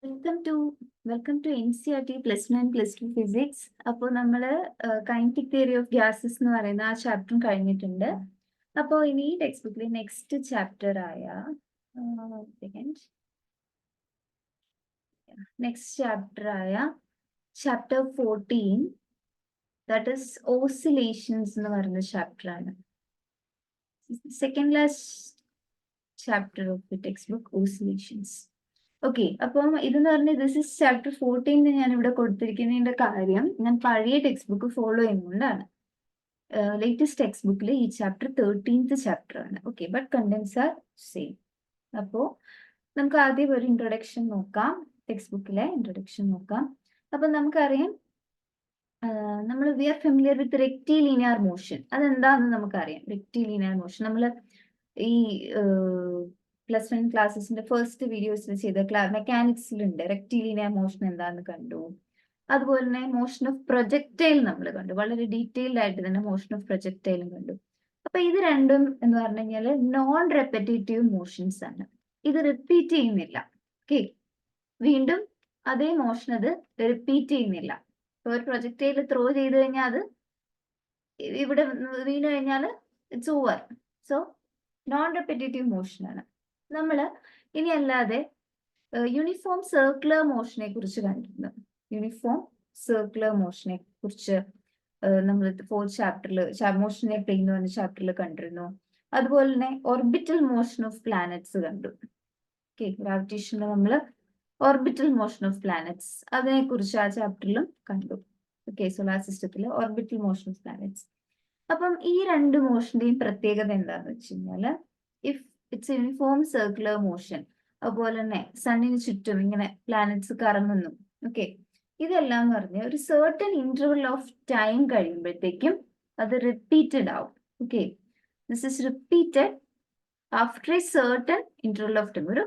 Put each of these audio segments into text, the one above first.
Welcome to NCERT +1 + 2 physics. അപ്പോൾ നമ്മൾ kinetic theory of gases എന്ന് പറയുന്ന ആ ചാപ്റ്ററും കഴിഞ്ഞിട്ടുണ്ട്. അപ്പോൾ ഇനി ടെക്സ്റ്റ് ബുക്കിലെ നെക്സ്റ്റ് ചാപ്റ്റർ ആയ ചാപ്റ്റർ 14 ദാറ്റ് ഇസ് ഓസിലേഷൻസ് എന്ന് പറയുന്ന ചാപ്റ്റർ ആണ്. Second last chapter of the text book oscillations. Okay, അപ്പം ഇതെന്ന് പറഞ്ഞാൽ ദിസ് ഇസ് ചാപ്റ്റർ 14 ഞാൻ ഇവിടെ കൊടുത്തിരിക്കുന്നതിന്റെ കാര്യം ഞാൻ പഴയ ടെക്സ്റ്റ് ബുക്ക് ഫോളോ ചെയ്യുന്നതുകൊണ്ടാണ്. ലേറ്റസ്റ്റ് ടെക്സ്റ്റ് ബുക്കിൽ ഈ ചാപ്റ്റർ 13th ചാപ്റ്റർ ആണ്. Okay, but contents are same. അപ്പോൾ നമുക്ക് ആദ്യം ഒരു ഇൻട്രൊഡക്ഷൻ നോക്കാം, ടെക്സ്റ്റ് ബുക്കിലെ ഇൻട്രൊഡക്ഷൻ നോക്കാം. അപ്പം നമുക്കറിയാം, നമ്മൾ we are familiar with rectilinear motion. അതെന്താണെന്ന് നമുക്കറിയാം. റെക്റ്റിലീനിയർ മോഷൻ നമ്മൾ ഈ +1 ക്ലാസ്സസിന്റെ ഫസ്റ്റ് വീഡിയോസിൽ ചെയ്ത മെക്കാനിക്സിലുണ്ട്. റെക്റ്റിലീനിയർ മോഷൻ എന്താണെന്ന് കണ്ടു. അതുപോലെ തന്നെ മോഷൻ ഓഫ് പ്രൊജക്ടൈൽ നമ്മൾ കണ്ടു. വളരെ ഡീറ്റെയിൽഡ് ആയിട്ട് തന്നെ മോഷൻ ഓഫ് പ്രൊജക്ടൈലും കണ്ടു. അപ്പൊ ഇത് രണ്ടും എന്ന് പറഞ്ഞു കഴിഞ്ഞാൽ നോൺ റെപ്പറ്റേറ്റീവ് മോഷൻസ് ആണ്. ഇത് റിപ്പീറ്റ് ചെയ്യുന്നില്ല. ഓക്കെ, വീണ്ടും അതേ മോഷൻ അത് റിപ്പീറ്റ് ചെയ്യുന്നില്ല. ഒരു പ്രൊജക്ടൈൽ ത്രോ ചെയ്ത് കഴിഞ്ഞാൽ അത് ഇവിടെ വീണ് കഴിഞ്ഞാൽ it's over. So non repetitive motion ആണ്. നമ്മൾ ഇനി അല്ലാതെ യൂണിഫോം സർക്കുലർ മോഷനെ കുറിച്ച് കണ്ടിരുന്നു. യൂണിഫോം സർക്കുലർ മോഷനെ കുറിച്ച് നമ്മൾ 4th ചാപ്റ്ററിൽ മോഷൻ എ പ്ലെയിൻ എന്ന് പറഞ്ഞ ചാപ്റ്ററിൽ കണ്ടിരുന്നു. അതുപോലെ തന്നെ ഓർബിറ്റൽ മോഷൻ ഓഫ് പ്ലാനറ്റ്സ് കണ്ടു. ഓക്കെ, ഗ്രാവിറ്റേഷനിൽ നമ്മൾ ഓർബിറ്റൽ മോഷൻ ഓഫ് പ്ലാനറ്റ്സ് അതിനെ കുറിച്ച് ആ ചാപ്റ്ററിലും കണ്ടു. ഓക്കെ, സോളാർ സിസ്റ്റത്തിൽ ഓർബിറ്റൽ മോഷൻ ഓഫ് പ്ലാനറ്റ്സ്. അപ്പം ഈ രണ്ട് മോഷന്റെയും പ്രത്യേകത എന്താണെന്ന് വെച്ച് കഴിഞ്ഞാൽ, if it's uniform circular motion, അതുപോലെ തന്നെ സണ്ണിന് ചുറ്റും ഇങ്ങനെ പ്ലാനറ്റ്സ് കറങ്ങുന്നു. ഓക്കെ, ഇതെല്ലാം പറഞ്ഞ് ഒരു സർട്ടൻ ഇന്റർവൽ ഓഫ് ടൈം കഴിയുമ്പോഴത്തേക്കും അത് റിപ്പീറ്റഡ് ആവും. Okay, this is repeated after A certain interval of time. ഒരു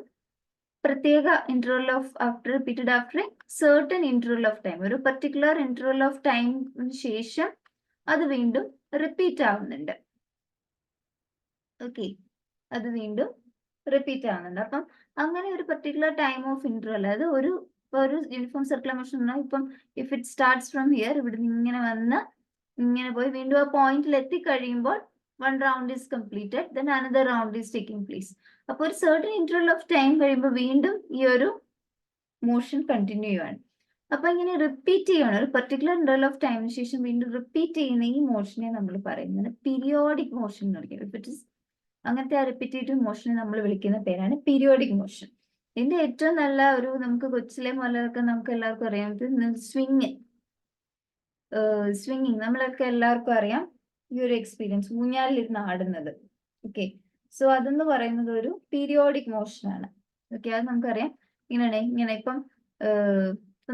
പ്രത്യേക interval of repeated after A certain interval of time, ഒരു പർട്ടിക്കുലർ ഇന്റർവൽ ഓഫ് ടൈമിന് ശേഷം അത് വീണ്ടും റിപ്പീറ്റ് ആവുന്നുണ്ട്. ഓക്കെ, അത് വീണ്ടും റിപ്പീറ്റ് ആവുന്നുണ്ട്. അപ്പം അങ്ങനെ ഒരു പർട്ടിക്കുലർ ടൈം ഓഫ് ഇന്റർവൽ, അത് ഒരു യൂണിഫോം സർക്കുലർ മോഷൻ ഇപ്പം if it starts from here, ഇവിടെ നിന്ന് ഇങ്ങനെ വന്ന് ഇങ്ങനെ പോയി വീണ്ടും ആ പോയിന്റിൽ എത്തിക്കഴിയുമ്പോൾ one round is completed, then another round is taking place. അപ്പോൾ ഒരു സർട്ടൻ ഇന്റർവൽ ഓഫ് ടൈം കഴിയുമ്പോൾ വീണ്ടും ഈ ഒരു മോഷൻ കണ്ടിന്യൂ ചെയ്യുവാണ്. അപ്പൊ ഇങ്ങനെ റിപ്പീറ്റ് ചെയ്യണം. ഒരു പർട്ടിക്കുലർ ഇന്റർവൽ ഓഫ് ടൈമിന് ശേഷം വീണ്ടും റിപ്പീറ്റ് ചെയ്യുന്ന ഈ മോഷനെ നമ്മൾ പറയുന്നത് പീരിയോഡിക് മോഷൻ എന്ന് വിളിക്കുന്നത്. ഇഫ് ഇറ്റ് ഇസ് അങ്ങനത്തെ ആ റിപ്പീറ്റേറ്റീവ് മോഷനെ നമ്മൾ വിളിക്കുന്ന പേരാണ് പീരിയോഡിക് മോഷൻ. ഇതിന്റെ ഏറ്റവും നല്ല ഒരു നമുക്ക് കൊച്ചിലെ മുതലൊക്കെ നമുക്ക് എല്ലാവർക്കും അറിയാം, സ്വിങ്ങിങ് നമ്മളൊക്കെ എല്ലാവർക്കും അറിയാം ഈ ഒരു എക്സ്പീരിയൻസ്, ഊഞ്ഞാലിരുന്ന് ആടുന്നത്. ഓക്കെ, സോ അതെന്ന് പറയുന്നത് ഒരു പീരിയോഡിക് മോഷൻ ആണ്. ഓക്കെ, അത് നമുക്കറിയാം. ഇങ്ങനെ ഇപ്പം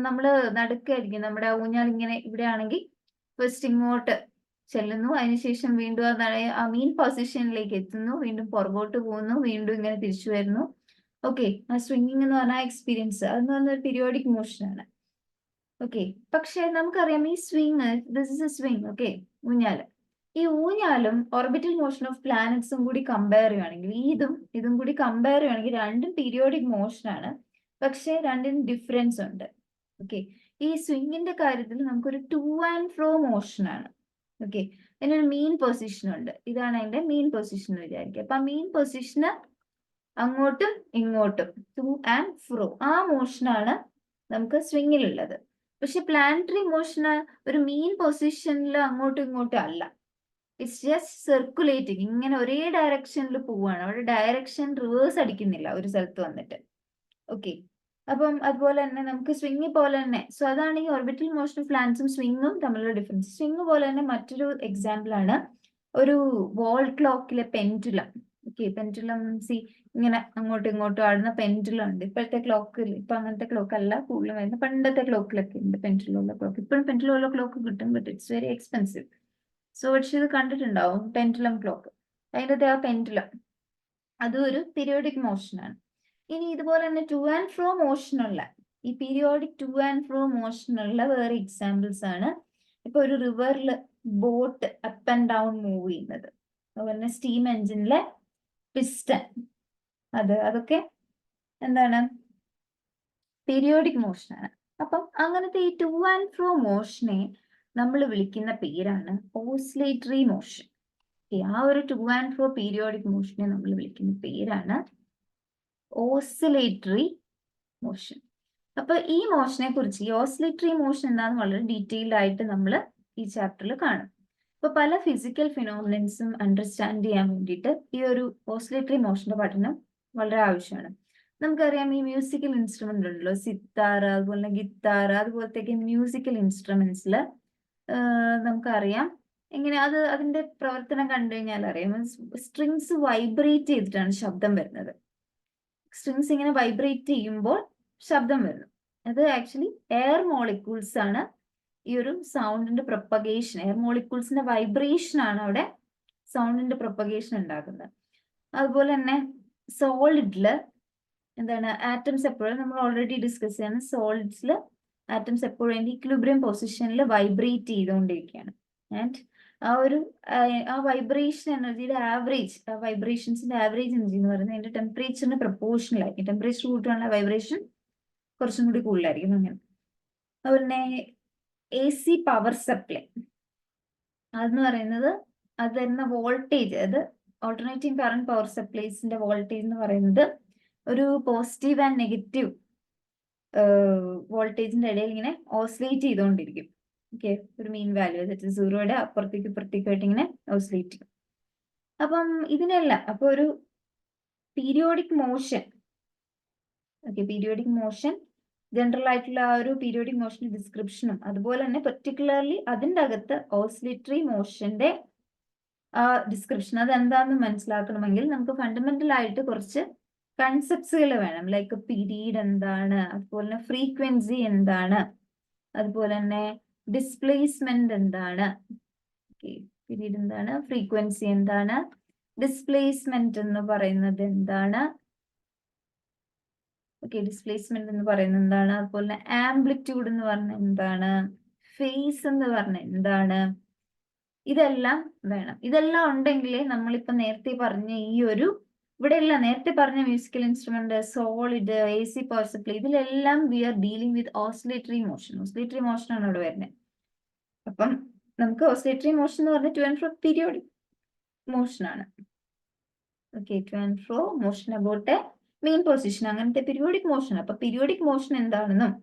നമ്മള് നടുക്കായിരിക്കും നമ്മുടെ ഊഞ്ഞാൽ ഇങ്ങനെ ഇവിടെ ആണെങ്കിൽ ഫസ്റ്റ് ഇങ്ങോട്ട് ചെല്ലുന്നു, അതിനുശേഷം വീണ്ടും ആ മീൻ പൊസിഷനിലേക്ക് എത്തുന്നു, വീണ്ടും പുറകോട്ട് പോകുന്നു, വീണ്ടും ഇങ്ങനെ തിരിച്ചു വരുന്നു. ഓക്കെ, ആ സ്വിങ്ങിങ് എന്ന് പറഞ്ഞ എക്സ്പീരിയൻസ് അതെന്ന് പറഞ്ഞ ഒരു പീരിയോഡിക് മോഷൻ ആണ്. ഓക്കെ, പക്ഷെ നമുക്കറിയാം ഈ this is a swing. Okay, ഊഞ്ഞാല്, ഈ ഊഞ്ഞാലും ഓർബിറ്റൽ മോഷൻ ഓഫ് പ്ലാനറ്റ്സും കൂടി കമ്പയർ ചെയ്യുകയാണെങ്കിൽ, ഇതും കൂടി കമ്പയർ ചെയ്യുകയാണെങ്കിൽ രണ്ടും പീരിയോഡിക് മോഷൻ ആണ്, പക്ഷെ രണ്ടിനും ഡിഫറൻസ് ഉണ്ട്. ഓക്കെ, ഈ സ്വിങ്ങിന്റെ കാര്യത്തിൽ നമുക്കൊരു ടു ആൻഡ് ഫ്രോ മോഷൻ ആണ്. ഓക്കെ, അതിനൊരു മീൻ പൊസിഷൻ ഉണ്ട്. ഇതാണ് അതിന്റെ മീൻ പൊസിഷൻ എന്ന് വിചാരിക്കുക. അപ്പൊ ആ മീൻ പൊസിഷന് അങ്ങോട്ടും ഇങ്ങോട്ടും ടു ആൻഡ് ഫ്രോ, ആ മോഷനാണ് നമുക്ക് സ്വിങ്ങിലുള്ളത്. പക്ഷെ പ്ലാനറ്ററി മോഷന് ഒരു മീൻ പൊസിഷനിൽ അങ്ങോട്ടും ഇങ്ങോട്ടും അല്ല, ഇറ്റ്സ് ജസ്റ്റ് സർക്കുലേറ്റിംഗ്, ഇങ്ങനെ ഒരേ ഡയറക്ഷനിൽ പോവുകയാണ്. അവിടെ ഡയറക്ഷൻ റിവേഴ്സ് അടിക്കുന്നില്ല ഒരു സ്ഥലത്ത് വന്നിട്ട്. ഓക്കെ, അപ്പം അതുപോലെ തന്നെ നമുക്ക് സ്വിങ് പോലെ തന്നെ, സോ അതാണ് ഈ ഓർബിറ്റൽ മോഷൻ ഓഫ് പ്ലാനറ്റ്സും സ്വിങ്ങും തമ്മിലുള്ള ഡിഫറൻസ്. സ്വിങ് പോലെ തന്നെ മറ്റൊരു എക്സാമ്പിൾ ആണ് ഒരു വാൾ ക്ലോക്കിലെ പെൻഡുലം. ഓക്കെ, പെൻഡുലം ഇങ്ങനെ അങ്ങോട്ടും ഇങ്ങോട്ടും ആടുന്ന പെൻഡുലം ഉണ്ട്. ഇപ്പോഴത്തെ ക്ലോക്കിൽ, ഇപ്പൊ അങ്ങനത്തെ ക്ലോക്ക് അല്ല കൂടുതലും വരുന്നത്, പണ്ടത്തെ ക്ലോക്കിലൊക്കെ ഉണ്ട് പെൻഡുലുള്ള ക്ലോക്ക്. ഇപ്പോഴും പെൻഡുലുള്ള ക്ലോക്ക് കിട്ടും, but it's very expensive. So പക്ഷെ ഇത് കണ്ടിട്ടുണ്ടാവും പെൻഡുലം ക്ലോക്ക്. അതിൻ്റെ ആ പെൻഡുലം അതും ഒരു പീരിയോഡിക് മോഷനാണ്. ഇനി ഇതുപോലെ തന്നെ ടു ആൻഡ് ഫ്രോ മോഷനുള്ള, ഈ പീരിയോഡിക് ടു ആൻഡ് ഫ്രോ മോഷനുള്ള വേറെ എക്സാമ്പിൾസ് ആണ്. ഇപ്പൊ ഒരു റിവറിൽ boat up and down move ചെയ്യുന്നത്, അതുപോലെ സ്റ്റീം എഞ്ചിനിലെ പിസ്റ്റൺ, അതൊക്കെ എന്താണ് പീരിയോഡിക് മോഷനാണ്. അപ്പം അങ്ങനത്തെ ഈ ടു ആൻഡ് ഫ്രോ മോഷനെ നമ്മൾ വിളിക്കുന്ന പേരാണ് ഓസിലേറ്ററി മോഷൻ. ആ ഒരു ടു ആൻഡ് ഫ്രോ പീരിയോഡിക് മോഷനെ നമ്മൾ വിളിക്കുന്ന പേരാണ് ഓസിലേറ്ററി മോഷൻ. അപ്പൊ ഈ മോഷനെ കുറിച്ച്, ഈ ഓസിലേറ്ററി മോഷൻ എന്താണെന്ന് വളരെ ഡീറ്റെയിൽഡ് ആയിട്ട് നമ്മൾ ഈ ചാപ്റ്ററിൽ കാണും. ഇപ്പൊ പല ഫിസിക്കൽ ഫിനോമിനൻസും അണ്ടർസ്റ്റാൻഡ് ചെയ്യാൻ വേണ്ടിയിട്ട് ഈ ഒരു ഓസിലേറ്ററി മോഷന്റെ പഠനം വളരെ ആവശ്യമാണ്. നമുക്കറിയാം ഈ മ്യൂസിക്കൽ ഇൻസ്ട്രുമെന്റ് ഉണ്ടല്ലോ, സിത്താർ, അതുപോലെ ഗിത്താർ, അതുപോലത്തെ മ്യൂസിക്കൽ ഇൻസ്ട്രുമെന്റ്സിൽ നമുക്കറിയാം എങ്ങനെ അതിന്റെ പ്രവർത്തനം കണ്ടു കഴിഞ്ഞാൽ അറിയാം. സ്ട്രിങ്സ് വൈബ്രേറ്റ് ചെയ്തിട്ടാണ് ശബ്ദം വരുന്നത്. സ്ട്രിങ്സ് ഇങ്ങനെ വൈബ്രേറ്റ് ചെയ്യുമ്പോൾ ശബ്ദം വരുന്നു. അത് ആക്ച്വലി എയർ മോളിക്യൂൾസ് ആണ് ഈ ഒരു സൗണ്ടിന്റെ പ്രൊപ്പഗേഷൻ. എയർ മോളിക്യൂൾസിന്റെ വൈബ്രേഷൻ ആണ് അവിടെ സൗണ്ടിന്റെ പ്രൊപ്പഗേഷൻ ഉണ്ടാക്കുന്നത്. അതുപോലെ തന്നെ സോളിഡില് എന്താണ്, ആറ്റംസ് എപ്പോഴും നമ്മൾ ഓൾറെഡി ഡിസ്കസ് ചെയ്യാണ്, സോളിഡ്സിൽ ആറ്റംസ് എപ്പോഴും ഇക്വിലിബ്രിയം പൊസിഷനിൽ വൈബ്രേറ്റ് ചെയ്തുകൊണ്ടിരിക്കുകയാണ്. ആൻഡ് ആ വൈബ്രേഷൻ എനർജിയുടെ ആവറേജ്, ആ വൈബ്രേഷൻസിന്റെ ആവറേജ് എനർജി എന്ന് പറയുന്നത് അതിന്റെ ടെമ്പറേച്ചറിന് പ്രൊപ്പോർഷണൽ ആയിരിക്കും. ടെമ്പറേച്ചർ കൂട്ടുകയാണെങ്കിൽ വൈബ്രേഷൻ കുറച്ചും കൂടി കൂടുതലായിരിക്കും. അങ്ങനെ അതുപോലെ തന്നെ AC പവർ സപ്ലൈ അതെന്ന് പറയുന്നത് അത് തരുന്ന വോൾട്ടേജ്, അത് ഓൾട്ടർനേറ്റിംഗ് കറന്റ് പവർ സപ്ലൈസിന്റെ വോൾട്ടേജ് എന്ന് പറയുന്നത് ഒരു പോസിറ്റീവ് ആൻഡ് നെഗറ്റീവ് വോൾട്ടേജിന്റെ ഇടയിൽ ഇങ്ങനെ ഓസിലേറ്റ് ചെയ്തുകൊണ്ടിരിക്കും. ഓക്കെ, ഒരു മീൻ വാല്യൂ അതായത് സീറോയുടെ അപ്പുറത്തേക്ക് ഇപ്പുറത്തേക്കായിട്ട് ഇങ്ങനെ ഓസിലേറ്റ് ചെയ്യും. അപ്പം ഇതിനെല്ലാം അപ്പൊ ഒരു periodic motion, okay, periodic motion general ആയിട്ടുള്ള ആ ഒരു പീരിയോഡിക് മോഷന്റെ ഡിസ്ക്രിപ്ഷനും അതുപോലെ തന്നെ പെർട്ടിക്കുലർലി അതിൻ്റെ അകത്ത് ഓസിലേറ്ററി മോഷന്റെ ആ ഡിസ്ക്രിപ്ഷൻ അതെന്താണെന്ന് മനസ്സിലാക്കണമെങ്കിൽ നമുക്ക് ഫണ്ടമെന്റൽ ആയിട്ട് കുറച്ച് കൺസെപ്റ്റ്സുകൾ വേണം. ലൈക്ക് പീരീഡ് എന്താണ്, അതുപോലെ തന്നെ ഫ്രീക്വൻസി എന്താണ്, അതുപോലെ തന്നെ ഡിസ്പ്ലേസ്മെന്റ് എന്താണ്, പീരീഡ് എന്താണ്, ഫ്രീക്വൻസി എന്താണ്, ഡിസ്പ്ലേസ്മെന്റ് എന്ന് പറയുന്നത് എന്താണ്, ഓക്കെ, ഡിസ്പ്ലേസ്മെന്റ് എന്ന് പറയുന്നത് എന്താണ്, അതുപോലെ ആംപ്ലിറ്റ്യൂഡ് എന്ന് പറഞ്ഞാൽ എന്താണ്, ഫേസ് എന്ന് പറഞ്ഞാൽ എന്താണ്, ഇതെല്ലാം വേണം. ഇതെല്ലാം ഉണ്ടെങ്കിലേ നമ്മളിപ്പോ നേരത്തെ പറഞ്ഞ ഈ ഒരു ഇവിടെയല്ല നേരത്തെ പറഞ്ഞ musical instrument, solid, AC power supply, ഇതിലെല്ലാം we are dealing with oscillatory motion. Oscillatory motion ആണ് ഇവിടെ വരുന്നത്. അപ്പം നമുക്ക് ഓസിലേറ്ററി മോഷൻ എന്ന് പറഞ്ഞാൽ to and fro periodic motion ആണ്. Okay, to and fro motion about a mean position, അങ്ങനത്തെ പീരിയോഡിക് മോഷൻ. അപ്പൊ പീരിയോഡിക് മോഷൻ എന്താണെന്നും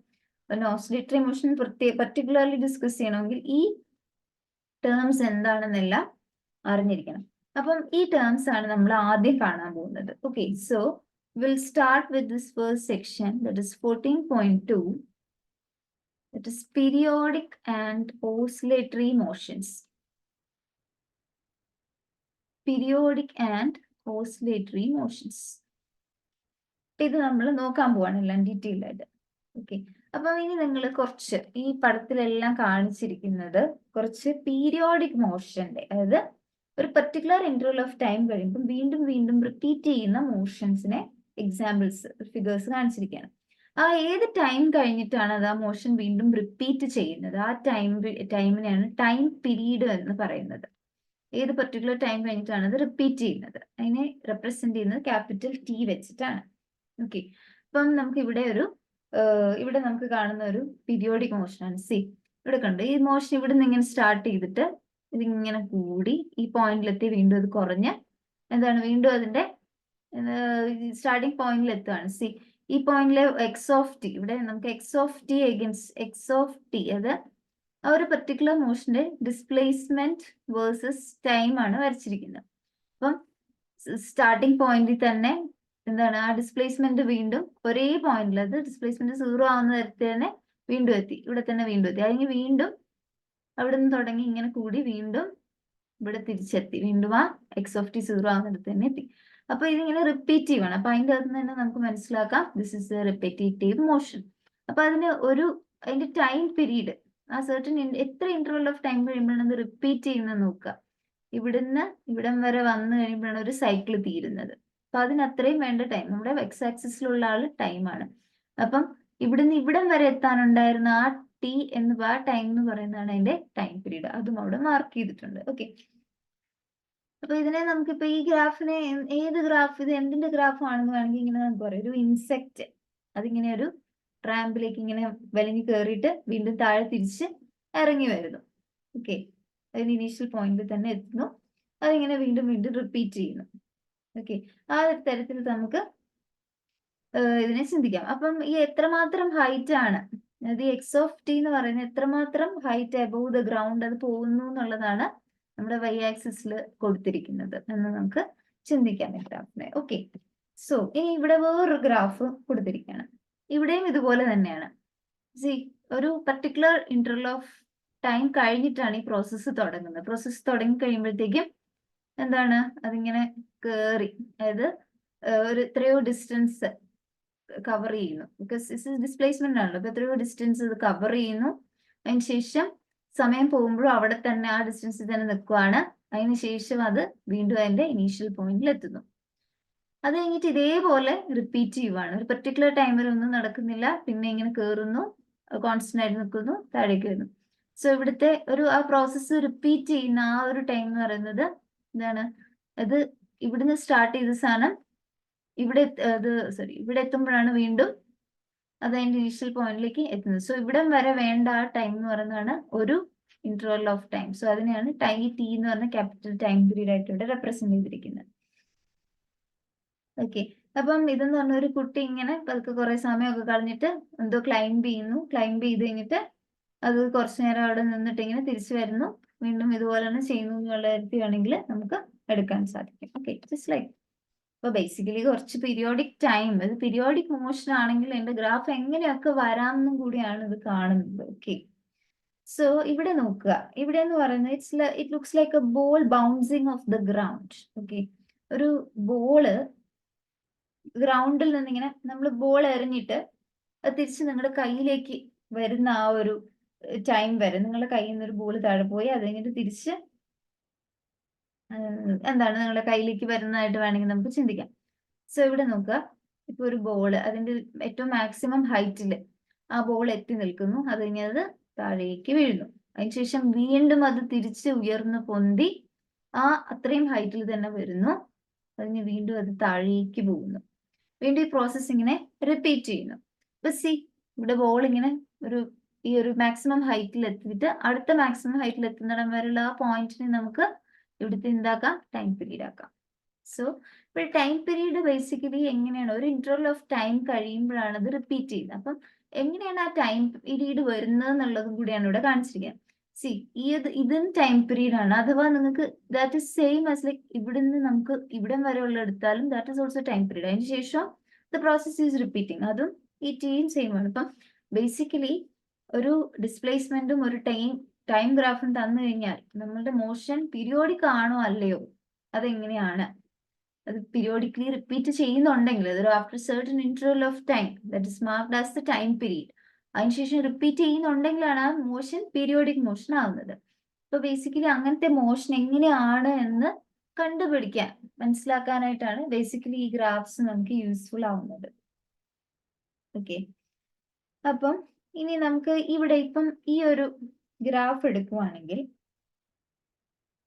പിന്നെ ഓസിലേറ്ററി മോഷൻ പർട്ടിക്കുലർലി ഡിസ്കസ് ചെയ്യണമെങ്കിൽ ഈ ടേംസ് എന്താണെന്നെല്ലാം അറിഞ്ഞിരിക്കണം. അപ്പം ഈ ടേംസ് ആണ് നമ്മൾ ആദ്യം കാണാൻ പോകുന്നത്. Okay, so will start with this first section, that is 14.2, that is periodic and oscillatory motions. Periodic and oscillatory motions. ഇത് നമ്മൾ നോക്കാൻ പോവാണ് എല്ലാം ഡീറ്റെയിൽ ആയിട്ട്. ഓക്കെ, അപ്പൊ ഇനി നിങ്ങൾ കുറച്ച് ഈ പടത്തിലെല്ലാം കാണിച്ചിരിക്കുന്നത് കുറച്ച് പീരിയോഡിക് മോഷന്റെ, അതായത് ഒരു പെർട്ടിക്കുലർ ഇന്റർവൽ ഓഫ് ടൈം കഴിയുമ്പോൾ വീണ്ടും വീണ്ടും റിപ്പീറ്റ് ചെയ്യുന്ന മോഷൻസിനെ എക്സാമ്പിൾസ്, ഫിഗേഴ്സ് കാണിച്ചിരിക്കുകയാണ്. ആ ഏത് ടൈം കഴിഞ്ഞിട്ടാണ് അത് ആ മോഷൻ വീണ്ടും റിപ്പീറ്റ് ചെയ്യുന്നത്, ആ ടൈമിനെയാണ് ടൈം പീരീഡ് എന്ന് പറയുന്നത്. ഏത് പെർട്ടിക്കുലർ ടൈം കഴിഞ്ഞിട്ടാണ് അത് റിപ്പീറ്റ് ചെയ്യുന്നത്, അതിനെ റെപ്രസെന്റ് ചെയ്യുന്നത് ക്യാപിറ്റൽ T വെച്ചിട്ടാണ്. ഓക്കെ, അപ്പം നമുക്ക് ഇവിടെ നമുക്ക് കാണുന്ന ഒരു പീരിയോഡിക് മോഷനാണ്. സി, ഇവിടെ കണ്ടു, ഈ മോഷൻ ഇവിടെ നിന്ന് ഇങ്ങനെ സ്റ്റാർട്ട് ചെയ്തിട്ട് ഇതിങ്ങനെ കൂടി ഈ പോയിന്റിലെത്തി വീണ്ടും അത് കുറഞ്ഞ് എന്താണ് വീണ്ടും അതിന്റെ സ്റ്റാർട്ടിങ് പോയിന്റിൽ എത്തുകയാണ്. സി, ഈ പോയിന്റിലെ x(t), ഇവിടെ നമുക്ക് x(t) അഗൈൻസ്റ്റ് x(t), അത് ആ ഒരു പെർട്ടിക്കുലർ മോഷന്റെ ഡിസ്പ്ലേസ്മെന്റ് വേഴ്സസ് ടൈം ആണ് വരച്ചിരിക്കുന്നത്. അപ്പം സ്റ്റാർട്ടിങ് പോയിന്റിൽ തന്നെ എന്താണ് ആ ഡിസ്പ്ലേസ്മെന്റ് വീണ്ടും ഒരേ പോയിന്റിൽ, അത് ഡിസ്പ്ലേസ്മെന്റ് 0 ആവുന്ന തരത്തിൽ തന്നെ വീണ്ടും എത്തി, ഇവിടെ തന്നെ വീണ്ടും എത്തി, അല്ലെങ്കിൽ വീണ്ടും അവിടെ നിന്ന് തുടങ്ങി ഇങ്ങനെ കൂടി വീണ്ടും ഇവിടെ തിരിച്ചെത്തി, വീണ്ടും ആ x(t) 0 ആവുന്നിടത്ത് തന്നെ എത്തി. അപ്പൊ ഇതിങ്ങനെ റിപ്പീറ്റീവ് ആണ്. അപ്പൊ അതിന്റെ അകത്ത് തന്നെ നമുക്ക് മനസ്സിലാക്കാം this is A repetitive motion. അപ്പൊ അതിന്റെ ടൈം പീരീഡ്, ആ സെർട്ടൻ എത്ര ഇന്റർവൽ ഓഫ് ടൈം കഴിയുമ്പോഴാണ് അത് റിപ്പീറ്റ് ചെയ്യുന്നത് നോക്കുക. ഇവിടുന്ന് ഇവിടം വരെ വന്നു കഴിയുമ്പോഴാണ് ഒരു സൈക്കിൾ തീരുന്നത്. അപ്പൊ അതിന് അത്രയും വേണ്ട ടൈം, നമ്മുടെ എക്സ് ആക്സിസിലുള്ള ആള് ടൈമാണ്. അപ്പം ഇവിടുന്ന് ഇവിടം വരെ എത്താനുണ്ടായിരുന്ന ആ T ആ ടൈം എന്ന് പറയുന്നതാണ് അതിന്റെ ടൈം പീരീഡ്. അതും അവിടെ മാർക്ക് ചെയ്തിട്ടുണ്ട്. ഓക്കെ, അപ്പൊ ഇതിനെ നമുക്കിപ്പോ ഈ ഗ്രാഫിനെ ഇത് എന്തിന്റെ ഗ്രാഫ് ആണെന്ന് വേണമെങ്കിൽ ഇങ്ങനെ നമുക്ക് പറയാം, ഒരു ഇൻസെക്ട് അതിങ്ങനെ ഒരു റാമ്പിലേക്ക് ഇങ്ങനെ വലിഞ്ഞു കയറിയിട്ട് വീണ്ടും താഴെ തിരിച്ച് ഇറങ്ങി വരുന്നു. ഓക്കെ, അതിന് ഇനീഷ്യൽ പോയിന്റിൽ തന്നെ എത്തുന്നു. അതിങ്ങനെ വീണ്ടും വീണ്ടും റിപ്പീറ്റ് ചെയ്യുന്നു. ഓക്കെ, ആ ഒരു തരത്തിൽ നമുക്ക് ഇതിനെ ചിന്തിക്കാം. അപ്പം ഈ എത്രമാത്രം ഹൈറ്റ് ആണ്, അതായത് എക്സ് ഓഫ് ടി എന്ന് പറയുന്നത് എത്രമാത്രം ഹൈറ്റ് അബോവ് ദ ഗ്രൗണ്ട് അത് പോകുന്നു എന്നുള്ളതാണ് നമ്മുടെ വൈ ആക്സിസിൽ കൊടുത്തിരിക്കുന്നത് എന്ന് നമുക്ക് ചിന്തിക്കാം ഈ ഗ്രാഫിനെ. ഓക്കെ, സോ ഇനി ഇവിടെ വേറൊരു ഗ്രാഫ് കൊടുത്തിരിക്കുകയാണ്. ഇവിടെയും ഇതുപോലെ തന്നെയാണ്. സി, ഒരു പർട്ടിക്കുലർ ഇന്റർവൽ ഓഫ് ടൈം കഴിഞ്ഞിട്ടാണ് ഈ പ്രോസസ്സ് തുടങ്ങുന്നത്. പ്രോസസ്സ് തുടങ്ങി കഴിയുമ്പോഴത്തേക്കും എന്താണ്, അതിങ്ങനെ കേറി, അതായത് ഒരു എത്രയോ ഡിസ്റ്റൻസ് കവർ ചെയ്യുന്നു. ബിക്കോസ് ഡിസ്പ്ലേസ്മെന്റ് ആണല്ലോ, അപ്പൊ എത്രയോ ഡിസ്റ്റൻസ് ഇത് കവർ ചെയ്യുന്നു. അതിനുശേഷം സമയം പോകുമ്പോഴും അവിടെ തന്നെ ആ ഡിസ്റ്റൻസിൽ തന്നെ നിൽക്കുവാണ്. അതിനുശേഷം അത് വീണ്ടും അതിന്റെ ഇനീഷ്യൽ പോയിന്റിൽ എത്തുന്നു. അത് കഴിഞ്ഞിട്ട് ഇതേപോലെ റിപ്പീറ്റ് ചെയ്യുവാണ്. ഒരു പെർട്ടിക്കുലർ ടൈമിൽ ഒന്നും നടക്കുന്നില്ല, പിന്നെ ഇങ്ങനെ കയറുന്നു, കോൺസ്റ്റന്റ് ആയിട്ട് നിൽക്കുന്നു, താഴേക്ക് വരുന്നു. സോ ഇവിടുത്തെ ആ പ്രോസസ്സ് റിപ്പീറ്റ് ചെയ്യുന്ന ആ ഒരു ടൈം എന്ന് പറയുന്നത് എന്താണ്, അത് ഇവിടുന്ന് സ്റ്റാർട്ട് ചെയ്ത സാധനം ഇവിടെ ഇവിടെ എത്തുമ്പോഴാണ് വീണ്ടും അത് അതിന്റെ ഇനീഷ്യൽ പോയിന്റിലേക്ക് എത്തുന്നത്. സോ ഇവിടെ വരെ വേണ്ട ആ ടൈം എന്ന് പറയുന്നതാണ് ഒരു ഇന്റർവൽ ഓഫ് ടൈം. സോ അതിനെയാണ് ടി എന്ന് പറഞ്ഞ ക്യാപിറ്റൽ ടൈം പീരീഡ് ആയിട്ട് ഇവിടെ റെപ്രസെന്റ് ചെയ്തിരിക്കുന്നത്. ഓക്കെ, അപ്പം ഇതെന്ന് പറഞ്ഞ ഒരു കുട്ടി ഇങ്ങനെ പതുക്കെ കുറെ സമയമൊക്കെ കളഞ്ഞിട്ട് എന്തോ ക്ലൈംബ് ചെയ്ത് കഴിഞ്ഞിട്ട് അത് കുറച്ചു നേരം അവിടെ നിന്നിട്ട് ഇങ്ങനെ തിരിച്ചു വരുന്നു, വീണ്ടും ഇതുപോലെ തന്നെ ചെയ്യുന്നു എന്നുള്ള കാര്യത്തിൽ വേണമെങ്കിൽ നമുക്ക് എടുക്കാൻ സാധിക്കും. Okay, just like. അപ്പൊ ബേസിക്കലി കുറച്ച് പീരിയോഡിക് ടൈം, ഇത് പീരിയോഡിക് മോഷൻ ആണെങ്കിൽ എന്റെ ഗ്രാഫ് എങ്ങനെയൊക്കെ വരാമെന്നും കൂടിയാണ് ഇത് കാണുന്നത്. ഓക്കെ, സോ ഇവിടെ നോക്കുക, ഇവിടെ എന്ന് പറയുന്നത് it looks like A ball bouncing of the ground. Okay, ഒരു ബോള് ഗ്രൗണ്ടിൽ നിന്ന് ഇങ്ങനെ നമ്മൾ ബോൾ എറിഞ്ഞിട്ട് അത് തിരിച്ച് നിങ്ങളുടെ കയ്യിലേക്ക് വരുന്ന ആ ഒരു ടൈം വരെ, നിങ്ങളുടെ കയ്യിൽ നിന്ന് ഒരു ബോൾ താഴെ പോയി അത് കഴിഞ്ഞിട്ട് തിരിച്ച് എന്താണ് നിങ്ങളുടെ കയ്യിലേക്ക് വരുന്നതായിട്ട് വേണമെങ്കിൽ നമുക്ക് ചിന്തിക്കാം. സോ ഇവിടെ നോക്കുക, ഇപ്പൊ ഒരു ബോള് അതിന്റെ ഏറ്റവും മാക്സിമം ഹൈറ്റില് ആ ബോൾ എത്തി നിൽക്കുന്നു, അത് കഴിഞ്ഞത് താഴേക്ക് വീഴുന്നു. അതിനുശേഷം വീണ്ടും അത് തിരിച്ച് ഉയർന്നു പൊന്തി ആ അത്രയും ഹൈറ്റിൽ തന്നെ വരുന്നു, അതിന് വീണ്ടും അത് താഴേക്ക് പോകുന്നു. വീണ്ടും ഈ പ്രോസസ് ഇങ്ങനെ റിപ്പീറ്റ് ചെയ്യുന്നു. ഇപ്പൊ സി, ഇവിടെ ബോൾ ഇങ്ങനെ ഈ ഒരു മാക്സിമം ഹൈറ്റിൽ എത്തിയിട്ട് അടുത്ത മാക്സിമം ഹൈറ്റിൽ എത്തുന്നിടം വരെയുള്ള ആ പോയിന്റിനെ നമുക്ക് ഇവിടുത്തെ എന്താക്കാം, ടൈം പീരീഡ് ആക്കാം. സോ ഇപ്പോൾ ടൈം പീരീഡ് ബേസിക്കലി എങ്ങനെയാണ്, ഒരു ഇന്റർവൽ ഓഫ് ടൈം കഴിയുമ്പോഴാണ് അത് റിപ്പീറ്റ് ചെയ്യുന്നത്. അപ്പം എങ്ങനെയാണ് ആ ടൈം പീരീഡ് വരുന്നത് എന്നുള്ളതും കൂടിയാണ് ഇവിടെ കാണിച്ചിരിക്കുന്നത്. സി, ഇതും ടൈം പീരീഡ് ആണ്. അഥവാ നിങ്ങൾക്ക് that is same as like ഇവിടുന്ന് നമുക്ക് ഇവിടം വരെ ഉള്ള എടുത്താലും that is also time period. അതിന് ശേഷം ദ പ്രോസസ് ഈസ് റിപ്പീറ്റിംഗ്, അതും ഈ ടീം സെയിം ആണ്. ഇപ്പം ബേസിക്കലി ഒരു ഡിസ്പ്ലേസ്മെന്റും ഒരു ടൈം ഗ്രാഫും തന്നു കഴിഞ്ഞാൽ നമ്മളുടെ മോഷൻ പീരിയോഡിക് ആണോ അല്ലയോ, അതെങ്ങനെയാണ്, അത് പീരിയോഡിക്കലി റിപ്പീറ്റ് ചെയ്യുന്നുണ്ടെങ്കിൽ അതൊരു after certain interval of time that is marked as the time period, അതിനുശേഷം റിപ്പീറ്റ് ചെയ്യുന്നുണ്ടെങ്കിലാണ് ആ മോഷൻ പീരിയോഡിക് മോഷൻ ആവുന്നത്. അപ്പൊ ബേസിക്കലി അങ്ങനത്തെ മോഷൻ എങ്ങനെയാണ് എന്ന് കണ്ടുപിടിക്കാൻ, മനസ്സിലാക്കാനായിട്ടാണ് ബേസിക്കലി ഈ ഗ്രാഫ്സ് നമുക്ക് യൂസ്ഫുൾ ആവുന്നത്. ഓക്കെ, അപ്പം ഇനി നമുക്ക് ഇവിടെ ഇപ്പം ഈ ഒരു ഗ്രാഫ് എടുക്കുവാണെങ്കിൽ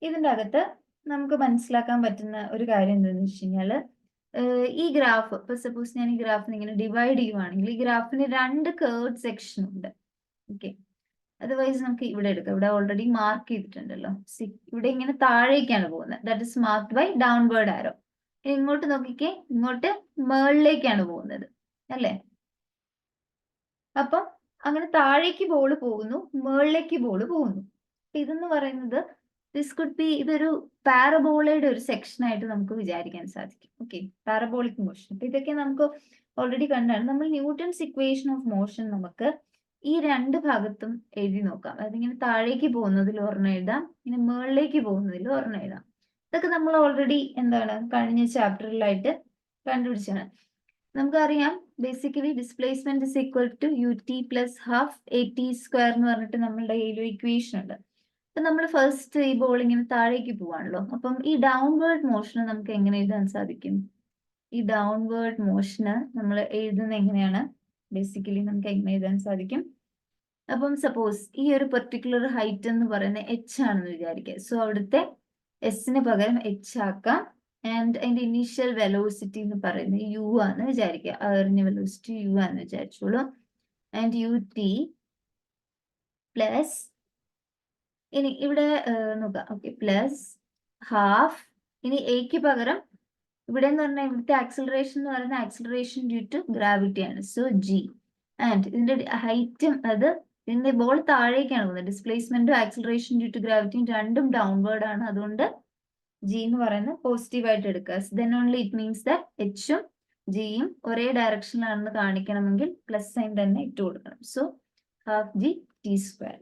ഇതിൻ്റെ അകത്ത് നമുക്ക് മനസ്സിലാക്കാൻ പറ്റുന്ന ഒരു കാര്യം എന്താണെന്ന് വെച്ച് കഴിഞ്ഞാൽ, ഈ ഗ്രാഫ് ഇപ്പൊ സപ്പോസ് ഞാൻ ഈ ഗ്രാഫിനെ ഇങ്ങനെ ഡിവൈഡ് ചെയ്യുവാണെങ്കിൽ ഈ ഗ്രാഫിന് 2 കേർവ്ഡ് സെക്ഷൻ ഉണ്ട്. ഓക്കെ, അതർവൈസ് നമുക്ക് ഇവിടെ എടുക്കാം. ഇവിടെ ഓൾറെഡി മാർക്ക് ചെയ്തിട്ടുണ്ടല്ലോ. ഇവിടെ ഇങ്ങനെ താഴേക്കാണ് പോകുന്നത്, that is marked by downward arrow. ഇങ്ങോട്ട് നോക്കിക്കേ, ഇങ്ങോട്ട് മേളിലേക്കാണ് പോകുന്നത് അല്ലേ. അപ്പം അങ്ങനെ താഴേക്ക് ബോൾ പോകുന്നു, മേളിലേക്ക് ബോൾ പോകുന്നു. ഇതെന്ന് പറയുന്നത് ദിസ് കുഡ് ബി, ഇതൊരു പാരബോളയുടെ ഒരു സെക്ഷൻ ആയിട്ട് നമുക്ക് വിചാരിക്കാൻ സാധിക്കും. Okay, parabolic motion. അപ്പൊ ഇതൊക്കെ നമുക്ക് ഓൾറെഡി കണ്ടാണ്. നമ്മൾ ന്യൂട്ടൺസ് ഇക്വേഷൻ ഓഫ് മോഷൻ നമുക്ക് ഈ 2 ഭാഗത്തും എഴുതി നോക്കാം. അതായത് ഇങ്ങനെ താഴേക്ക് പോകുന്നതിൽ ഒരെണ്ണം എഴുതാം, ഇങ്ങനെ മുകളിലേക്ക് പോകുന്നതിൽ ഒരെണ്ണം എഴുതാം. ഇതൊക്കെ നമ്മൾ ഓൾറെഡി എന്താണ് കഴിഞ്ഞ ചാപ്റ്ററിലായിട്ട് കണ്ടുപിടിച്ചാണ്. നമുക്കറിയാം basically displacement is equal to ut plus half at square എന്ന് പറഞ്ഞിട്ട് നമ്മളുടെ ഒരു ഇക്വേഷൻ ഉണ്ട്. അപ്പൊ നമ്മൾ ഫസ്റ്റ് ഈ ബോൾ ഇങ്ങനെ താഴേക്ക് പോവാണല്ലോ. അപ്പം ഈ ഡൗൺവേർഡ് മോഷന് നമുക്ക് എങ്ങനെ എഴുതാൻ സാധിക്കും? ഈ ഡൗൺവേർഡ് മോഷന് നമ്മൾ എഴുതുന്നത് എങ്ങനെയാണ്? ബേസിക്കലി നമുക്ക് എങ്ങനെ എഴുതാൻ സാധിക്കും? അപ്പം സപ്പോസ് ഈ ഒരു പെർട്ടിക്കുലർ ഹൈറ്റ് എന്ന് പറയുന്നത് h ആണെന്ന് വിചാരിക്കുക. സോ അവിടുത്തെ എസിന് പകരം h ആക്കാം. ആൻഡ് അതിന്റെ ഇനീഷ്യൽ വെലോസിറ്റി എന്ന് പറയുന്നത് u ആണെന്ന് വിചാരിക്കുക. എറിഞ്ഞ വെലോസിറ്റി u ആണെന്ന് വിചാരിച്ചോളൂ. and ut plus ഇനി ഇവിടെ നോക്കാം. Okay, plus half. ഇനി എക്ക് പകരം ഇവിടെ എന്ന് പറഞ്ഞാൽ ഇവിടുത്തെ ആക്സിലറേഷൻ എന്ന് പറയുന്നത് ആക്സിലറേഷൻ ഡ്യൂ ടു ഗ്രാവിറ്റി ആണ്. സോ ജി ആൻഡ് ഇതിന്റെ ഹൈറ്റും ഇതിന്റെ ബോൾ താഴേക്കാണ് പോകുന്നത്. ഡിസ്പ്ലേസ്മെന്റും ആക്സിലറേഷൻ ഡ്യൂ ടു ഗ്രാവിറ്റിയും രണ്ടും ഡൗൺവേർഡ് ആണ്. അതുകൊണ്ട് ജി എന്ന് പറയുന്നത് പോസിറ്റീവായിട്ട് എടുക്കുക. Then only it means that എച്ചും ജിയും ഒരേ ഡയറക്ഷനിലാണെന്ന് കാണിക്കണമെങ്കിൽ പ്ലസ് സൈൻ തന്നെ ഇട്ട് കൊടുക്കണം. So half G T square.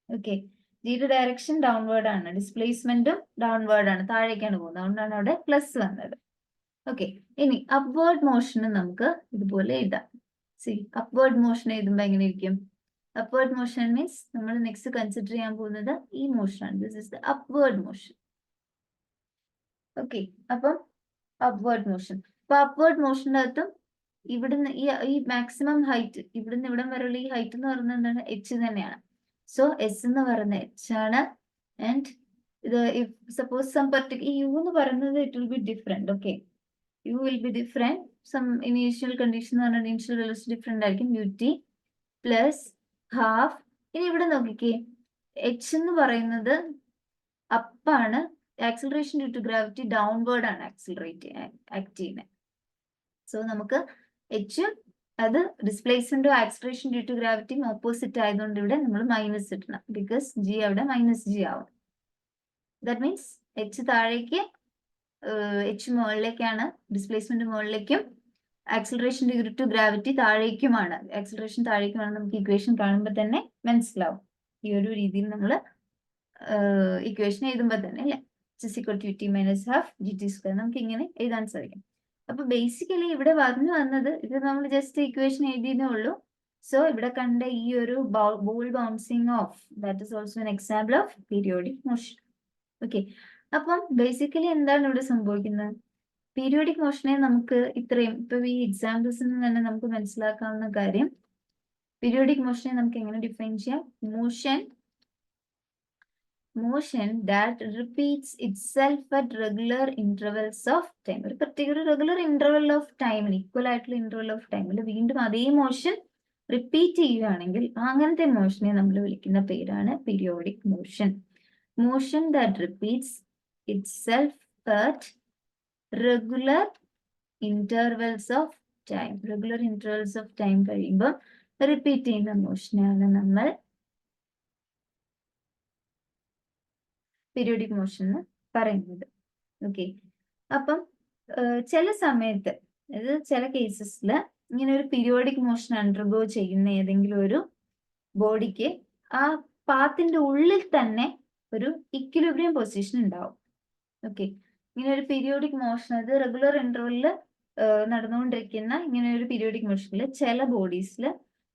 Okay, ജിയുടെ ഡയറക്ഷൻ ഡൗൺവേർഡ് ആണ്, ഡിസ്പ്ലേസ്മെന്റും ഡൗൺവേർഡ് ആണ്, താഴേക്കാണ് പോകുന്നത്. അതുകൊണ്ടാണ് അവിടെ പ്ലസ് വന്നത്. ഓക്കെ, ഇനി അപ്വേർഡ് മോഷന് നമുക്ക് ഇതുപോലെ എഴുതാം. സി, അപ്വേർഡ് മോഷൻ എഴുതുമ്പോൾ എങ്ങനെ ഇരിക്കും? അപ്വേർഡ് മോഷൻ മീൻസ് നമ്മൾ നെക്സ്റ്റ് കൺസിഡർ ചെയ്യാൻ പോകുന്നത് ഈ മോഷൻ ആണ്. This is the upward motion. Okay, അപ്പം അപ്വേർഡ് മോഷൻ. അപ്പൊ അപ്വേർഡ് മോഷന്റെ അകത്തും ഇവിടുന്ന് ഈ മാക്സിമം ഹൈറ്റ് ഇവിടുന്ന് ഇവിടം വരെയുള്ള ഈ ഹൈറ്റ് എന്ന് പറയുന്നത് എന്താണ്? എച്ച് തന്നെയാണ്. സോ എസ് എന്ന് പറയുന്നത് എച്ച് ആണ്. ആൻഡ് ഇത് സപ്പോസ് സം പർട്ടിക്കുലർ ഈ യു എന്ന് പറയുന്നത് it will be different. Okay, U will be different. Some initial condition എന്ന് പറഞ്ഞാൽ ഇനീഷ്യൽ വെലോസിറ്റി ഡിഫറെന്റ് ആയിരിക്കും. U T plus half. ഇനി ഇവിടെ നോക്കിക്കേ, എച്ച് എന്ന് പറയുന്നത് അപ്പാണ്, acceleration due to gravity downward ആണ് ആക്ട് ചെയ്യുന്നത്. സോ നമുക്ക് എച്ച് അത് ഡിസ്പ്ലേസ്മെന്റോ ആക്സിലറേഷൻ ഡ്യൂ ടു ഗ്രാവിറ്റിയും ഓപ്പോസിറ്റ് ആയതുകൊണ്ട് ഇവിടെ നമ്മൾ മൈനസ് ഇടണം. ബിക്കോസ് ജി അവിടെ മൈനസ് ജി ആവും. ദാറ്റ് മീൻസ് എച്ച് താഴേക്ക്, എച്ച് മുകളിലേക്കാണ്, ഡിസ്പ്ലേസ്മെന്റ് മുകളിലേക്കും, ആക്സിലറേഷൻ ഡ്യൂ ടു ഗ്രാവിറ്റി താഴേക്കുമാണ്. ആക്സിലറേഷൻ താഴേക്കുമാണ് നമുക്ക് ഇക്വേഷൻ കാണുമ്പോൾ തന്നെ മനസ്സിലാവും. ഈ ഒരു രീതിയിൽ നമ്മൾ ഇക്വേഷൻ എഴുതുമ്പോൾ തന്നെ അല്ലെ, T minus half G T square നമുക്ക് ഇങ്ങനെ എഴുതാൻ സാധിക്കും. അപ്പൊ ബേസിക്കലി ഇവിടെ വന്നത് ഇത് നമ്മൾ ജസ്റ്റ് ഇക്വേഷൻ എഴുതിയതേ ഉള്ളൂ. സോ ഇവിടെ കണ്ട ഈ ഒരു ball bouncing of that is also an example of periodic motion. Okay, അപ്പം ബേസിക്കലി എന്താണ് ഇവിടെ സംഭവിക്കുന്നത്? പീരിയോഡിക് മോഷനെ നമുക്ക് ഇത്രയും ഇപ്പൊ ഈ എക്സാമ്പിൾസിൽ നിന്ന് തന്നെ നമുക്ക് മനസ്സിലാക്കാവുന്ന കാര്യം, പീരിയോഡിക് മോഷനെ നമുക്ക് എങ്ങനെ ഡിഫൈൻ ചെയ്യാം? motion that repeats itself at regular intervals of time. ഒരു particular regular interval of time, equal ആയിട്ടുള്ള interval of time വീണ്ടും അതേ മോഷൻ റിപ്പീറ്റ് ചെയ്യുകയാണെങ്കിൽ അങ്ങനത്തെ മോഷനെ നമ്മൾ വിളിക്കുന്ന പേരാണ് periodic motion. Motion that repeats itself at regular intervals of time. Regular intervals of time കഴിയുമ്പോൾ റിപ്പീറ്റ് ചെയ്യുന്ന മോഷനാണ് നമ്മൾ പീരിയോഡിക് മോഷൻ എന്ന് പറയുന്നത്. ഓക്കെ, അപ്പം ചില സമയത്ത്, അതായത് ചില കേസസിൽ ഇങ്ങനെ ഒരു പീരിയോഡിക് മോഷൻ അണ്ടർഗോ ചെയ്യുന്ന ഏതെങ്കിലും ഒരു ബോഡിക്ക് ആ പാത്തിന്റെ ഉള്ളിൽ തന്നെ ഒരു ഇക്വിലിബ്രിയം പൊസിഷൻ ഉണ്ടാവും. ഓക്കെ, ഇങ്ങനെ ഒരു പീരിയോഡിക് മോഷൻ, അത് റെഗുലർ ഇന്റർവെല്ലിൽ നടന്നുകൊണ്ടിരിക്കുന്ന ഇങ്ങനെ ഒരു പീരിയോഡിക് മോഷനിൽ ചില ബോഡീസിൽ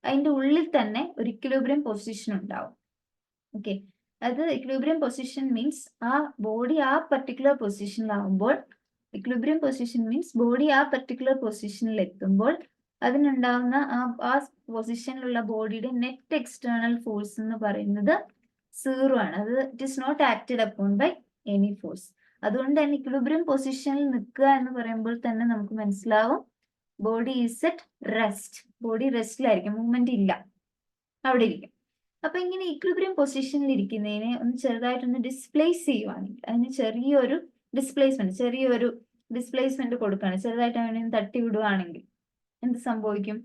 അതിന്റെ ഉള്ളിൽ തന്നെ ഒരു ഇക്വിലിബ്രിയം പൊസിഷൻ ഉണ്ടാവും. ഓക്കെ, അത് ഇക്വിലിബ്രിയം പൊസിഷൻ മീൻസ് ആ ബോഡി ആ പർട്ടിക്കുലർ പൊസിഷനിലാവുമ്പോൾ, ഇക്വിലിബ്രിയം പൊസിഷൻ മീൻസ് ബോഡി ആ പർട്ടിക്കുലർ പൊസിഷനിൽ എത്തുമ്പോൾ അതിനുണ്ടാവുന്ന ആ പൊസിഷനിലുള്ള ബോഡിയുടെ നെറ്റ് എക്സ്റ്റേണൽ ഫോഴ്സ് എന്ന് പറയുന്നത് 0 ആണ്. അത് it is not acted upon by any force. അതുകൊണ്ട് തന്നെ ഇക്വിലിബ്രിയം പൊസിഷനിൽ നിൽക്കുക എന്ന് പറയുമ്പോൾ തന്നെ നമുക്ക് മനസ്സിലാവും body is at rest. Body റെസ്റ്റിലായിരിക്കും, മൂവ്മെന്റ് ഇല്ല, അവിടെ ഇരിക്കും. അപ്പൊ ഇങ്ങനെ ഇക്വിലിബ്രിയം പൊസിഷനിൽ ഇരിക്കുന്നതിനെ ഒന്ന് ചെറുതായിട്ടൊന്ന് ഡിസ്പ്ലേസ് ചെയ്യുവാണെങ്കിൽ, അതിന് ചെറിയൊരു ഡിസ്പ്ലേസ്മെന്റ് കൊടുക്കുകയാണ്, ചെറുതായിട്ട് അവനെ തട്ടി വിടുവാണെങ്കിൽ എന്ത് സംഭവിക്കും?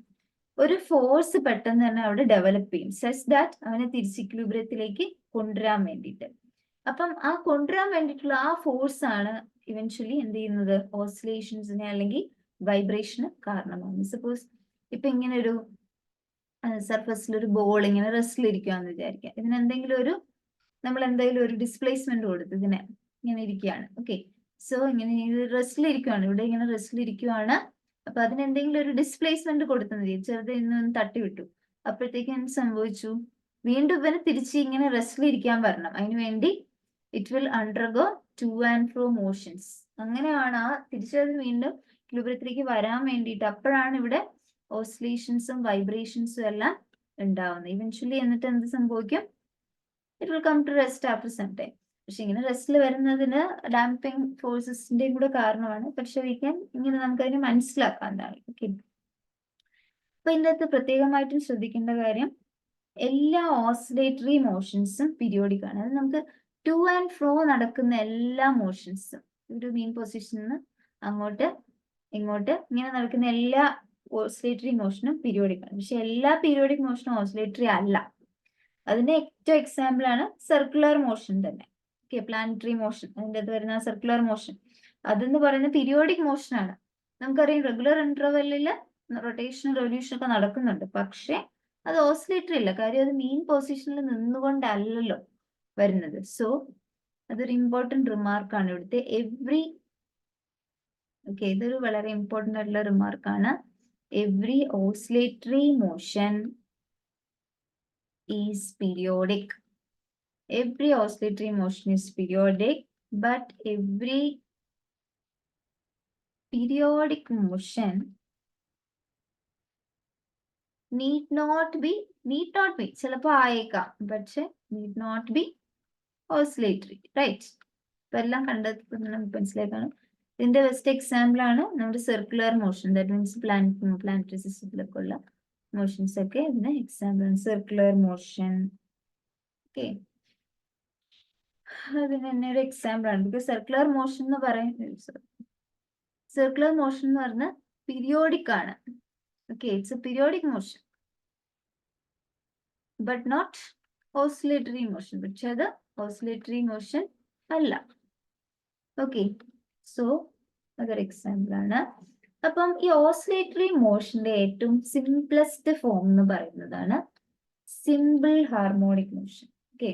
ഒരു ഫോഴ്സ് പെട്ടെന്ന് തന്നെ അവിടെ ഡെവലപ്പ് ചെയ്യും, സച്ച് ദാറ്റ് അവനെ തിരിച്ച് ഇക്വിലിബ്രിയത്തിലേക്ക് കൊണ്ടുവരാൻ വേണ്ടിയിട്ട്. അപ്പം ആ കൊണ്ടുവരാൻ വേണ്ടിയിട്ടുള്ള ആ ഫോഴ്സ് ആണ് ഇവൻച്വലി എന്ത് ചെയ്യുന്നത്? ഓസിലേഷൻസിനെ അല്ലെങ്കിൽ വൈബ്രേഷന് കാരണമാകുന്നത്. സപ്പോസ് ഇപ്പൊ ഇങ്ങനെ ഒരു സർഫസിൽ ഒരു ബോൾ ഇങ്ങനെ റെസ്റ്റിലിരിക്കുകയെന്ന് വിചാരിക്കുക. ഇതിന് നമ്മൾ എന്തെങ്കിലും ഒരു ഡിസ്പ്ലേസ്മെന്റ് കൊടുത്ത് ഇതിനെ ഇങ്ങനെ ഇരിക്കുകയാണ്. ഓക്കെ, സോ ഇങ്ങനെ റെസ്റ്റിലിരിക്കുകയാണ്, ഇവിടെ ഇങ്ങനെ റെസ്റ്റിലിരിക്കുകയാണ്. അപ്പൊ അതിന് എന്തെങ്കിലും ഒരു ഡിസ്പ്ലേസ്മെന്റ് കൊടുത്തെന്ന് ചെറുതെ ഇന്ന് തട്ടിവിട്ടു. അപ്പോഴത്തേക്കും എന്ത് സംഭവിച്ചു? വീണ്ടും ഇവന് തിരിച്ച് ഇങ്ങനെ റെസ്റ്റിലിരിക്കാൻ വരണം. അതിനുവേണ്ടി it will undergo to and ഫ്രോ motions. അങ്ങനെയാണ് ആ തിരിച്ചത് വീണ്ടും ഇക്വിലിബ്രിയത്തിലേക്ക് വരാൻ വേണ്ടിയിട്ട്. അപ്പോഴാണ് ഇവിടെ ഓസിലേഷൻസും വൈബ്രേഷൻസും എല്ലാം ഉണ്ടാവുന്നത്. ഇവൻച്വലി എന്നിട്ട് എന്ത് സംഭവിക്കും? It will come to rest after some time. പക്ഷെ ഇങ്ങനെ റെസ്റ്റിൽ വരുന്നതിന് ഡാമ്പിങ് ഫോഴ്സസിന്റെയും കൂടെ കാരണമാണ്. പക്ഷെ ഇങ്ങനെ നമുക്കതിനെ മനസ്സിലാക്കാവുന്നതാണ്. ഓക്കെ, അപ്പൊ ഇതിൻ്റെ അകത്ത് പ്രത്യേകമായിട്ടും ശ്രദ്ധിക്കേണ്ട കാര്യം, എല്ലാ ഓസിലേറ്ററി മോഷൻസും പീരിയോഡിക് ആണ്. അത് നമുക്ക് ടു ആൻഡ് ഫ്രോ നടക്കുന്ന എല്ലാ മോഷൻസും, ഒരു മീൻ പൊസിഷനിൽ നിന്ന് അങ്ങോട്ട് ഇങ്ങോട്ട് ഇങ്ങനെ നടക്കുന്ന എല്ലാ ഓസിലേറ്ററി മോഷനും പീരിയോഡിക് ആണ്. പക്ഷെ എല്ലാ പീരിയോഡിക് മോഷനും ഓസിലേറ്ററി അല്ല. അതിന്റെ ഏറ്റവും എക്സാമ്പിൾ ആണ് സർക്കുലർ മോഷൻ തന്നെ. ഓക്കെ, പ്ലാനറ്ററി മോഷൻ, അതിൻ്റെ അത് വരുന്ന സർക്കുലർ മോഷൻ, അതെന്ന് പറയുന്നത് പീരിയോഡിക് മോഷൻ ആണ്. നമുക്കറിയാം റെഗുലർ ഇന്റർവെല്ലിൽ റൊട്ടേഷൻ റെവല്യൂഷൻ ഒക്കെ നടക്കുന്നുണ്ട്, പക്ഷെ അത് ഓസിലേറ്ററി അല്ല. കാര്യം അത് മീൻ പൊസിഷനിൽ നിന്നുകൊണ്ടല്ലോ വരുന്നത്. സോ അതൊരു ഇമ്പോർട്ടൻറ്റ് റിമാർക്കാണ് ഇവിടുത്തെ. ഓക്കെ, ഇതൊരു വളരെ ഇമ്പോർട്ടൻ്റ് ആയിട്ടുള്ള റിമാർക്കാണ്. Every oscillatory motion is periodic. Every oscillatory motion is periodic, but every periodic motion need not be ചിലപ്പോ ആയേക്കാം, പക്ഷെ need not be oscillatory, right? ഇപ്പൊ എല്ലാം കണ്ടത് നമുക്ക് മനസ്സിലാക്കാണ്. ഇതിന്റെ ബെസ്റ്റ് എക്സാമ്പിൾ ആണ് നമ്മുടെ circular motion. That means planetary സിസ്റ്റത്തിലൊക്കെ ഉള്ള മോഷൻസ് ഒക്കെ ഇതിന് എക്സാമ്പിൾ ആണ്. സർക്കുലർ മോഷൻ, ഓക്കെ, അതിന് തന്നെ ഒരു എക്സാമ്പിൾ ആണ്. ബിക്കോസ് സർക്കുലർ മോഷൻ എന്ന് പറഞ്ഞാൽ പീരിയോഡിക് ആണ്. Okay, it's a periodic motion but not oscillatory motion. പക്ഷെ അത് ഓസിലേറ്ററി മോഷൻ അല്ല. ഓക്കെ, സോ അതൊരു എക്സാമ്പിൾ ആണ്. അപ്പം ഈ ഓസിലേറ്ററി മോഷന്റെ ഏറ്റവും സിംപ്ലസ്റ്റ് ഫോം എന്ന് പറയുന്നതാണ് simple harmonic motion. Okay,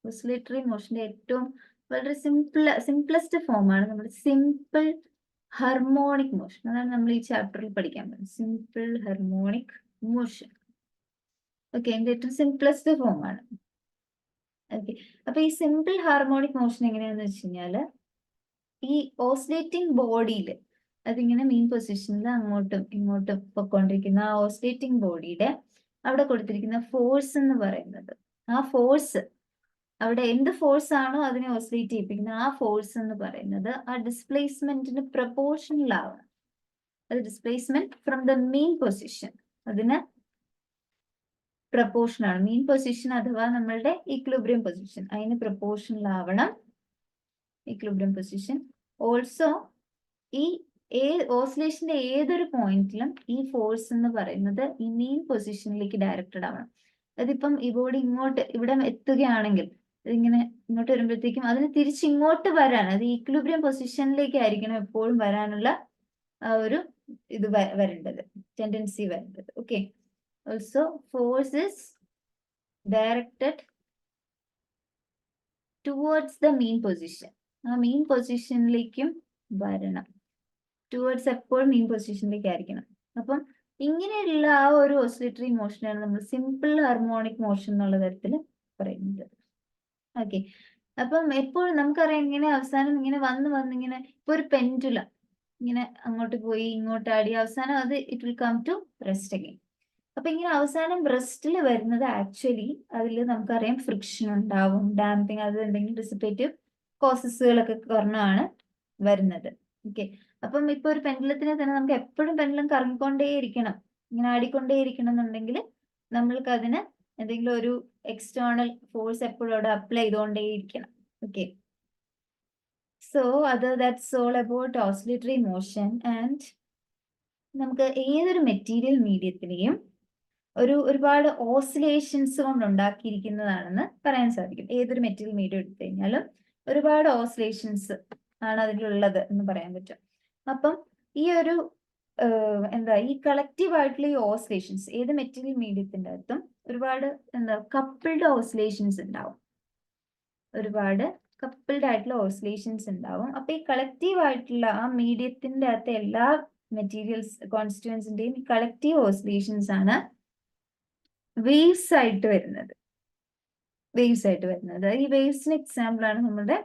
oscillatory മോഷന്റെ ഏറ്റവും വളരെ സിംപ്ലസ്റ്റ് ഫോം ആണ് നമ്മുടെ സിമ്പിൾ ഹാർമോണിക് മോഷൻ. അതാണ് നമ്മൾ ഈ ചാപ്റ്ററിൽ പഠിക്കാൻ പോകുന്നത്, സിമ്പിൾ ഹാർമോണിക് മോഷൻ. ഓക്കെ, അതിന്റെ ഏറ്റവും സിംപ്ലസ്റ്റ് ഫോം ആണ്. ഓക്കെ, അപ്പൊ ഈ സിമ്പിൾ ഹാർമോണിക് മോഷൻ എങ്ങനെയാന്ന് വെച്ച് കഴിഞ്ഞാല്, ഈ ഓസിലേറ്റിംഗ് ബോഡിയിൽ അതിങ്ങനെ മീൻ പൊസിഷനിൽ അങ്ങോട്ടും ഇങ്ങോട്ടും പൊയ്ക്കൊണ്ടിരിക്കുന്ന ആ ഓസിലേറ്റിംഗ് ബോഡിയുടെ അവിടെ കൊടുത്തിരിക്കുന്ന ഫോഴ്സ് എന്ന് പറയുന്നത്, ആ ഫോഴ്സ് അവിടെ എന്ത് ഫോഴ്സ് ആണോ അതിനെ ഓസിലേറ്റ് ചെയ്യിപ്പിക്കുന്ന ആ ഫോഴ്സ് എന്ന് പറയുന്നത് ആ ഡിസ്പ്ലേസ്മെന്റിന് പ്രൊപ്പോർഷണൽ ആവണം. അത് displacement from the mean position അതിന് പ്രൊപ്പോർഷൻ ആണ്. മീൻ പൊസിഷൻ അഥവാ നമ്മളുടെ ഇക്വിലിബ്രിയം പൊസിഷൻ അതിന് പ്രൊപ്പോർഷണൽ ആവണം. ഇക്വിലിബ്രിയം പൊസിഷൻ ഓൾസോ ഈ ഓസിലേഷന്റെ ഏതൊരു പോയിന്റിലും ഈ ഫോഴ്സ് എന്ന് പറയുന്നത് ഈ മീൻ പൊസിഷനിലേക്ക് ഡയറക്റ്റഡ് ആവണം. അതിപ്പം ഈ ബോഡി ഇങ്ങോട്ട് ഇവിടെ എത്തുകയാണെങ്കിൽ ഇതിങ്ങനെ ഇങ്ങോട്ട് വരുമ്പോഴത്തേക്കും അതിന് തിരിച്ചിങ്ങോട്ട് വരാൻ, അത് ഈക്വിലിബ്രിയം പൊസിഷനിലേക്ക് ആയിരിക്കണം എപ്പോഴും വരാനുള്ള ആ ഒരു ഇത് വരേണ്ടത്, ടെൻഡൻസി വരേണ്ടത്. Okay, also force is directed towards the mean position. ആ മീൻ പൊസിഷനിലേക്കും വരണം, ടുവേർഡ്സ് എപ്പോഴും മീൻ പൊസിഷനിലേക്ക് ആയിരിക്കണം. അപ്പം ഇങ്ങനെയുള്ള ആ ഒരു ഓസിലേറ്ററി മോഷനാണ് നമ്മൾ സിമ്പിൾ ഹാർമോണിക് മോഷൻ എന്നുള്ള തരത്തിൽ പറയുന്നത്. ഓക്കെ, അപ്പം എപ്പോഴും നമുക്കറിയാം ഇങ്ങനെ അവസാനം ഇങ്ങനെ വന്നിങ്ങനെ ഇപ്പൊ ഒരു പെൻഡുലം ഇങ്ങനെ അങ്ങോട്ട് പോയി ഇങ്ങോട്ട് ആടി അവസാനം അത് it will come to rest again. അപ്പൊ ഇങ്ങനെ അവസാനം റെസ്റ്റിൽ വരുന്നത് ആക്ച്വലി അതിൽ നമുക്കറിയാം ഫ്രിക്ഷൻ ഉണ്ടാവും, ഡാമ്പിങ്, അത് എന്തെങ്കിലും ഡിസിപ്പേറ്റീവ് കോസസുകളൊക്കെ കാരണമാണ് വരുന്നത്. ഓക്കെ, അപ്പം ഇപ്പൊ ഒരു പെൻഡുലത്തിനെ തന്നെ നമുക്ക് എപ്പോഴും പെൻഡുലം കറങ്ങിക്കൊണ്ടേയിരിക്കണം, ഇങ്ങനെ ആടിക്കൊണ്ടേയിരിക്കണം എന്നുണ്ടെങ്കിൽ നമ്മൾക്ക് അതിന് എന്തെങ്കിലും ഒരു എക്സ്റ്റേണൽ ഫോഴ്സ് എപ്പോഴും അവിടെ അപ്ലൈ ചെയ്തുകൊണ്ടേയിരിക്കണം. Okay, so that's all about oscillatory motion. And നമുക്ക് ഏതൊരു മെറ്റീരിയൽ മീഡിയത്തിനെയും ഒരുപാട് ഓസിലേഷൻസ് കൊണ്ട് ഉണ്ടാക്കിയിരിക്കുന്നതാണെന്ന് പറയാൻ സാധിക്കും. ഏതൊരു മെറ്റീരിയൽ മീഡിയം എടുത്തു കഴിഞ്ഞാലും ഒരുപാട് ഓസിലേഷൻസ് ആണ് അതിലുള്ളത് എന്ന് പറയാൻ പറ്റും. അപ്പം ഈ ഒരു ഈ കളക്റ്റീവ് ആയിട്ടുള്ള ഈ ഓസിലേഷൻസ് ഏത് മെറ്റീരിയൽ മീഡിയത്തിന്റെ അകത്തും ഒരുപാട് കപ്പിൾഡ് ഓസിലേഷൻസ് ഉണ്ടാവും, ഒരുപാട് കപ്പിൾഡ് ആയിട്ടുള്ള ഓസിലേഷൻസ് ഉണ്ടാവും. അപ്പൊ ഈ കളക്റ്റീവ് ആയിട്ടുള്ള ആ മീഡിയത്തിന്റെ അകത്തെ എല്ലാ മെറ്റീരിയൽസ് കോൺസ്റ്റിറ്റ്യുവൻസിന്റെയും ഈ കളക്റ്റീവ് ഓസിലേഷൻസ് ആണ് വേവ്സ് ആയിട്ട് വരുന്നത്. ഈ വേവ്സിന് എക്സാമ്പിൾ ആണ് നമ്മുടെ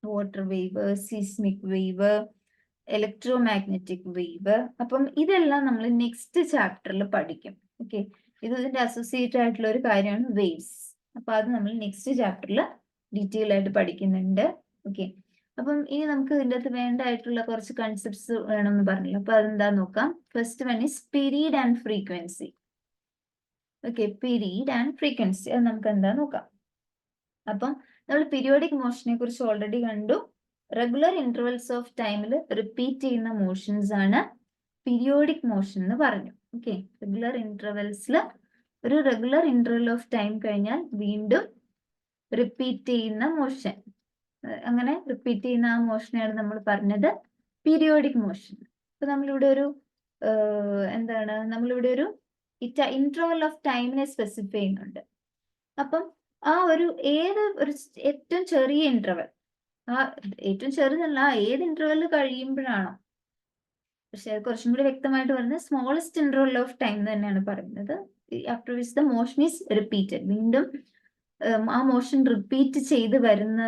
water wave, seismic wave, electromagnetic wave. അപ്പം ഇതെല്ലാം നമ്മൾ നെക്സ്റ്റ് ചാപ്റ്ററിൽ പഠിക്കും. ഓക്കെ, ഇതിന്റെ അസോസിയേറ്റ് ആയിട്ടുള്ള ഒരു കാര്യമാണ് വേവ്സ്. അപ്പൊ അത് നമ്മൾ നെക്സ്റ്റ് ചാപ്റ്ററിൽ ഡീറ്റെയിൽ ആയിട്ട് പഠിക്കുന്നുണ്ട്. ഓക്കെ, അപ്പം ഇനി നമുക്ക് ഇതിൻ്റെ അകത്ത് വേണ്ടതായിട്ടുള്ള കുറച്ച് കൺസെപ്റ്റ്സ് വേണമെന്ന് പറഞ്ഞില്ല. അപ്പൊ അതെന്താ നോക്കാം. First one is period and frequency. Okay, period and frequency അത് നമുക്ക് എന്താ നോക്കാം. അപ്പം നമ്മൾ പീരിയോഡിക് മോഷനെ കുറിച്ച് ഓൾറെഡി കണ്ടു. റെഗുലർ ഇന്റർവെൽസ് ഓഫ് ടൈമിൽ റിപ്പീറ്റ് ചെയ്യുന്ന മോഷൻസ് ആണ് പീരിയോഡിക് മോഷൻ എന്ന് പറഞ്ഞു. ഓക്കെ, റെഗുലർ ഇന്റർവെൽസിൽ ഒരു റെഗുലർ ഇന്റർവെൽ ഓഫ് ടൈം കഴിഞ്ഞാൽ വീണ്ടും റിപ്പീറ്റ് ചെയ്യുന്ന മോഷൻ, അങ്ങനെ റിപ്പീറ്റ് ചെയ്യുന്ന ആ മോഷനെയാണ് നമ്മൾ പറഞ്ഞത് പീരിയോഡിക് മോഷൻ. ഇപ്പൊ നമ്മളിവിടെ ഒരു എന്താണ്, നമ്മളിവിടെ ഒരു ഇന്റർവെൽ ഓഫ് ടൈമിനെ സ്പെസിഫൈ ചെയ്യുന്നുണ്ട്. അപ്പം ആ ഒരു ഏത് ഒരു ഏറ്റവും ചെറിയ ഇന്റർവെൽ, ആ ഏറ്റവും ചെറുതല്ല, ഏത് ഇന്റർവെൽ കഴിയുമ്പോഴാണോ, പക്ഷെ കുറച്ചും കൂടി വ്യക്തമായിട്ട് പറയുന്നത് സ്മോളസ്റ്റ് ഇന്റർവെൽ ഓഫ് ടൈം തന്നെയാണ് പറയുന്നത്. After which the motion is repeated, വീണ്ടും ആ മോഷൻ റിപ്പീറ്റ് ചെയ്ത് വരുന്ന,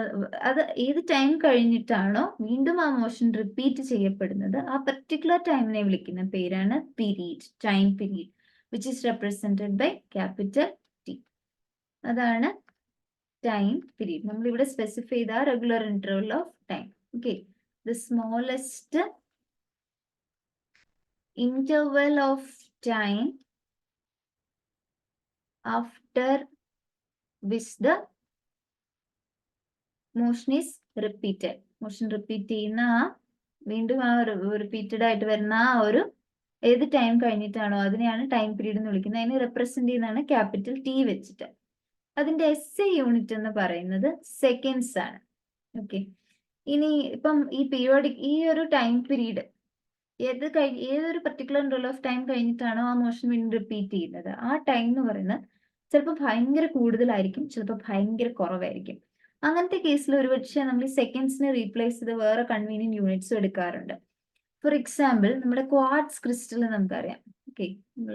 അത് ഏത് ടൈം കഴിഞ്ഞിട്ടാണോ വീണ്ടും ആ മോഷൻ റിപ്പീറ്റ് ചെയ്യപ്പെടുന്നത്, ആ പർട്ടിക്കുലർ ടൈമിനെ വിളിക്കുന്ന പേരാണ് period, time period, which is represented by capital T. അതാണ് ടൈം പീരീഡ്. നമ്മൾ ഇവിടെ സ്പെസിഫൈ ചെയ്ത regular interval of time. Okay, the smallest interval of time after which the motion is repeated. Motion repeat ചെയ്യുന്ന വീണ്ടും ആ റിപ്പീറ്റഡ് ആയിട്ട് വരുന്ന ആ ഒരു ഏത് ടൈം കഴിഞ്ഞിട്ടാണോ അതിനെയാണ് ടൈം പീരീഡ് എന്ന് വിളിക്കുന്നത്. അതിനെ റെപ്രസെന്റ് ചെയ്യുന്നതാണ് ക്യാപിറ്റൽ ടി വെച്ചിട്ട്. അതിന്റെ SI യൂണിറ്റ് എന്ന് പറയുന്നത് സെക്കൻഡ്സ് ആണ്. ഓക്കെ, ഇനി ഇപ്പം ഈ പീരിയോഡിക് ഈ ഒരു ടൈം പീരീഡ് ഏതൊരു പർട്ടിക്കുലർ ഇന്റർവൽ ഓഫ് ടൈം കഴിഞ്ഞിട്ടാണോ ആ മോഷൻ വീണ്ടും റിപ്പീറ്റ് ചെയ്യുന്നത്, ആ ടൈം എന്ന് പറയുന്നത് ചിലപ്പോൾ ഭയങ്കര കൂടുതലായിരിക്കും, ചിലപ്പോൾ ഭയങ്കര കുറവായിരിക്കും. അങ്ങനത്തെ കേസിൽ ഒരുപക്ഷെ നമ്മൾ ഈ സെക്കൻഡ്സിനെ റീപ്ലേസ് ചെയ്ത് വേറെ കൺവീനിയന്റ് യൂണിറ്റ്സും എടുക്കാറുണ്ട്. ഫോർ എക്സാമ്പിൾ, നമ്മുടെ ക്വാർട്സ് ക്രിസ്റ്റൽ നമുക്കറിയാം. ഓക്കെ,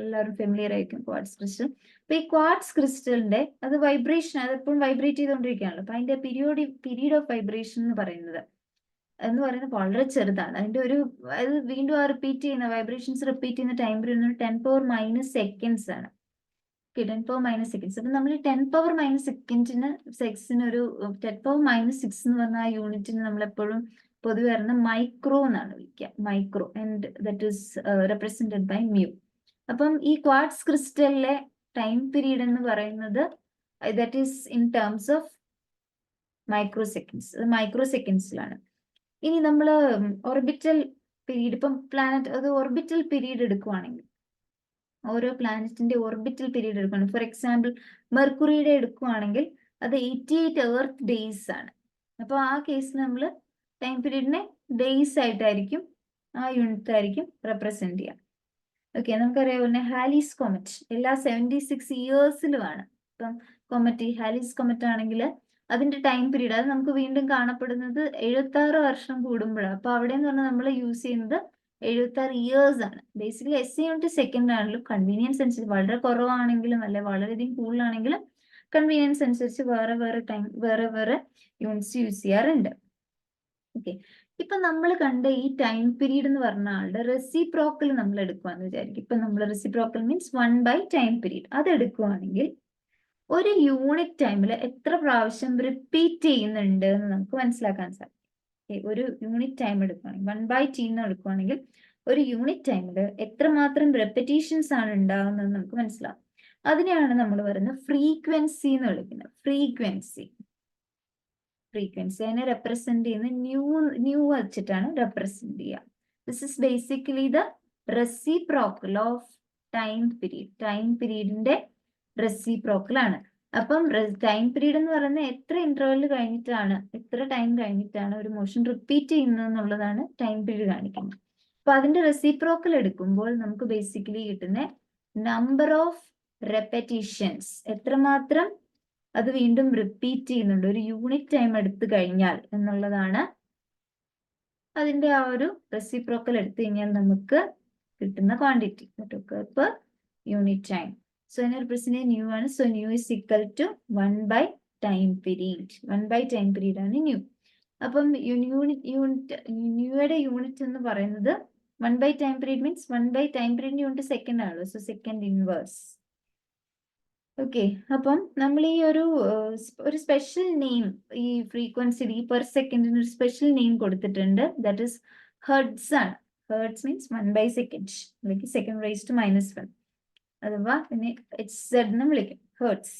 എല്ലാവരും ഫെമിലിയർ ആയിരിക്കും ക്വാർട്സ് ക്രിസ്റ്റൽ. അപ്പൊ ഈ ക്വാർട്സ് ക്രിസ്റ്റലിന്റെ അത് വൈബ്രേഷൻ, അത് എപ്പോഴും വൈബ്രേറ്റ് ചെയ്തുകൊണ്ടിരിക്കുകയാണല്ലോ. അപ്പൊ അതിന്റെ പീരീഡ് ഓഫ് വൈബ്രേഷൻ എന്ന് പറയുന്നത് വളരെ ചെറുതാണ്. അതിന്റെ ഒരു അത് വീണ്ടും ആ റിപ്പീറ്റ് ചെയ്യുന്ന വൈബ്രേഷൻസ് റിപ്പീറ്റ് ചെയ്യുന്ന ടൈം പീരീഡ് 10⁻⁻⁻ സെക്കൻഡ്സ് ആണ്. 10⁻⁻⁻ സെക്കൻഡ്സ്. അപ്പൊ നമ്മൾ 10⁻⁻⁻ സെക്കൻഡിന് ഒരു 10⁻⁻6 എന്ന് പറഞ്ഞ ആ യൂണിറ്റിന് നമ്മൾ എപ്പോഴും പൊതുവെ പറയുന്ന മൈക്രോ എന്നാണ് വിളിക്കുക. Micro, and that is represented by mu. അപ്പം ഈ ക്വാർട്സ് ക്രിസ്റ്റലിലെ ടൈം പീരീഡ് എന്ന് പറയുന്നത് that is in terms of micro seconds, അത് മൈക്രോ സെക്കൻഡ്സിലാണ്. ഇനി നമ്മൾ ഓർബിറ്റൽ പീരീഡ്, ഇപ്പം പ്ലാനറ്റ് അത് ഓർബിറ്റൽ പീരീഡ് എടുക്കുവാണെങ്കിൽ, ഓരോ പ്ലാനറ്റിന്റെ ഓർബിറ്റൽ പീരീഡ് എടുക്കുകയാണെങ്കിൽ, ഫോർ എക്സാമ്പിൾ മെർക്കുറിയുടെ എടുക്കുവാണെങ്കിൽ അത് 88 എർത്ത് ഡേയ്സ് ആണ്. അപ്പൊ ആ കേസിൽ നമ്മൾ ടൈം പീരീഡിനെ ഡേയ്സ് ആയിട്ടായിരിക്കും, ആ യൂണിറ്റ് ആയിരിക്കും റെപ്രസെന്റ് ചെയ്യാം. ഓക്കെ, നമുക്കറിയാം പിന്നെ ഹാലീസ് കോമറ്റ് എല്ലാ 76 ഇയേഴ്സിലുമാണ്. ഇപ്പം കോമറ്റ് ഹാലീസ് കോമറ്റ് ആണെങ്കിൽ അതിന്റെ ടൈം പീരീഡ് അത് നമുക്ക് വീണ്ടും കാണപ്പെടുന്നത് 76 വർഷം കൂടുമ്പോഴാണ്. അപ്പൊ അവിടെ എന്ന് പറഞ്ഞാൽ നമ്മൾ യൂസ് ചെയ്യുന്നത് 76 ഇയേഴ്സ് ആണ്. ബേസിക്കലി SI യൂണിറ്റ് സെക്കൻഡ് ആണെങ്കിലും കൺവീനിയൻസ് അനുസരിച്ച് വളരെ കുറവാണെങ്കിലും അല്ലെ വളരെയധികം കൂടുതലാണെങ്കിലും കൺവീനിയൻസ് അനുസരിച്ച് വേറെ യൂണിറ്റ്സ് യൂസ് ചെയ്യാറുണ്ട്. ഓക്കെ, ഇപ്പൊ നമ്മൾ കണ്ട ഈ ടൈം പീരീഡ് എന്ന് പറഞ്ഞ ആളുടെ റെസിപ്രോക്കൽ നമ്മൾ എടുക്കുവാന്ന് വിചാരിക്കും. ഇപ്പൊ നമ്മൾ റെസിപ്രോക്കൽ മീൻസ് 1 ടൈം പീരീഡ് അത് എടുക്കുവാണെങ്കിൽ ഒരു യൂണിറ്റ് ടൈമിൽ എത്ര പ്രാവശ്യം റിപ്പീറ്റ് ചെയ്യുന്നുണ്ട് എന്ന് നമുക്ക് മനസ്സിലാക്കാൻ സാധിക്കും. ഒരു യൂണിറ്റ് ടൈം എടുക്കുകയാണെങ്കിൽ 1/t എന്ന് എടുക്കുകയാണെങ്കിൽ ഒരു യൂണിറ്റ് ടൈമിൽ എത്രമാത്രം റെപ്പറ്റീഷൻസ് ആണ് ഉണ്ടാകുന്നത് നമുക്ക് മനസ്സിലാവും. അതിനെയാണ് നമ്മൾ പറയുന്നത് ഫ്രീക്വൻസി എന്ന് വിളിക്കുന്നത്. ഫ്രീക്വൻസി അതിനെ റെപ്രസെന്റ് ചെയ്യുന്ന ന്യൂ വെച്ചിട്ടാണ് റെപ്രസെന്റ് ചെയ്യുക. This is basically the reciprocal of time period. Time പീരീഡിന്റെ റെസിപ്രോക്കൽ ആണ്. അപ്പം ടൈം പീരീഡ് എന്ന് പറയുന്നത് എത്ര ഇന്റർവെൽ കഴിഞ്ഞിട്ടാണ്, എത്ര ടൈം കഴിഞ്ഞിട്ടാണ് ഒരു മോഷൻ റിപ്പീറ്റ് ചെയ്യുന്നത് എന്നുള്ളതാണ് ടൈം പീരീഡ് കാണിക്കുന്നത്. അപ്പൊ അതിന്റെ റെസിപ്രോക്കൽ എടുക്കുമ്പോൾ നമുക്ക് ബേസിക്കലി കിട്ടുന്ന നമ്പർ ഓഫ് റെപ്പറ്റീഷൻസ്, എത്രമാത്രം അത് വീണ്ടും റിപ്പീറ്റ് ചെയ്യുന്നുണ്ട് ഒരു യൂണിറ്റ് ടൈം എടുത്തു കഴിഞ്ഞാൽ എന്നുള്ളതാണ് അതിന്റെ ആ ഒരു റെസിപ്രോക്കൽ എടുത്തു കഴിഞ്ഞാൽ നമുക്ക് കിട്ടുന്ന quantity per unit time. So in represent new one, so new is equal to 1/time period. 1/time period ആണ് new. അപ്പം ന്യൂയുടെ യൂണിറ്റ് എന്ന് പറയുന്നത് 1/time period means 1/time period unit second ആണല്ലോ. So second inverse. ഓക്കെ, അപ്പം നമ്മൾ ഈ ഒരു special name ഈ ഫ്രീക്വൻസി ഈ പെർ സെക്കൻഡിന് ഒരു സ്പെഷ്യൽ നെയിം കൊടുത്തിട്ടുണ്ട്. ദാറ്റ് ഇസ് ഹെർട്സ് ആണ്. ഹെർട്സ് മീൻസ് 1/second, അല്ലെങ്കിൽ സെക്കൻഡ് റൈസ് ടു -1, അഥവാ പിന്നെ HZ എന്ന് വിളിക്കും, ഹെർട്സ്.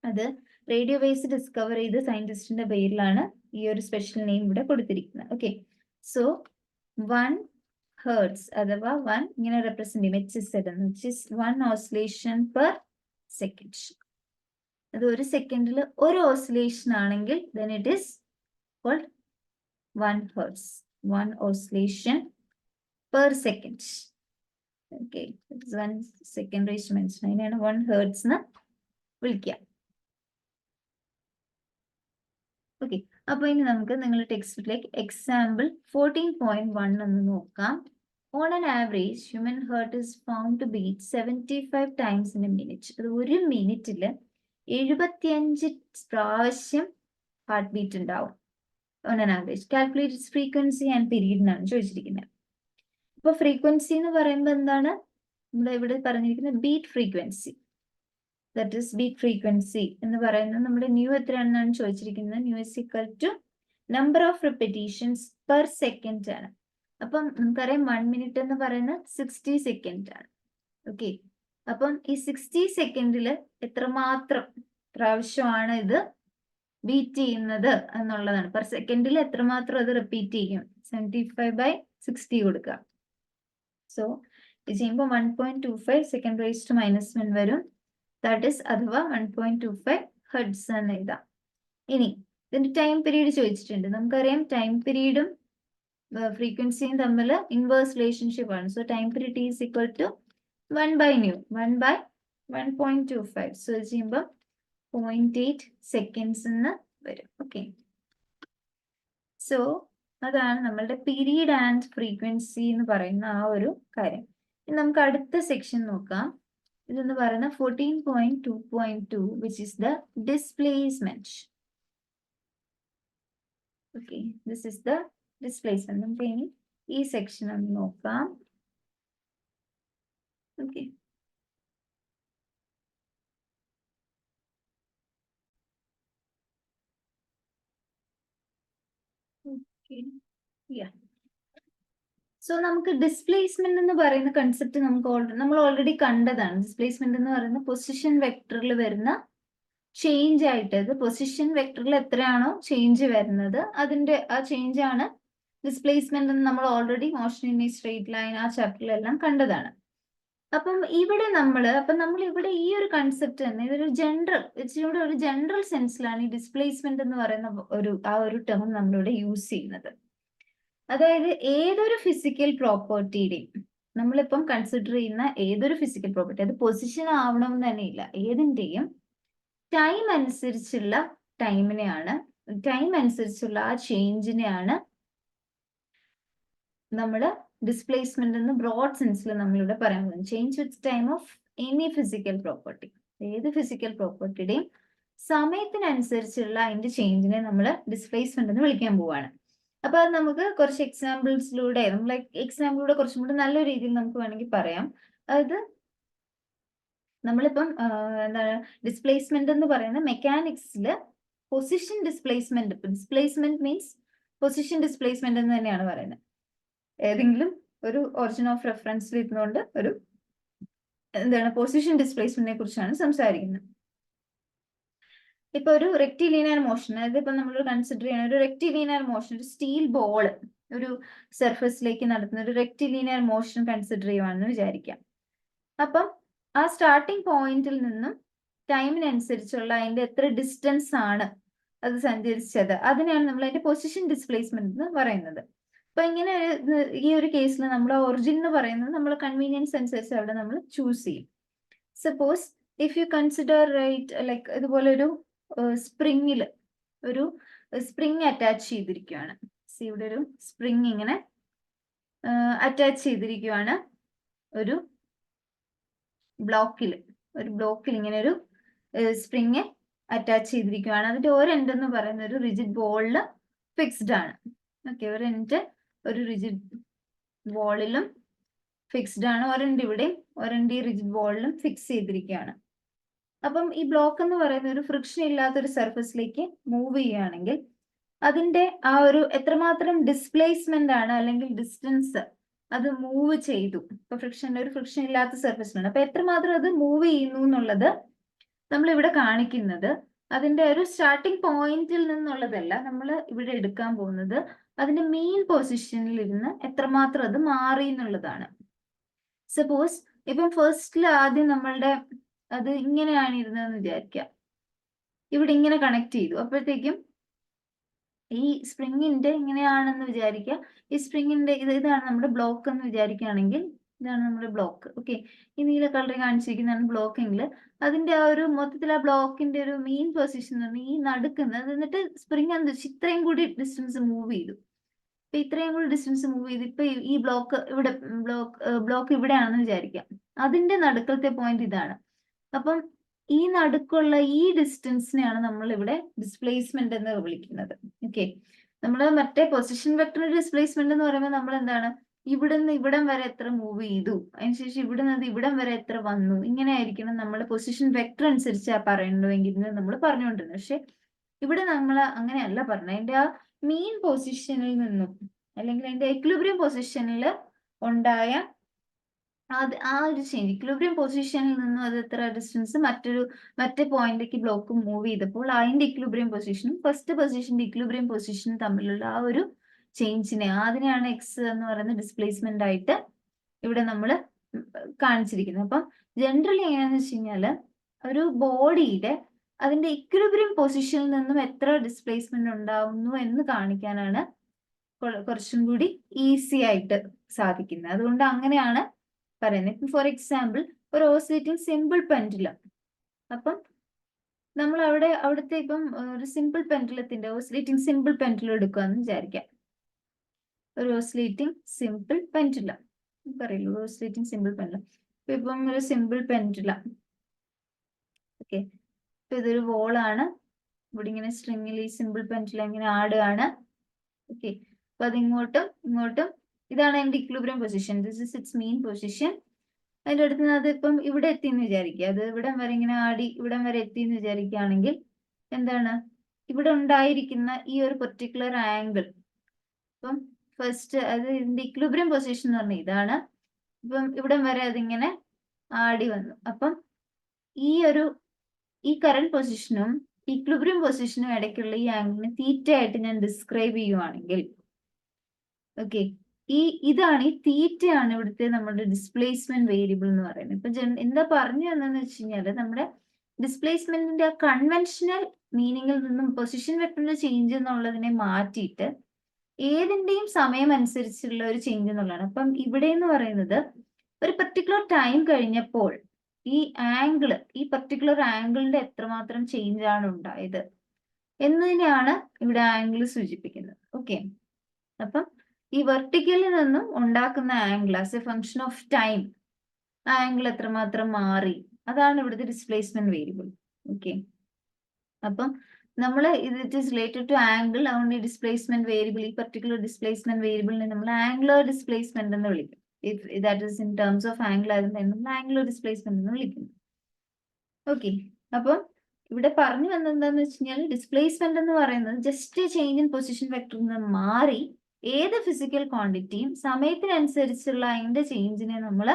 അത് റേഡിയോ വേവ്സ് ഡിസ്കവർ ചെയ്ത സയന്റിസ്റ്റിന്റെ പേരിലാണ് ഈ ഒരു സ്പെഷ്യൽ നെയിം ഇവിടെ കൊടുത്തിരിക്കുന്നത്. ഓക്കെ, സോ 1 ഹെർട്സ് അഥവാ 1 ഇങ്ങനെ റെപ്രസെന്റ് ചെയ്യും, HZ എന്ന്, which is 1 oscillation per second. അത് ഒരു സെക്കൻഡിൽ ഒരു ഓസിലേഷൻ ആണെങ്കിൽ then it is called 1 hertz, 1 oscillation per second. Okay, that is 1 second raised to -9, അതിനെയാണ് 1 hertz എന്ന് വിളിക്കുക. ഓക്കെ, അപ്പൊ ഇനി നമുക്ക് നിങ്ങളുടെ ടെക്സ്റ്റിലേക്ക് എക്സാമ്പിൾ 14.1 എന്ന് നോക്കാം. On an average, human heart is found to beat 75 times in a minute. അത് ഒരു മിനിറ്റില് 75 പ്രാവശ്യം ഹാർട്ട് ബീറ്റ് ഉണ്ടാവും. On an average. Calculate its frequency and period എന്നാണ് ചോദിച്ചിരിക്കുന്നത്. അപ്പൊ ഫ്രീക്വൻസി എന്ന് പറയുമ്പോൾ എന്താണ് നമ്മുടെ ഇവിടെ പറഞ്ഞിരിക്കുന്നത്? Beat frequency. That is beat frequency എന്ന് പറയുന്നത് നമ്മുടെ ന്യൂ എത്രയാണെന്നാണ് ചോദിച്ചിരിക്കുന്നത്. Nu is equal to number of repetitions per second ആണ്. അപ്പം നമുക്കറിയാം 1 മിനിറ്റ് എന്ന് പറയുന്നത് 60 സെക്കൻഡ് ആണ്. ഓക്കെ, അപ്പം ഈ 60 സെക്കൻഡില് എത്രമാത്രം പ്രാവശ്യമാണ് ഇത് ബീറ്റ് ചെയ്യുന്നത് എന്നുള്ളതാണ്. പെർ സെക്കൻഡിൽ എത്രമാത്രം അത് റിപ്പീറ്റ് ചെയ്യും. 75/60 കൊടുക്കുക. സോ ഇത് ചെയ്യുമ്പോൾ 1.25 സെക്കൻഡ് റൈസ് ടു -1 വരും. ദാറ്റ് ഇസ് അഥവാ 1.25 ഹെർട്സ് എന്ന് എഴുതാം. ഇനി ഇതിന്റെ ടൈം പീരീഡ് ചോദിച്ചിട്ടുണ്ട്. നമുക്കറിയാം ടൈം പീരീഡും ഫ്രീക്വൻസിയും തമ്മിൽ ഇൻവേഴ്സ് റിലേഷൻഷിപ്പ് ആണ്. So time period is equal to 1/nu, 1/1.25. So ഇത് ചെയ്യുമ്പോൾ 0.8 സെക്കൻഡ്സ് എന്ന് വരും. ഓക്കെ, സോ അതാണ് നമ്മളുടെ പീരീഡ് ആൻഡ് ഫ്രീക്വൻസി എന്ന് പറയുന്ന ആ ഒരു കാര്യം. ഇനി നമുക്ക് അടുത്ത സെക്ഷൻ നോക്കാം. ഇതെന്ന് പറയുന്ന 14.2.2 which is the displacement. Okay, this is the displacement. നമുക്ക് ഇനി ഈ സെക്ഷൻ ഒന്ന് നോക്കാം. Okay, okay, yeah. സോ നമുക്ക് ഡിസ്പ്ലേസ്മെന്റ് എന്ന് പറയുന്ന കൺസെപ്റ്റ് നമ്മൾ ഓൾറെഡി കണ്ടതാണ്. ഡിസ്പ്ലേസ്മെന്റ് എന്ന് പറയുന്ന പൊസിഷൻ വെക്ടറിൽ വരുന്ന ചേഞ്ച് ആയിട്ട്, ഇത് പൊസിഷൻ വെക്ടറിൽ എത്രയാണോ ചേഞ്ച് വരുന്നത് അതിന്റെ ആ ചേഞ്ച് ആണ് ഡിസ്പ്ലേസ്മെന്റ് എന്ന് നമ്മൾ already motion in A straight line ആ ചാപ്റ്ററിലെല്ലാം കണ്ടതാണ്. അപ്പം ഇവിടെ നമ്മൾ ഇവിടെ ഈ ഒരു കൺസെപ്റ്റ് തന്നെ ഇതൊരു ഇച്ചിരി ഒരു ജനറൽ സെൻസിലാണ് ഈ ഡിസ്പ്ലേസ്മെന്റ് എന്ന് പറയുന്ന ആ ഒരു ടേം നമ്മളിവിടെ യൂസ് ചെയ്യുന്നത്. അതായത് ഏതൊരു ഫിസിക്കൽ പ്രോപ്പർട്ടിയുടെയും നമ്മളിപ്പം കൺസിഡർ ചെയ്യുന്ന ഏതൊരു ഫിസിക്കൽ പ്രോപ്പർട്ടി, അത് പൊസിഷൻ ആവണമെന്ന് തന്നെ ഇല്ല, ഏതിന്റെയും ടൈം അനുസരിച്ചുള്ള ടൈം അനുസരിച്ചുള്ള ആ ചേഞ്ചിനെയാണ് നമ്മൾ ഡിസ്പ്ലേസ്മെന്റ് എന്ന് ബ്രോഡ് സെൻസിൽ നമ്മളിവിടെ പറയാൻ പോകുന്നത്. Change with time of any physical property, ഏത് ഫിസിക്കൽ പ്രോപ്പർട്ടിയുടെയും സമയത്തിനനുസരിച്ചുള്ള അതിന്റെ ചേഞ്ചിനെ നമ്മൾ ഡിസ്പ്ലേസ്മെന്റ് എന്ന് വിളിക്കാൻ പോവാണ്. അപ്പൊ അത് നമുക്ക് കുറച്ച് എക്സാമ്പിൾസിലൂടെ കുറച്ചും കൂടെ നല്ല രീതിയിൽ നമുക്ക് വേണമെങ്കിൽ പറയാം. അതായത് നമ്മളിപ്പം എന്താണ് ഡിസ്പ്ലേസ്മെന്റ് എന്ന് പറയുന്ന മെക്കാനിക്സിൽ position displacement means position displacement എന്ന് തന്നെയാണ് പറയുന്നത്. ഏതെങ്കിലും ഒരു ഒറിജിൻ ഓഫ് റെഫറൻസിൽ ഇരുന്നുകൊണ്ട് ഒരു പൊസിഷൻ ഡിസ്പ്ലേസ്മെന്റിനെ കുറിച്ചാണ് സംസാരിക്കുന്നത്. ഇപ്പൊ ഒരു റെക്ടിലീനിയർ മോഷൻ, അതായത് ഇപ്പൊ നമ്മൾ കൺസിഡർ ചെയ്യുന്ന ഒരു റെക്ടിലീനിയർ മോഷൻ, ഒരു സ്റ്റീൽ ബോൾ ഒരു സർഫസിലേക്ക് നടത്തുന്ന ഒരു റെക്ടിലീനിയർ മോഷൻ കൺസിഡർ ചെയ്യുവാണെന്ന് വിചാരിക്കാം. അപ്പം ആ സ്റ്റാർട്ടിംഗ് പോയിന്റിൽ നിന്നും ടൈമിനനുസരിച്ചുള്ള അതിന്റെ എത്ര ഡിസ്റ്റൻസ് ആണ് അത് സഞ്ചരിച്ചത്, അതിനെയാണ് നമ്മൾ അതിന്റെ പൊസിഷൻ ഡിസ്പ്ലേസ്മെന്റ് എന്ന് പറയുന്നത്. അപ്പൊ ഇങ്ങനെ ഈ ഒരു കേസിൽ നമ്മൾ ഒറിജിൻ എന്ന് പറയുന്നത് നമ്മൾ കൺവീനിയൻസ് അനുസരിച്ച് അവിടെ നമ്മൾ ചൂസ് ചെയ്യും. Suppose if you consider like ഇതുപോലെ ഒരു സ്പ്രിങ്ങിൽ ഒരു സ്പ്രിങ് അറ്റാച്ച് ചെയ്തിരിക്കുകയാണ്. ഇവിടെ ഒരു സ്പ്രിങ് ഇങ്ങനെ അറ്റാച്ച് ചെയ്തിരിക്കുകയാണ് ഒരു ബ്ലോക്കിൽ ഇങ്ങനെ ഒരു സ്പ്രിങ് അറ്റാച്ച് ചെയ്തിരിക്കുകയാണ്. അതിന്റെ ഒരെൻഡ് എന്ന് പറയുന്ന ഒരു റിജിഡ് ബോളിൽ ഫിക്സ്ഡ് ആണ്. ഓക്കെ, ഒരെൻഡ് ഒരു റിജിഡ് ബോളിലും ഫിക്സ്ഡ് ആണ്, ഒരെൻഡ് ഇവിടെയും ഒരെൻഡ് ഈ റിജിഡ് ബോളിലും ഫിക്സ് ചെയ്തിരിക്കുകയാണ്. അപ്പം ഈ ബ്ലോക്ക് എന്ന് പറയുന്ന ഒരു ഫ്രിക്ഷൻ ഇല്ലാത്ത ഒരു സർഫസിലേക്ക് മൂവ് ചെയ്യുകയാണെങ്കിൽ അതിന്റെ ആ ഒരു എത്രമാത്രം ഡിസ്പ്ലേസ്മെന്റ് ആണ് അല്ലെങ്കിൽ ഡിസ്റ്റൻസ് അത് മൂവ് ചെയ്തു. ഇപ്പൊ ഒരു ഫ്രിക്ഷൻ ഇല്ലാത്ത സർഫസിലാണ്. അപ്പൊ എത്രമാത്രം അത് മൂവ് ചെയ്യുന്നു എന്നുള്ളത് നമ്മൾ ഇവിടെ കാണിക്കുന്നത് അതിന്റെ ഒരു സ്റ്റാർട്ടിംഗ് പോയിന്റിൽ നിന്നുള്ളതല്ല, നമ്മൾ ഇവിടെ എടുക്കാൻ പോകുന്നത് അതിന്റെ മെയിൻ പൊസിഷനിൽ ഇരുന്ന് എത്രമാത്രം അത് മാറി എന്നുള്ളതാണ്. സപ്പോസ് ഇപ്പം ഫസ്റ്റിൽ ആദ്യം നമ്മളുടെ അത് ഇങ്ങനെയാണ് ഇരുന്നതെന്ന് വിചാരിക്കാം, ഇവിടെ ഇങ്ങനെ കണക്ട് ചെയ്തു. അപ്പോഴത്തേക്കും ഈ സ്പ്രിങ്ങിന്റെ ഇങ്ങനെയാണെന്ന് വിചാരിക്കുക, ഈ സ്പ്രിങ്ങിന്റെ ഇതാണ് നമ്മുടെ ബ്ലോക്ക് എന്ന് വിചാരിക്കുകയാണെങ്കിൽ ഇതാണ് നമ്മുടെ ബ്ലോക്ക്. ഓക്കെ, ഈ നീല കളറിൽ കാണിച്ചിരിക്കുന്നതാണ് ബ്ലോക്ക് എങ്കിൽ അതിന്റെ ആ ഒരു മൊത്തത്തിൽ ആ ബ്ലോക്കിന്റെ ഒരു മെയിൻ പൊസിഷൻ എന്ന് പറഞ്ഞാൽ ഈ നടുക്കുന്നത്. എന്നിട്ട് സ്പ്രിങ് എന്താ വെച്ചാൽ ഇത്രയും കൂടി ഡിസ്റ്റൻസ് മൂവ് ചെയ്തു. ഇപ്പൊ ഇത്രയും കൂടി ഡിസ്റ്റൻസ് മൂവ് ചെയ്ത് ഇപ്പൊ ഈ ബ്ലോക്ക് ഇവിടെ ബ്ലോക്ക് ഇവിടെയാണെന്ന് വിചാരിക്കാം, അതിന്റെ നടുക്കത്തെ പോയിന്റ് ഇതാണ്. അപ്പം ഈ നടുക്കുള്ള ഈ ഡിസ്റ്റൻസിനെയാണ് നമ്മൾ ഇവിടെ ഡിസ്പ്ലേസ്മെന്റ് എന്ന് വിളിക്കുന്നത്. ഓക്കെ, നമ്മൾ മറ്റേ പൊസിഷൻ വെക്ടറിന്റെ ഡിസ്പ്ലേസ്മെന്റ് എന്ന് പറയുമ്പോൾ നമ്മൾ എന്താണ് ഇവിടുന്ന് ഇവിടം വരെ എത്ര മൂവ് ചെയ്തു, അതിനുശേഷം ഇവിടുന്ന് ഇവിടം വരെ എത്ര വന്നു, ഇങ്ങനെ ആയിരിക്കണം നമ്മൾ പൊസിഷൻ വെക്ടർ അനുസരിച്ച് പറയണമെങ്കിൽ നമ്മൾ പറഞ്ഞുകൊണ്ടിരുന്നത്. പക്ഷെ ഇവിടെ നമ്മൾ അങ്ങനെയല്ല പറഞ്ഞത്. അതിന്റെ ആ മെയിൻ പൊസിഷനിൽ നിന്നും അല്ലെങ്കിൽ അതിന്റെ എക്വിലിബ്രിയം പൊസിഷനിൽ ഉണ്ടായ ആ ഒരു ചേഞ്ച്, ഇക്വിലിബ്രിയം പൊസിഷനിൽ നിന്നും അത് എത്ര ഡിസ്റ്റൻസ് മറ്റേ പോയിന്റിലേക്ക് ബ്ലോക്ക് മൂവ് ചെയ്തപ്പോൾ അതിന്റെ ഇക്വിലിബ്രിയം പൊസിഷനും ഫസ്റ്റ് പൊസിഷന്റെ ഇക്വിലിബ്രിയം പൊസിഷനും തമ്മിലുള്ള ആ ഒരു ചേഞ്ചിനെ അതിനെയാണ് എക്സ് എന്ന് പറയുന്ന ഡിസ്പ്ലേസ്മെന്റ് ആയിട്ട് ഇവിടെ നമ്മൾ കാണിച്ചിരിക്കുന്നത്. അപ്പം ജനറലി എങ്ങനെയാന്ന് വെച്ച് കഴിഞ്ഞാൽ ഒരു ബോഡിയുടെ അതിന്റെ ഇക്വിലിബ്രിയം പൊസിഷനിൽ നിന്നും എത്ര ഡിസ്പ്ലേസ്മെന്റ് ഉണ്ടാവുന്നു എന്ന് കാണിക്കാനാണ് കുറച്ചും കൂടി ഈസി ആയിട്ട് സാധിക്കുന്നത്. അതുകൊണ്ട് അങ്ങനെയാണ് പറയുന്നത്. ഇപ്പം ഫോർ എക്സാമ്പിൾ ഒരു ഓസിലേറ്റിംഗ് സിമ്പിൾ പെൻഡുലം. അപ്പം നമ്മൾ അവിടുത്തെ ഇപ്പം ഒരു സിമ്പിൾ പെൻഡുലത്തിന്റെ ഓസിലേറ്റിംഗ് സിമ്പിൾ പെൻഡുലം എടുക്കുകയെന്ന് വിചാരിക്കാം. ഒരു ഓസിലേറ്റിംഗ് സിമ്പിൾ പെൻഡുലം പറയല്ലോ, ഓസിലേറ്റിംഗ് സിമ്പിൾ പെൻഡുലം. ഇപ്പം ഒരു സിമ്പിൾ പെൻഡുലം. ഓക്കെ, ഇപ്പൊ ഇതൊരു വോളാണ്, ഇവിടെ ഇങ്ങനെ സ്ട്രിങ്ങിൽ ഈ സിമ്പിൾ പെൻഡുലം ഇങ്ങനെ ആടുകയാണ്. ഓക്കെ, അപ്പൊ അത് ഇങ്ങോട്ടും ഇങ്ങോട്ടും, ഇതാണ് അതിന്റെ equilibrium position, this is it's main position. അതിന്റെ അടുത്ത് അത് ഇപ്പം ഇവിടെ എത്തിയെന്ന് വിചാരിക്കുക, അത് ഇവിടം വരെ ഇങ്ങനെ ആടി ഇവിടം വരെ എത്തിയെന്ന് വിചാരിക്കുകയാണെങ്കിൽ എന്താണ് ഇവിടെ ഉണ്ടായിരിക്കുന്ന ഈ ഒരു പെർട്ടിക്കുലർ ആംഗിൾ, ഇപ്പം ഫസ്റ്റ് അത് ഇതിന്റെ ഇക്വിലിബ്രിയം പൊസിഷൻ എന്ന് പറഞ്ഞാൽ ഇതാണ്. ഇപ്പം ഇവിടം വരെ അതിങ്ങനെ ആടി വന്നു. അപ്പം ഈ കറന്റ് പൊസിഷനും ഇക്വിലിബ്രിയം പൊസിഷനും ഇടയ്ക്കുള്ള ഈ ആംഗിളിനെ തീറ്റ ആയിട്ട് ഞാൻ ഡിസ്ക്രൈബ് ചെയ്യുവാണെങ്കിൽ, ഓക്കെ, ഇതാണ് ഈ തീറ്റയാണ് ഇവിടുത്തെ നമ്മുടെ ഡിസ്പ്ലേസ്മെന്റ് വേരിയബിൾ എന്ന് പറയുന്നത്. ഇപ്പൊ എന്താ പറഞ്ഞു തന്നെന്ന് വെച്ച് കഴിഞ്ഞാല് നമ്മുടെ ഡിസ്പ്ലേസ്മെന്റിന്റെ ആ കൺവെൻഷണൽ മീനിങ്ങിൽ നിന്നും പൊസിഷൻ വെക്ടറിന്റെ ചേഞ്ച് എന്നുള്ളതിനെ മാറ്റിയിട്ട് ഏതിന്റെയും സമയം അനുസരിച്ചുള്ള ഒരു ചേഞ്ച് എന്നുള്ളതാണ്. അപ്പം ഇവിടെ എന്ന് പറയുന്നത് ഒരു പെർട്ടിക്കുലർ ടൈം കഴിഞ്ഞപ്പോൾ ഈ ആംഗിള്, ഈ പെർട്ടിക്കുലർ ആംഗിളിന്റെ എത്രമാത്രം ചേഞ്ച് ആണ് ഉണ്ടായത് എന്നതിനെയാണ് ഇവിടെ ആംഗിൾ സൂചിപ്പിക്കുന്നത്. ഓക്കെ, അപ്പം ഈ വെർട്ടിക്കലിൽ നിന്നും ഉണ്ടാക്കുന്ന angle as a function of time, angle എത്രമാത്രം മാറി, അതാണ് ഇവിടുത്തെ ഡിസ്പ്ലേസ്മെന്റ് വേരിയബിൾ. ഓക്കെ, അപ്പം നമ്മൾ it is related to angle, അതുകൊണ്ട് ഈ ഡിസ്പ്ലേസ്മെന്റ് വേരിയബിൾ, ഈ പെർട്ടിക്കുലർ ഡിസ്പ്ലേസ്മെന്റ് വേരിയബിളിനെ നമ്മൾ ആംഗുലർ ഡിസ്പ്ലേസ്മെന്റ് എന്ന് വിളിക്കും. That is in terms of angle ആയതുകൊണ്ട് നമ്മൾ ആംഗുലർ ഡിസ്പ്ലേസ്മെന്റ് എന്ന് വിളിക്കുന്നു. ഓക്കെ, അപ്പം ഇവിടെ പറഞ്ഞു വന്നത് എന്താന്ന് വെച്ച് കഴിഞ്ഞാൽ ഡിസ്പ്ലേസ്മെന്റ് എന്ന് പറയുന്നത് ജസ്റ്റ് ചേഞ്ച് ഇൻ പൊസിഷൻ വെക്ടറിൽ നിന്ന് മാറി ഏത് ഫിസിക്കൽ ക്വാണ്ടിറ്റിയും സമയത്തിനനുസരിച്ചുള്ള അതിന്റെ ചേഞ്ചിനെ നമ്മൾ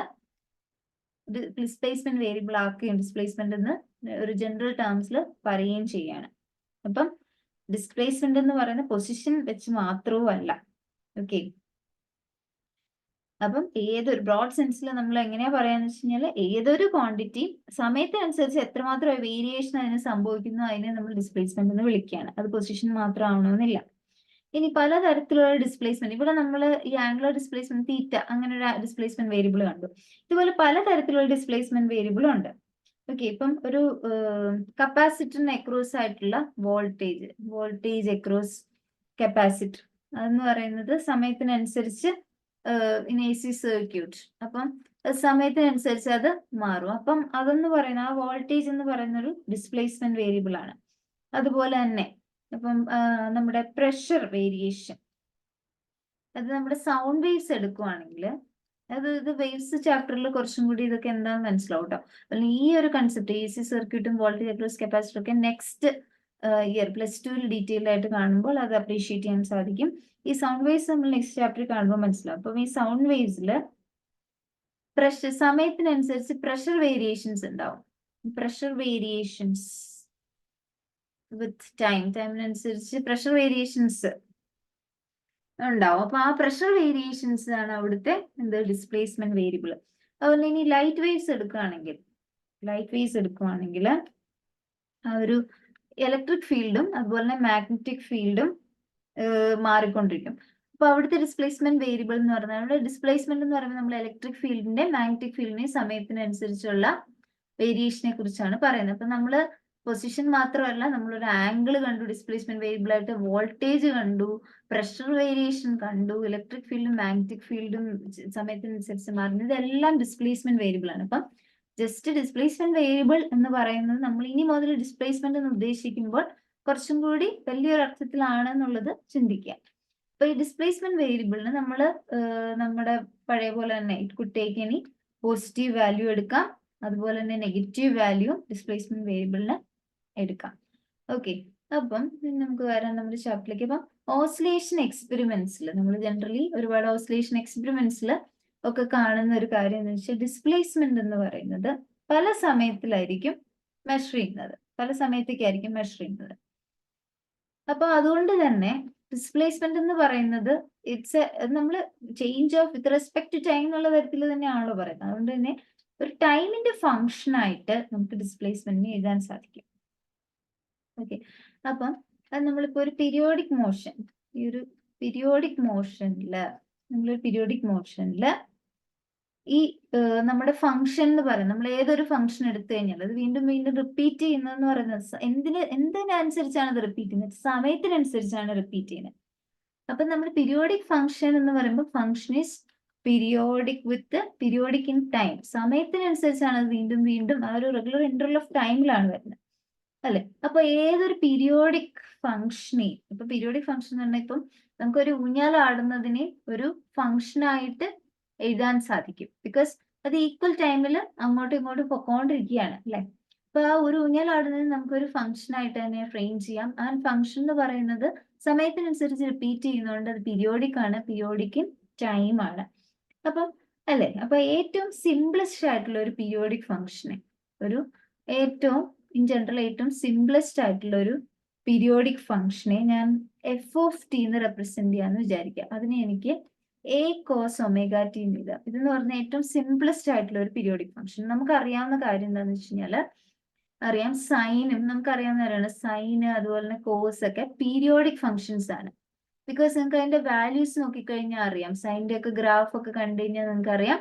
ഡിസ്പ്ലേസ്മെന്റ് വേരിയബിൾ ആക്കുകയും ഡിസ്പ്ലേസ്മെന്റ് എന്ന് ഒരു ജനറൽ ടേംസിൽ പറയുകയും ചെയ്യാണ്. അപ്പം ഡിസ്പ്ലേസ്മെന്റ് എന്ന് പറയുന്ന പൊസിഷൻ വെച്ച് മാത്രവും അല്ല. ഓക്കെ, അപ്പം ഏതൊരു ബ്രോഡ് സെൻസിൽ നമ്മൾ എങ്ങനെയാ പറയാന്ന് വെച്ച് കഴിഞ്ഞാൽ ഏതൊരു ക്വാണ്ടിറ്റി സമയത്തിനനുസരിച്ച് എത്രമാത്രം വേരിയേഷൻ അതിന് സംഭവിക്കുന്നു അതിനെ നമ്മൾ ഡിസ്പ്ലേസ്മെന്റ് എന്ന് വിളിക്കുകയാണ്. അത് പൊസിഷൻ മാത്രം ആവണമെന്നില്ല. ഇനി പലതരത്തിലുള്ള ഡിസ്പ്ലേസ്മെന്റ്, ഇവിടെ നമ്മൾ ഈ ആംഗുലർ ഡിസ്പ്ലേസ്മെന്റ് തീറ്റ അങ്ങനെ ഒരു ഡിസ്പ്ലേസ്മെന്റ് വേരിയബിൾ കണ്ടു. ഇതുപോലെ പലതരത്തിലുള്ള ഡിസ്പ്ലേസ്മെന്റ് വേരിയബിളും ഉണ്ട്. ഓക്കെ, ഇപ്പം ഒരു കപ്പാസിറ്ററിന് അക്രോസ് ആയിട്ടുള്ള വോൾട്ടേജ് അക്രോസ് കപ്പാസിറ്റർ അതെന്ന് പറയുന്നത് സമയത്തിനനുസരിച്ച് ഇൻ എ സി സർക്യൂട്ട്, അപ്പം സമയത്തിനനുസരിച്ച് അത് മാറും. അപ്പം അതെന്ന് പറയുന്ന ആ വോൾട്ടേജ് എന്ന് പറയുന്ന ഒരു ഡിസ്പ്ലേസ്മെന്റ് വേരിയബിൾ ആണ്. അതുപോലെ തന്നെ അപ്പം നമ്മുടെ പ്രഷർ വേരിയേഷൻ, അത് നമ്മുടെ സൗണ്ട് വേവ്സ് എടുക്കുവാണെങ്കിൽ ഇത് വേവ്സ് ചാപ്റ്ററിൽ കുറച്ചും കൂടി ഇതൊക്കെ എന്താണെന്ന് മനസ്സിലാവും കേട്ടോ. അല്ലെങ്കിൽ ഈ ഒരു കൺസെപ്റ്റ് AC സർക്യൂട്ടും വോൾട്ടേജ് അക്രോസ് കപ്പാസിറ്ററും ഒക്കെ നെക്സ്റ്റ് ഇയർ +2 ഡീറ്റെയിൽ ആയിട്ട് കാണുമ്പോൾ അത് അപ്രീഷിയേറ്റ് ചെയ്യാൻ സാധിക്കും. ഈ സൗണ്ട് വേവ്സ് നമ്മൾ നെക്സ്റ്റ് ചാപ്റ്ററിൽ കാണുമ്പോൾ മനസ്സിലാവും. അപ്പം ഈ സൗണ്ട് വേവ്സിൽ സമയത്തിനനുസരിച്ച് പ്രഷർ വേരിയേഷൻസ് ഉണ്ടാവും. പ്രഷർ വേരിയേഷൻസ് വിത്ത് ടൈമിനനുസരിച്ച് പ്രഷർ വേരിയേഷൻസ് ഉണ്ടാവും. അപ്പൊ ആ പ്രഷർ വേരിയേഷൻസ് ആണ് അവിടുത്തെ ഡിസ്പ്ലേസ്മെന്റ് വേരിയബിൾ. അതുപോലെ ഇനി ലൈറ്റ് വേവ്സ് എടുക്കുകയാണെങ്കിൽ ആ ഒരു ഇലക്ട്രിക് ഫീൽഡും അതുപോലെ തന്നെ മാഗ്നറ്റിക് ഫീൽഡും മാറിക്കൊണ്ടിരിക്കും. അപ്പൊ അവിടുത്തെ ഡിസ്പ്ലേസ്മെന്റ് വേരിയബിൾ എന്ന് പറഞ്ഞാൽ ഡിസ്പ്ലേസ്മെന്റ് എന്ന് പറയുമ്പോൾ നമ്മൾ ഇലക്ട്രിക് ഫീൽഡിന്റെ മാഗ്നറ്റിക് ഫീൽഡിന്റെ സമയത്തിനനുസരിച്ചുള്ള വേരിയേഷനെ കുറിച്ചാണ് പറയുന്നത്. അപ്പൊ നമ്മള് പൊസിഷൻ മാത്രമല്ല, നമ്മളൊരു ആംഗിൾ കണ്ടു, ഡിസ്പ്ലേസ്മെന്റ് വേരിയബിൾ ആയിട്ട് വോൾട്ടേജ് കണ്ടു, പ്രഷർ വേരിയേഷൻ കണ്ടു, ഇലക്ട്രിക് ഫീൽഡും മാഗ്നറ്റിക് ഫീൽഡും സമയത്തിനനുസരിച്ച് മാറുന്നത്, ഇതെല്ലാം ഡിസ്പ്ലേസ്മെന്റ് വേരിയബിൾ ആണ്. അപ്പം ജസ്റ്റ് ഡിസ്പ്ലേസ്മെന്റ് വേരിയബിൾ എന്ന് പറയുന്നത് നമ്മൾ ഇനി മുതൽ ഡിസ്പ്ലേസ്മെന്റ് എന്ന് ഉദ്ദേശിക്കുമ്പോൾ കുറച്ചും കൂടി വലിയൊരു അർത്ഥത്തിലാണ് എന്നുള്ളത് ചിന്തിക്കുക. അപ്പൊ ഈ ഡിസ്പ്ലേസ്മെന്റ് വേരിയബിളിന് നമ്മൾ നമ്മുടെ പഴയ പോലെ തന്നെ it could take any positive value എടുക്കാം, അതുപോലെ തന്നെ നെഗറ്റീവ് വാല്യൂ ഡിസ്പ്ലേസ്മെന്റ് വേരിയബിളിന് എടുക്കാം. ഓക്കെ, അപ്പം നമുക്ക് വരാം നമ്മുടെ ചാപ്റ്ററിലേക്ക്. അപ്പം ഓസിലേഷൻ എക്സ്പെരിമെന്റ്സിൽ നമ്മൾ ജനറലി ഒരുപാട് ഓസിലേഷൻ എക്സ്പെരിമെന്റ്സിൽ ഒക്കെ കാണുന്ന ഒരു കാര്യം എന്ന് വെച്ചാൽ ഡിസ്പ്ലേസ്മെന്റ് എന്ന് പറയുന്നത് പല സമയത്തിലായിരിക്കും മെഷർ ചെയ്യുന്നത്, പല സമയത്തേക്കായിരിക്കും മെഷർ ചെയ്യുന്നത്. അപ്പൊ അതുകൊണ്ട് തന്നെ ഡിസ്പ്ലേസ്മെന്റ് എന്ന് പറയുന്നത് നമ്മൾ change of with respect to time എന്നുള്ള തരത്തിൽ തന്നെയാണല്ലോ പറയുന്നത്. അതുകൊണ്ട് തന്നെ ഒരു ടൈമിന്റെ ഫംഗ്ഷൻ ആയിട്ട് നമുക്ക് ഡിസ്പ്ലേസ്മെന്റിനെ എഴുതാൻ സാധിക്കും. ഓക്കെ, അപ്പം അത് നമ്മളിപ്പോ ഒരു പീരിയോഡിക് മോഷൻ, ഈ ഒരു പീരിയോഡിക് മോഷനില് ഈ നമ്മുടെ ഫംഗ്ഷൻ എന്ന് പറയുന്നത്, നമ്മൾ ഏതൊരു ഫംഗ്ഷൻ എടുത്തു കഴിഞ്ഞാൽ അത് വീണ്ടും വീണ്ടും റിപ്പീറ്റ് ചെയ്യുന്നതെന്ന് പറയുന്നത് എന്തിനനുസരിച്ചാണ് അത് റിപ്പീറ്റ് ചെയ്യുന്നത്? സമയത്തിനനുസരിച്ചാണ് റിപ്പീറ്റ് ചെയ്യുന്നത്. അപ്പൊ നമ്മൾ പീരിയോഡിക് ഫംഗ്ഷൻ എന്ന് പറയുമ്പോൾ function is periodic in time. സമയത്തിനനുസരിച്ചാണ് അത് വീണ്ടും വീണ്ടും ആ ഒരു റെഗുലർ ഇന്റർവൽ ഓഫ് ടൈമിലാണ് വരുന്നത്, അല്ലെ? അപ്പൊ ഏതൊരു പീരിയോഡിക് ഫംഗ്ഷനെ, ഇപ്പൊ പീരിയോഡിക് ഫംഗ്ഷൻ എന്ന് പറഞ്ഞാൽ ഇപ്പം നമുക്കൊരു ഊഞ്ഞാലാടുന്നതിനെ ഒരു ഫംഗ്ഷനായിട്ട് എഴുതാൻ സാധിക്കും. ബിക്കോസ് അത് ഈക്വൽ ടൈമിൽ അങ്ങോട്ടും ഇങ്ങോട്ടും പൊക്കോണ്ടിരിക്കുകയാണ്, അല്ലെ? അപ്പൊ ആ ഒരു ഊഞ്ഞാലാടുന്നതിന് നമുക്കൊരു ഫംഗ്ഷൻ ആയിട്ട് തന്നെ ഫ്രെയിം ചെയ്യാം. ആ ഫംഗ്ഷൻ എന്ന് പറയുന്നത് സമയത്തിനനുസരിച്ച് റിപ്പീറ്റ് ചെയ്യുന്നതുകൊണ്ട് അത് പീരിയോഡിക് ആണ്, പീരിയോഡിക് ഇൻ ടൈം ആണ്. അപ്പം അല്ലെ, അപ്പൊ ഏറ്റവും സിംപ്ലസ്റ്റ് ആയിട്ടുള്ള ഒരു പീരിയോഡിക് ഫംഗ്ഷനെ, ഇൻ ജനറൽ ഏറ്റവും സിംപ്ലസ്റ്റ് ആയിട്ടുള്ള ഒരു പീരിയോഡിക് ഫംഗ്ഷനെ ഞാൻ f(t) എന്ന് റെപ്രസെന്റ് ചെയ്യാന്ന് വിചാരിക്കുക. അതിനെ എനിക്ക് a cos ωt എന്ന് എഴുതാം. ഇതെന്ന് പറഞ്ഞാൽ ഏറ്റവും സിംപ്ലസ്റ്റ് ആയിട്ടുള്ള ഒരു പീരിയോഡിക് ഫംഗ്ഷൻ. നമുക്ക് അറിയാവുന്ന കാര്യം എന്താണെന്ന് വെച്ച് കഴിഞ്ഞാല് അറിയാം, സൈനും നമുക്കറിയാവുന്നവരാണ്. സൈന് അതുപോലെ തന്നെ കോസ് ഒക്കെ പീരിയോഡിക് ഫംഗ്ഷൻസ് ആണ്. ബിക്കോസ് നിങ്ങൾക്ക് അതിന്റെ വാല്യൂസ് നോക്കിക്കഴിഞ്ഞാൽ അറിയാം, സൈനിന്റെ ഒക്കെ ഗ്രാഫ് ഒക്കെ കണ്ടു കഴിഞ്ഞാൽ നിങ്ങൾക്ക് അറിയാം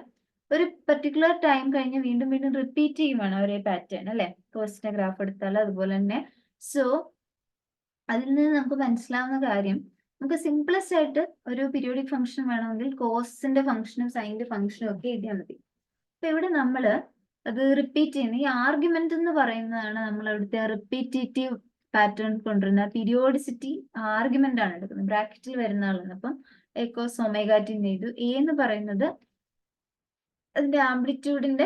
ഒരു പെർട്ടിക്കുലർ ടൈം കഴിഞ്ഞ് വീണ്ടും വീണ്ടും റിപ്പീറ്റ് ചെയ്യുവാണ് ഒരേ പാറ്റേൺ, അല്ലെ? കോസിന്റെ ഗ്രാഫ് എടുത്താൽ അതുപോലെ തന്നെ. സോ അതിൽ നിന്ന് നമുക്ക് മനസ്സിലാവുന്ന കാര്യം, നമുക്ക് സിംപ്ലസ്റ്റ് ആയിട്ട് ഒരു പീരിയോഡിക് ഫംഗ്ഷൻ വേണമെങ്കിൽ കോസിന്റെ ഫംഗ്ഷനും സൈനിന്റെ ഫംഗ്ഷനും ഒക്കെ എഴുതിയാൽ മതി. അപ്പൊ ഇവിടെ നമ്മള് അത് റിപ്പീറ്റ് ചെയ്യുന്ന ഈ ആർഗ്യുമെന്റ് എന്ന് പറയുന്നതാണ് നമ്മൾ അവിടുത്തെ റിപ്പീറ്റേറ്റീവ് പാറ്റേൺ കൊണ്ടുവരുന്ന പീരിയോഡിസിറ്റി ആർഗ്യുമെന്റ് ആണ് എടുക്കുന്നത്, ബ്രാക്കറ്റിൽ വരുന്ന ആളാണ്. അപ്പം a cos ωt എഴുതു. a എന്ന് പറയുന്നത് അതിന്റെ ആംപ്ലിറ്റ്യൂഡിന്റെ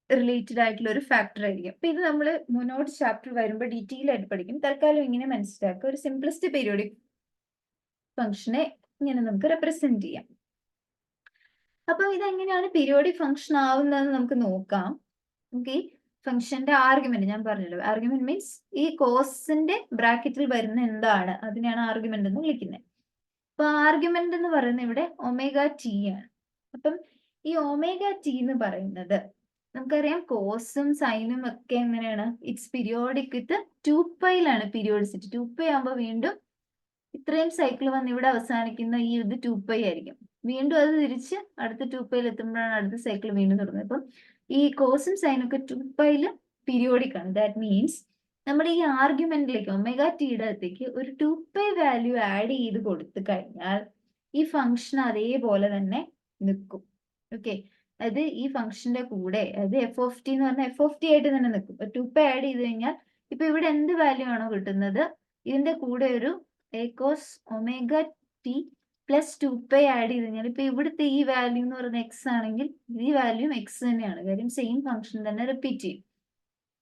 റിലേറ്റഡ് ആയിട്ടുള്ള ഒരു ഫാക്ടർ ആയിരിക്കും. അപ്പൊ ഇത് നമ്മൾ മുന്നോട്ട് ചാപ്റ്റർ വരുമ്പോൾ ഡീറ്റെയിൽ ആയിട്ട് പഠിക്കും. തൽക്കാലം ഇങ്ങനെ മനസ്സിലാക്കുക, ഒരു സിംപ്ലസ്റ്റ് പീരിയോഡിക് ഫംഗ്ഷനെ ഇങ്ങനെ നമുക്ക് റെപ്രസെന്റ് ചെയ്യാം. അപ്പൊ ഇതെങ്ങനെയാണ് പീരിയോഡിക് ഫംഗ്ഷൻ ആവുന്നതെന്ന് നമുക്ക് നോക്കാം. ഓക്കെ, ഫംഗ്ഷന്റെ ആർഗ്യുമെന്റ് ഞാൻ പറഞ്ഞല്ലോ. ആർഗ്യുമെന്റ് മീൻസ് ഈ കോസിന്റെ ബ്രാക്കറ്റിൽ വരുന്ന എന്താണ് അതിനെയാണ് ആർഗ്യുമെന്റ് എന്ന് വിളിക്കുന്നത്. അപ്പൊ ആർഗ്യുമെന്റ് എന്ന് പറയുന്നത് ഇവിടെ ωt ആണ്. അപ്പം ഈ ωt എന്ന് പറയുന്നത് നമുക്കറിയാം, കോസും സൈനും ഒക്കെ എങ്ങനെയാണ്, ഇറ്റ്സ് പീരിയോഡിക് വിത്ത് 2π പീരിയോഡിസിറ്റി. 2π ആകുമ്പോൾ വീണ്ടും ഇത്രയും സൈക്കിൾ വന്ന് ഇവിടെ അവസാനിക്കുന്ന ഈ ഇത് 2π ആയിരിക്കും. വീണ്ടും അത് തിരിച്ച് അടുത്ത 2πയിൽ എത്തുമ്പോഴാണ് അടുത്ത സൈക്കിൾ വീണ്ടും തുടങ്ങുന്നത്. അപ്പം ഈ കോസും സൈനും ഒക്കെ 2πയിൽ പീരിയോഡിക് ആണ്. ദാറ്റ് മീൻസ് നമ്മുടെ ഈ ആർഗ്യുമെന്റിലേക്ക് ωtയുടെ അകത്തേക്ക് ഒരു 2π വാല്യൂ ആഡ് ചെയ്ത് കൊടുത്തു കഴിഞ്ഞാൽ ഈ ഫംഗ്ഷൻ അതേപോലെ തന്നെ നിൽക്കും. ഓക്കെ, അത് ഈ ഫംഗ്ഷന്റെ കൂടെ, അത് f(t) എന്ന് പറഞ്ഞാൽ f(t) ആയിട്ട് തന്നെ നിൽക്കും. 2π ആഡ് ചെയ്ത് കഴിഞ്ഞാൽ ഇപ്പൊ ഇവിടെ എന്ത് വാല്യൂ ആണോ കിട്ടുന്നത്, ഇതിന്റെ കൂടെ ഒരു a cos ωt plus 2π add ചെയ്ത് കഴിഞ്ഞാൽ ഇപ്പൊ ഇവിടുത്തെ ഈ വാല്യൂ എന്ന് പറയുന്നത് എക്സ് ആണെങ്കിൽ ഈ വാല്യൂ എക്സ് തന്നെയാണ്. കാര്യം സെയിം ഫംഗ്ഷൻ തന്നെ റിപ്പീറ്റ് ചെയ്യും.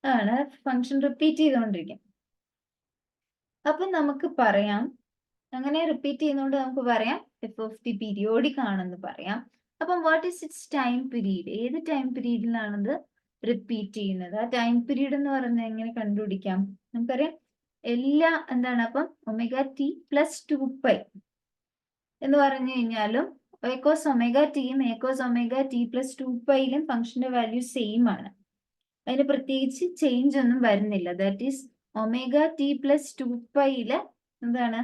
ആണ് ഫംഗ്ഷൻ റിപ്പീറ്റ് ചെയ്തുകൊണ്ടിരിക്കും. അപ്പൊ നമുക്ക് പറയാം, അങ്ങനെ റിപ്പീറ്റ് ചെയ്യുന്നതുകൊണ്ട് നമുക്ക് പറയാം എഫ് ഓഫ് ടി പീരിയോഡിക് ആണെന്ന് പറയാം. അപ്പം what is it's time period? ഏത് ടൈം പീരീഡിലാണത് റിപ്പീറ്റ് ചെയ്യുന്നത്? ആ ടൈം പീരീഡ് എന്ന് പറയുന്നത് എങ്ങനെ കണ്ടുപിടിക്കാം? നമുക്കറിയാം എല്ലാ എന്താണ്, അപ്പം ഒമേഗ ടി പ്ലസ് 2π എന്ന് പറഞ്ഞു കഴിഞ്ഞാലും ഏക്കോസ് ഒമേഗ ടിയും ഏക്കോസ് ഒമേഗ ടി പ്ലസ് 2πയിലും ഫംഗ്ഷന്റെ വാല്യൂ സെയിം ആണ്. അതിന് പ്രത്യേകിച്ച് ചേഞ്ച് ഒന്നും വരുന്നില്ല. That is omega T plus 2πയില് എന്താണ്,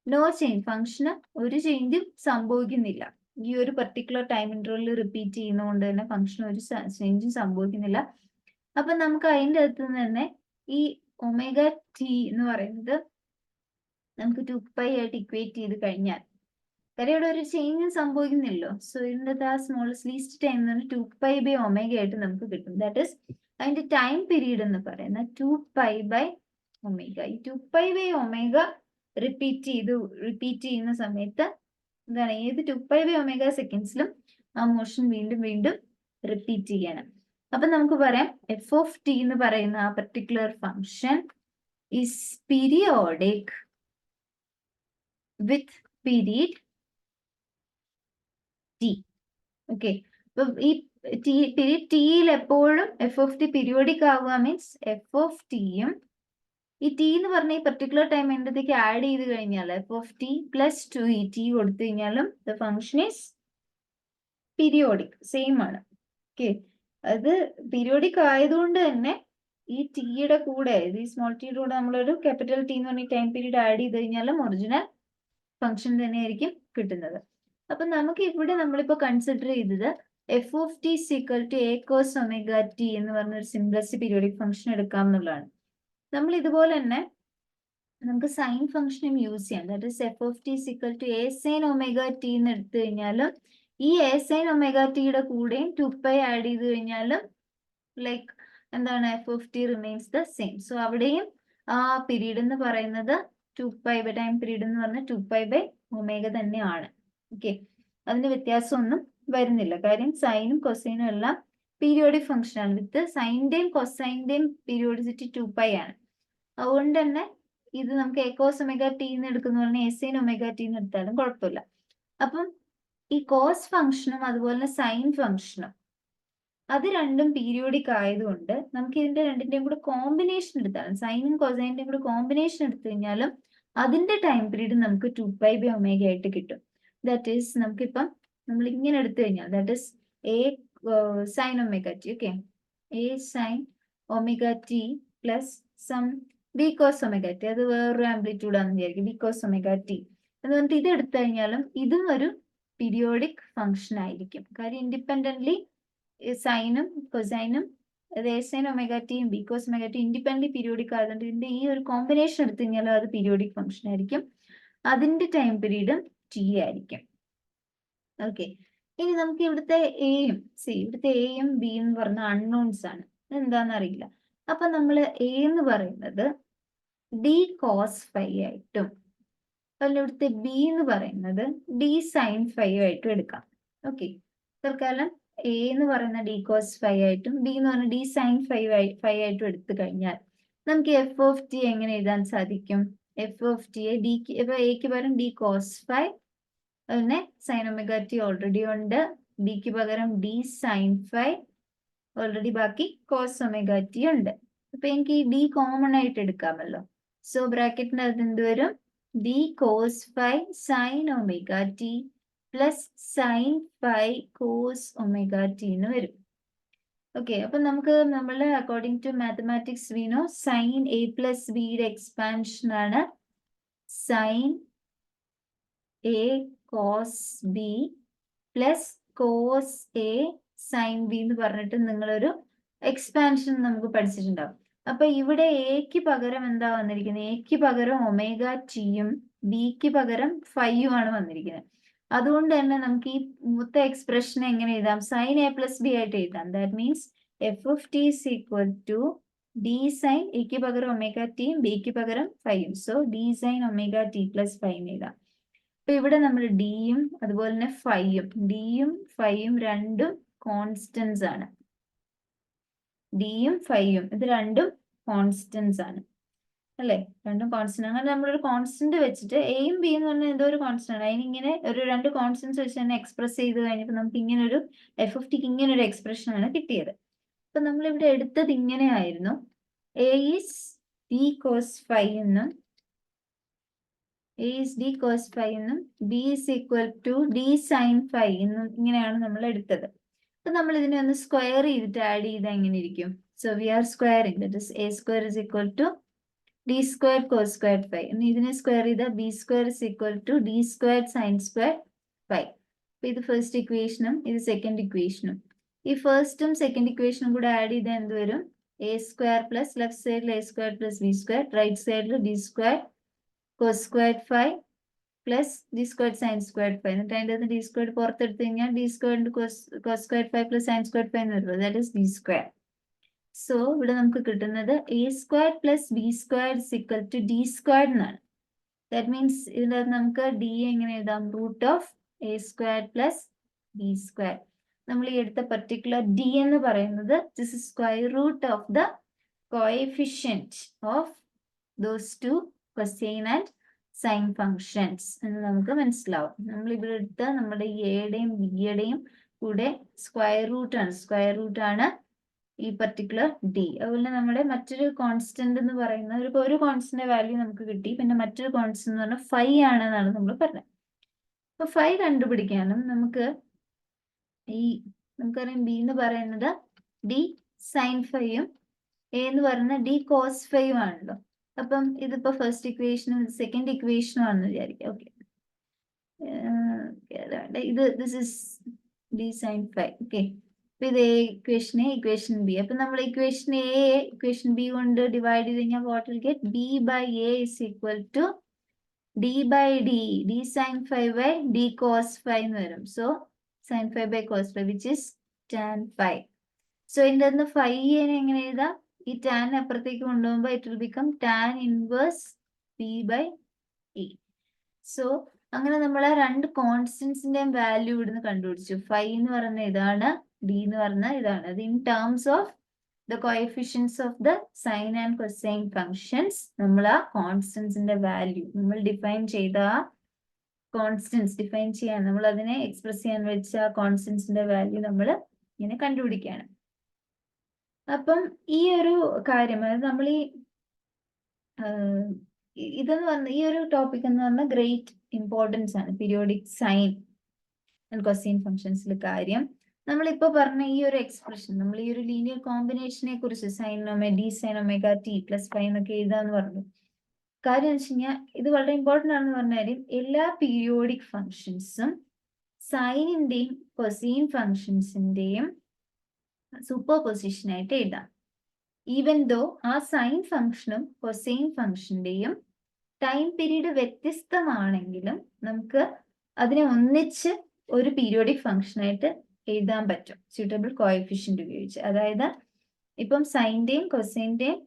നോ ചേഞ്ച്. ഫംഗ്ഷന് ഒരു ചേഞ്ചും സംഭവിക്കുന്നില്ല. ഈ ഒരു പെർട്ടിക്കുലർ ടൈം ഇന്റർവെല്ലിൽ റിപ്പീറ്റ് ചെയ്യുന്നതുകൊണ്ട് തന്നെ ഫംഗ്ഷന് ഒരു ചേഞ്ചും സംഭവിക്കുന്നില്ല. അപ്പൊ നമുക്ക് അതിൻ്റെ അകത്ത് നിന്ന് തന്നെ ഈ ഒമേഗ ടി എന്ന് പറയുന്നത് നമുക്ക് 2π ആയിട്ട് ഇക്വേറ്റ് ചെയ്ത് കഴിഞ്ഞാൽ, കാര്യം ഇവിടെ ഒരു ചേഞ്ചും സംഭവിക്കുന്നില്ലല്ലോ. സോ ഇതിൻ്റെ ആ സ്മോളസ്റ്റ് ലീസ്റ്റ് ടൈം എന്ന് പറഞ്ഞാൽ 2π/ω ആയിട്ട് നമുക്ക് കിട്ടും. ദാറ്റ് ഈസ് അതിന്റെ ടൈം പീരീഡ് എന്ന് പറയുന്നത് 2π/ω. ഈ 2π/ω റിപ്പീറ്റ് ചെയ്യുന്ന സമയത്ത് എന്താണ്, ഏത് 2π/ω സെക്കൻഡ്സിലും ആ മോഷൻ വീണ്ടും വീണ്ടും റിപ്പീറ്റ് ചെയ്യണം. അപ്പൊ നമുക്ക് പറയാം എഫ് ഓഫ് ടി എന്ന് പറയുന്ന ആ particular function is periodic with period T. Okay, അപ്പൊ ഈ പീരീഡ് ടിയിൽ എപ്പോഴും എഫ് ഓഫ് ടി പീരിയോഡിക് ആവുക മീൻസ് എഫ് ഓഫ് ടിയും ഈ ടി എന്ന് പറഞ്ഞ ഈ പെർട്ടിക്കുലർ ടൈം എൻ്റെത്തേക്ക് ആഡ് ചെയ്ത് കഴിഞ്ഞാൽ F of T plus 2et കൊടുത്തു കഴിഞ്ഞാലും the function is periodic, same ആണ്. ഓക്കെ, അത് പീരിയോഡിക് ആയതുകൊണ്ട് തന്നെ ഈ ടിയുടെ കൂടെ, ഈ സ്മോൾ ടിയുടെ കൂടെ നമ്മളൊരു ക്യാപിറ്റൽ ടി എന്ന് പറഞ്ഞ ടൈം പീരീഡ് ആഡ് ചെയ്ത് കഴിഞ്ഞാലും ഒറിജിനൽ ഫംഗ്ഷൻ തന്നെയായിരിക്കും കിട്ടുന്നത്. അപ്പൊ നമുക്ക് ഇവിടെ നമ്മളിപ്പോ കൺസിഡർ ചെയ്തത് F of T equal to A cos omega T എന്ന് പറഞ്ഞ ഒരു സിംപ്ലസ്റ്റ് പീരിയോഡിക് ഫംഗ്ഷൻ എടുക്കാം എന്നുള്ളതാണ്. നമ്മൾ ഇതുപോലെ തന്നെ നമുക്ക് സൈൻ ഫംഗ്ഷനും യൂസ് ചെയ്യാം. That is F of T equal to A sine omega T എന്ന് എടുത്തു കഴിഞ്ഞാലും ഈ എ സൈൻ ഒമേഗ ടിയുടെ കൂടെയും 2π ആഡ് ചെയ്ത് കഴിഞ്ഞാലും ലൈക്ക് എന്താണ്, F of T remains the same. So അവിടെയും ആ പീരീഡ് എന്ന് പറയുന്നത് 2π ടൈം പീരീഡ് എന്ന് പറഞ്ഞാൽ 2π/ω തന്നെയാണ്. ഓക്കെ, അതിന് വ്യത്യാസമൊന്നും വരുന്നില്ല. കാര്യം സൈനും കൊസൈനും എല്ലാം പീരിയോഡിക് ഫംഗ്ഷൻ ആണ്. വിത്ത് സൈൻ്റെയും കൊസൈൻ്റെയും പീരിയോഡിസിറ്റി 2π ആണ്. അതുകൊണ്ട് തന്നെ ഇത് നമുക്ക് എ കോസ് ഒമേഗ ടി എന്ന് എടുക്കുന്ന പറഞ്ഞാൽ എ സൈൻ ഒമേഗ ടി എന്ന് എടുത്താലും കുഴപ്പമില്ല. അപ്പം ഈ കോസ് ഫംഗ്ഷനും അതുപോലെ സൈൻ ഫംഗ്ഷനും അത് രണ്ടും പീരിയോഡിക് ആയതുകൊണ്ട് നമുക്ക് ഇതിന്റെ രണ്ടിന്റെയും കൂടെ കോമ്പിനേഷൻ എടുത്താലും, സൈനും കൊസൈൻ്റെയും കൂടെ കോമ്പിനേഷൻ എടുത്തു കഴിഞ്ഞാലും അതിന്റെ ടൈം പീരീഡ് നമുക്ക് 2π/ω ആയിട്ട് കിട്ടും. ദാറ്റ് ഈസ് നമുക്കിപ്പം നമ്മൾ ഇങ്ങനെ എടുത്തു കഴിഞ്ഞാൽ that is A sine omega T. Okay, A sine omega T plus some B cos omega T. അത് വേറൊരു ആംപ്ലിറ്റ്യൂഡ് ആണെന്ന് വിചാരിക്കും, ബി കോസ് ഒമേഗ ടി എന്ന് പറഞ്ഞിട്ട് ഇത് എടുത്തു കഴിഞ്ഞാലും ഇതും ഒരു പീരിയോഡിക് ഫംഗ്ഷൻ ആയിരിക്കും. കാര്യം ഇൻഡിപെൻഡന്റ്ലി സൈനും കൊസൈനും എ സൈൻ ഒമേഗ ടിയും B cos omega T independent periodic ആയതുകൊണ്ട് ഇതിന്റെ ഈ ഒരു കോമ്പിനേഷൻ എടുത്തു കഴിഞ്ഞാലും അത് പീരിയോഡിക് ഫംഗ്ഷൻ ആയിരിക്കും. അതിന്റെ ടൈം പീരീഡും ടി ആയിരിക്കും. ഓക്കെ, ഇനി നമുക്ക് ഇവിടുത്തെ എയും ഇവിടുത്തെ എയും ബി എന്ന് പറഞ്ഞ അൺനോൺസ് ആണ്, എന്താണെന്ന് അറിയില്ല. അപ്പൊ നമ്മൾ എ എന്ന് പറയുന്നത് ഡി കോസ് ഫൈ ആയിട്ടും അതുപോലെ ഇവിടുത്തെ ബി എന്ന് പറയുന്നത് ഡി സൈൻ ഫൈ ആയിട്ടും എടുക്കാം. ഓക്കെ, തൽക്കാലം എ എന്ന് പറയുന്ന ഡി കോസ് ഫൈ ആയിട്ടും ബി എന്ന് പറഞ്ഞ ഡി സൈൻ ഫൈ ആയിട്ടും എടുത്തു കഴിഞ്ഞാൽ നമുക്ക് എഫ് ഓഫ് ടി എങ്ങനെ എഴുതാൻ സാധിക്കും? എഫ് ഓഫ് ടിയെ ഡിക്ക് ഇപ്പൊ എക്ക് പകരം ഡി കോസ് ഫൈ, അതിനെ സൈൻ ഒമേഗ ടി ഓൾറെഡി ഉണ്ട്, ഡിക്ക് പകരം ഡി സൈൻ ഫൈ ഓൾറെഡി, ബാക്കി കോസ് ഒമേഗ ടി ഉണ്ട്. അപ്പൊ എനിക്ക് ഈ ഡി കോമൺ ആയിട്ട് എടുക്കാമല്ലോ. സോ ബ്രാക്കറ്റിന്റെ അകത്ത് എന്ത് വരും? D cos phi sine omega T plus sine phi cos omega T എന്ന് വരും. ഓക്കെ, അപ്പൊ നമുക്ക് നമ്മള് according to mathematics we know sine A plus ബിയുടെ എക്സ്പാൻഷൻ ആണ് sine A cos B plus cos A sine B എന്ന് പറഞ്ഞിട്ട് നിങ്ങളൊരു എക്സ്പാൻഷൻ നമുക്ക് പഠിച്ചിട്ടുണ്ടാവും. അപ്പൊ ഇവിടെ എക്ക് പകരം എന്താ വന്നിരിക്കുന്നത്? എക്ക് പകരം ഒമേഗ ടിയും ബിക്ക് പകരം ഫൈയും ആണ് വന്നിരിക്കുന്നത്. അതുകൊണ്ട് തന്നെ നമുക്ക് ഈ മൊത്തം എക്സ്പ്രഷൻ എങ്ങനെ എഴുതാം? സൈൻ എ പ്ലസ് ബി ആയിട്ട് എഴുതാം. That means F of T is equal to D sine എക്ക് പകരം ഒമേഗ ടിയും ബിക്ക് പകരം ഫൈയും. So D sine omega T plus phi എഴുതാം. അപ്പൊ ഇവിടെ നമ്മൾ ഡിയും അതുപോലെ തന്നെ ഫൈയും രണ്ടും കോൺസ്റ്റൻസ് ആണ്. ഡിയും ഫൈയും ഇത് രണ്ടും കോൺസ്റ്റൻസ് ആണ് അല്ലെ, രണ്ടും കോൺസ്റ്റന്റ്. അങ്ങനെ നമ്മളൊരു കോൺസ്റ്റന്റ് വെച്ചിട്ട് എയും ബി എന്ന് പറഞ്ഞാൽ എന്തോ ഒരു കോൺസ്റ്റന്റ് ആണ്, അതിനിങ്ങനെ ഒരു രണ്ട് കോൺസ്റ്റൻസ് വെച്ച് തന്നെ എക്സ്പ്രസ് ചെയ്ത് കഴിഞ്ഞപ്പോൾ നമുക്ക് ഇങ്ങനെ ഒരു എഫ് ഓഫ് ടിക്ക് ഇങ്ങനെ ഒരു എക്സ്പ്രഷൻ ആണ് കിട്ടിയത്. അപ്പൊ നമ്മൾ ഇവിടെ എടുത്തത് ഇങ്ങനെ ആയിരുന്നു, A is D cos phi എന്നും A is D cos phi എന്നും B is equal to D sine phi എന്നും ഇങ്ങനെയാണ് നമ്മൾ എടുത്തത്. അപ്പൊ നമ്മൾ ഇതിനെ ഒന്ന് സ്ക്വയർ ചെയ്തിട്ട് ആഡ് ചെയ്താൽ എങ്ങനെ ഇരിക്കും? So we are squaring, that is A square is equal to D square cos square phi. ഇതിനെ സ്ക്വയർ ചെയ്താൽ B square is equal to D square sine square phi. അപ്പൊ ഇത് ഫസ്റ്റ് ഇക്വേഷനും ഇത് സെക്കൻഡ് ഇക്വേഷനും. ഈ ഫസ്റ്റും സെക്കൻഡ് ഇക്വേഷനും കൂടെ ആഡ് ചെയ്താൽ എന്ത് വരും? എ സ്ക്വയർ പ്ലസ് ലെഫ്റ്റ് സൈഡിൽ A square plus B square, right സൈഡിൽ D square cos square phi plus D square sine square phi. എന്നിട്ട് അതിൻ്റെ അകത്ത് ഡി സ്ക്വയർ പുറത്തെടുത്ത് കഴിഞ്ഞാൽ D square cos square phi plus sine square phi എന്ന് വരുന്നത്, that is D square. So ഇവിടെ നമുക്ക് കിട്ടുന്നത് A square plus B square is equal to D square എന്നാണ്. ദാറ്റ് മീൻസ് ഇതിൻ്റെ നമുക്ക് ഡി എങ്ങനെ എഴുതാം? Root of A square plus B square. നമ്മൾ ഈ എടുത്ത പർട്ടിക്കുലർ ഡി എന്ന് പറയുന്നത് this is square root of the coefficient of those two cosine and sine functions എന്ന് നമുക്ക് മനസ്സിലാവും. നമ്മൾ ഇവിടെ എടുത്ത നമ്മുടെ എയുടെയും ബിയുടെയും കൂടെ സ്ക്വയർ റൂട്ട് ആണ് ഈ പർട്ടിക്കുലർ ഡി. അതുപോലെ നമ്മുടെ മറ്റൊരു കോൺസ്റ്റന്റ് എന്ന് പറയുന്ന ഒരു കോൺസ്റ്റന്റ് വാല്യൂ നമുക്ക് കിട്ടി, പിന്നെ മറ്റൊരു കോൺസ്റ്റന്റ് എന്ന് പറഞ്ഞാൽ ഫൈ ആണെന്നാണ് നമ്മൾ പറഞ്ഞത്. അപ്പൊ ഫൈ കണ്ടുപിടിക്കാനും നമുക്കറിയാം ബി എന്ന് പറയുന്നത് ഡി സൈൻ ഫൈയും എ എന്ന് പറയുന്നത് ഡി കോസ് ഫൈയും ആണല്ലോ. അപ്പം ഇതിപ്പോ ഫസ്റ്റ് ഇക്വേഷനും ഇത് സെക്കൻഡ് ഇക്വേഷനും ആണെന്ന് വിചാരിക്കാം. ഓക്കെ, ഇത് this is D sine phi. Okay, അപ്പൊ ഇത് ഇക്വേഷൻ എ, ഇക്വേഷൻ ബി. അപ്പൊ നമ്മൾ ഇക്വേഷൻ എ ഇക്വേഷൻ ബി കൊണ്ട് ഡിവൈഡ് ചെയ്ത് കഴിഞ്ഞാൽ what will get? B by A is equal to D by D sine phi by D cos phi എന്ന് വരും. So sine phi by cos phi which is tan phi. So ഇതിൻ്റെ അകത്ത് phi എങ്ങനെ എഴുതാം? ഈ tan അപ്പുറത്തേക്ക് കൊണ്ടുപോകുമ്പോൾ it will become tan inverse B by E. So അങ്ങനെ നമ്മൾ ആ രണ്ട് കോൺസ്റ്റൻസിന്റെയും വാല്യൂ ഇവിടുന്ന് കണ്ടുപിടിച്ചു. ഫൈ എന്ന് പറയുന്ന ഇതാണ്, ഡി എന്ന് പറഞ്ഞ ഇതാണ്. അത് in terms of the coefficients of the sine and cosine functions. നമ്മൾ ആ കോൺസ്റ്റൻസിന്റെ വാല്യൂ നമ്മൾ ഡിഫൈൻ ചെയ്ത കോൺസ്റ്റൻസ് ഡിഫൈൻ ചെയ്യാൻ നമ്മൾ അതിനെ എക്സ്പ്രസ് ചെയ്യാൻ വെച്ച ആ കോൺസ്റ്റൻസിന്റെ വാല്യൂ നമ്മൾ ഇങ്ങനെ കണ്ടുപിടിക്കുകയാണ്. അപ്പം ഈ ഒരു കാര്യം, അതായത് നമ്മൾ ഇതെന്ന് പറഞ്ഞ ഈ ഒരു ടോപ്പിക് എന്ന് പറഞ്ഞാൽ ഗ്രേറ്റ് ഇമ്പോർട്ടൻസ് ആണ് പീരിയോഡിക് സൈൻ ആൻഡ് കൊസൈൻ ഫങ്ഷൻസിൽ. കാര്യം നമ്മളിപ്പോ പറഞ്ഞ ഈ ഒരു എക്സ്പ്രഷൻ, നമ്മൾ ഈ ഒരു ലീനിയർ കോമ്പിനേഷനെ കുറിച്ച് sine D sine omega T plus phi എന്നൊക്കെ എഴുതാന്ന് പറഞ്ഞു. കാര്യം എന്ന് വെച്ച് കഴിഞ്ഞാൽ ഇത് വളരെ ഇമ്പോർട്ടൻ്റ് ആണെന്ന് പറഞ്ഞ കാര്യം, എല്ലാ പീരിയോഡിക് ഫങ്ഷൻസും സൈനിന്റെയും കൊസൈൻ ഫങ്ഷൻസിന്റെയും സൂപ്പർ പൊസിഷൻ ആയിട്ട് എഴുതാം. ഈവൻ ദോ ആ സൈൻ ഫംഗ്ഷനും കൊസൈൻ ഫംഗ്ഷന്റെയും ടൈം പീരീഡ് വ്യത്യസ്തമാണെങ്കിലും നമുക്ക് അതിനെ ഒന്നിച്ച് ഒരു പീരിയോഡിക് ഫംഗ്ഷൻ ആയിട്ട് എഴുതാൻ പറ്റും സ്യൂട്ടബിൾ കോഎഫിഷ്യന്റ് ഉപയോഗിച്ച്. അതായത് ഇപ്പം സൈന്റെയും കൊസൈന്റെയും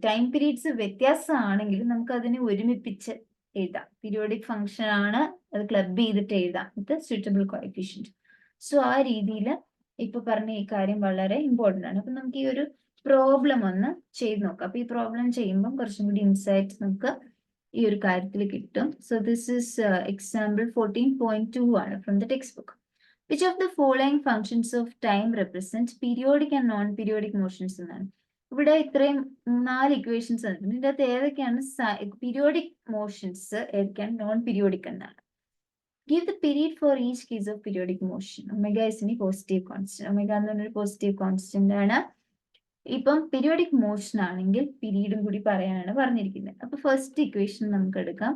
ടൈം പീരീഡ്സ് വ്യത്യാസമാണെങ്കിലും നമുക്ക് അതിനെ ഒരുമിപ്പിച്ച് എഴുതാം. പീരിയോഡിക് ഫംഗ്ഷൻ ആണ്, അത് ക്ലബ് ചെയ്തിട്ട് എഴുതാം വിത്ത് സ്യൂട്ടബിൾ കോഎഫിഷ്യന്റ്. സോ ആ രീതിയിൽ ഇപ്പൊ പറഞ്ഞ ഈ കാര്യം വളരെ ഇമ്പോർട്ടൻ്റ് ആണ്. അപ്പൊ നമുക്ക് ഈ ഒരു പ്രോബ്ലം ഒന്ന് ചെയ്ത് നോക്കാം. അപ്പൊ ഈ പ്രോബ്ലം ചെയ്യുമ്പോൾ കുറച്ചും കൂടി ഇൻസൈറ്റ് നമുക്ക് ഈ ഒരു കാര്യത്തിൽ കിട്ടും. സോ ദിസ് ഇസ് എക്സാമ്പിൾ 14.2 ആണ് from the text book. Which of the following functions of time represent periodic and non periodic motions എന്നാണ്. ഇവിടെ ഇത്രയും 4 ഇക്വേഷൻസ് ആണ്. ഇതിൻ്റെ അകത്ത് ഏതൊക്കെയാണ് പീരിയോഡിക് മോഷൻസ്, ഏതൊക്കെയാണ് നോൺ പീരിയോഡിക് എന്നാണ്. Give the period for each case of periodic motion. Omega is any positive constant. Omega എന്ന് പറഞ്ഞൊരു പോസിറ്റീവ് കോൺസ്റ്റന്റ് ആണ്. ഇപ്പം പീരിയോഡിക് മോഷൻ ആണെങ്കിൽ പീരീഡും കൂടി പറയാനാണ് പറഞ്ഞിരിക്കുന്നത്. അപ്പൊ ഫസ്റ്റ് ഇക്വേഷൻ നമുക്ക് എടുക്കാം.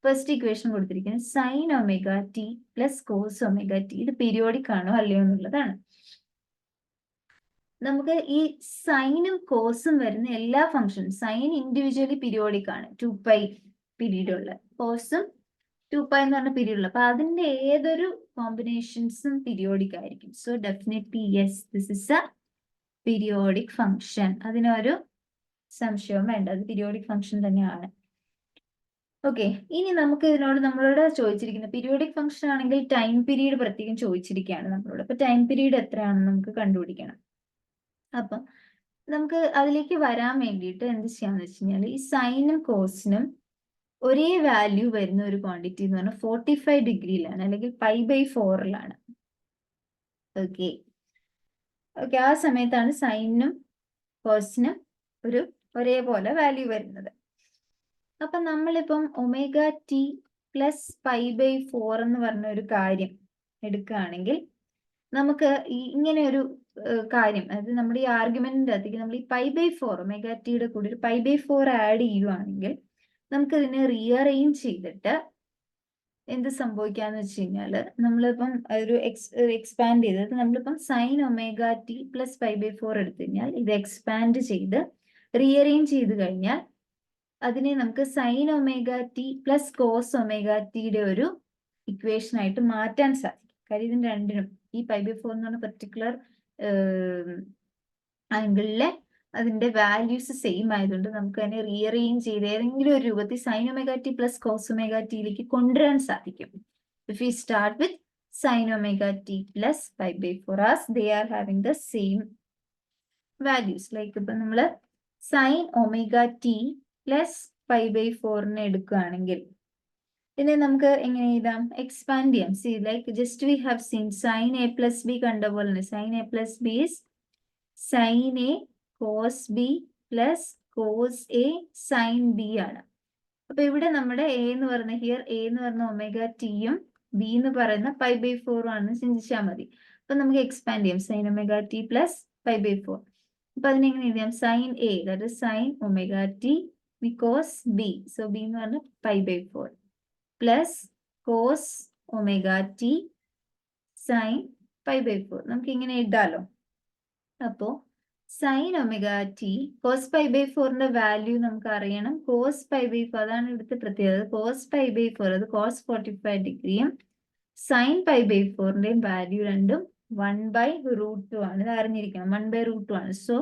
ഫസ്റ്റ് ഇക്വേഷൻ കൊടുത്തിരിക്കുന്നത് sine omega T plus cos omega T. ഇത് പീരിയോഡിക് ആണോ അല്ലയോ എന്നുള്ളതാണ്. നമുക്ക് ഈ സൈനും കോസും വരുന്ന എല്ലാ ഫംഗ്ഷനും, സൈൻ ഇൻഡിവിജ്വലി പീരിയോഡിക് ആണ്, 2π പീരീഡ് ഉള്ള, കോസും 2π എന്ന് പറഞ്ഞ പീരീഡ് ഉള്ള. അപ്പൊ അതിന്റെ ഏതൊരു കോമ്പിനേഷൻസും പീരിയോഡിക് ആയിരിക്കും. So definitely yes, this is A periodic function. അതിനൊരു സംശയവും വേണ്ട, അത് പീരിയോഡിക് ഫംഗ്ഷൻ തന്നെയാണ്. ഓക്കെ, ഇനി നമുക്ക് ഇതിനോട് നമ്മളോട് ചോദിച്ചിരിക്കുന്ന പീരിയോഡിക് ഫംഗ്ഷൻ ആണെങ്കിൽ ടൈം പീരീഡ് പ്രത്യേകം ചോദിച്ചിരിക്കുകയാണ് നമ്മളോട്. അപ്പൊ ടൈം പീരീഡ് എത്രയാണെന്ന് നമുക്ക് കണ്ടുപിടിക്കണം. അപ്പം നമുക്ക് അതിലേക്ക് വരാൻ വേണ്ടിയിട്ട് എന്ത് ചെയ്യാന്ന് വെച്ച് കഴിഞ്ഞാൽ ഈ സൈനും കോസിനും ഒരേ വാല്യൂ വരുന്ന ഒരു ക്വാണ്ടിറ്റി എന്ന് പറഞ്ഞാൽ 45 ഡിഗ്രിയിലാണ്, അല്ലെങ്കിൽ π/4 ഓക്കെ ഓക്കെ ആ സമയത്താണ് സൈനും കോസിനും ഒരേപോലെ വാല്യൂ വരുന്നത്. അപ്പൊ നമ്മളിപ്പം ω t + π/4 എന്ന് പറഞ്ഞ ഒരു കാര്യം എടുക്കുകയാണെങ്കിൽ നമുക്ക് ഇങ്ങനെ ഒരു കാര്യം, അതായത് നമ്മുടെ ഈ ആർഗ്യുമെന്റിന്റെ അകത്തേക്ക് നമ്മൾ ഈ π/4 ω t കൂടി ഒരു π/4 ആഡ് ചെയ്യുവാണെങ്കിൽ നമുക്ക് ഇതിനെ റീഅറേഞ്ച് ചെയ്തിട്ട് എന്ത് സംഭവിക്കാന്ന് വെച്ച് കഴിഞ്ഞാല് നമ്മളിപ്പം ഒരു എക്സ്പാൻഡ് ചെയ്തത് നമ്മളിപ്പം sin ω t + π/4 എടുത്തു കഴിഞ്ഞാൽ ഇത് എക്സ്പാൻഡ് ചെയ്ത് റീഅറേഞ്ച് ചെയ്ത് കഴിഞ്ഞാൽ അതിനെ നമുക്ക് sin ω t + cos ω t ഒരു ഇക്വേഷൻ ആയിട്ട് മാറ്റാൻ സാധിക്കും. കാര്യം ഇതിന് രണ്ടിനും ഈ π/4 എന്ന് പറഞ്ഞ പർട്ടിക്കുലർ ആംഗിളിലെ അതിന്റെ വാല്യൂസ് സെയിം ആയതുകൊണ്ട് നമുക്ക് അതിനെ റീഅറേഞ്ച് ചെയ്ത് ഏതെങ്കിലും ഒരു രൂപത്തിൽ sin ω t + cos ω t കൊണ്ടുവരാൻ സാധിക്കും. If we start with sin ω t + π/4 as they are having the same values. Like ഇപ്പൊ നമ്മള് sin ω t + π/4 എടുക്കുകയാണെങ്കിൽ ഇതിനെ നമുക്ക് എങ്ങനെ എഴുതാം? എക്സ്പാൻഡ് ചെയ്യാം. C like just we have seen sin a + b കണ്ട പോലെ തന്നെ sin a + b is sin a cos b + cos a sin b ആണ്. അപ്പൊ ഇവിടെ നമ്മുടെ a എന്ന് പറയുന്ന ഹിയർ a എന്ന് പറയുന്ന ω-t-യും b എന്ന് പറയുന്ന π/4 ആണെന്ന് ചിന്തിച്ചാൽ മതി. അപ്പൊ നമുക്ക് എക്സ്പാൻഡ് ചെയ്യാം sin ω-t + π/4. അപ്പൊ അതിനെങ്ങനെ എഴുതാം? sin a, that is sin ω-t cos b, so b എന്ന് പറഞ്ഞ π/4 plus cos ω-t sin π/4. നമുക്ക് ഇങ്ങനെ എഴുതാലോ. അപ്പോ sin ω-t cos π/4ന്റെ വാല്യൂ നമുക്ക് അറിയണം. cos π/4 അതാണ് ഇവിടുത്തെ പ്രത്യേകത. cos π/4 അത് cos 45 ഡിഗ്രിയും sin π/4ന്റെയും വാല്യൂ രണ്ടും 1/√2 ആണ്. ഇത് അറിഞ്ഞിരിക്കണം, 1/√2 ആണ്. സോ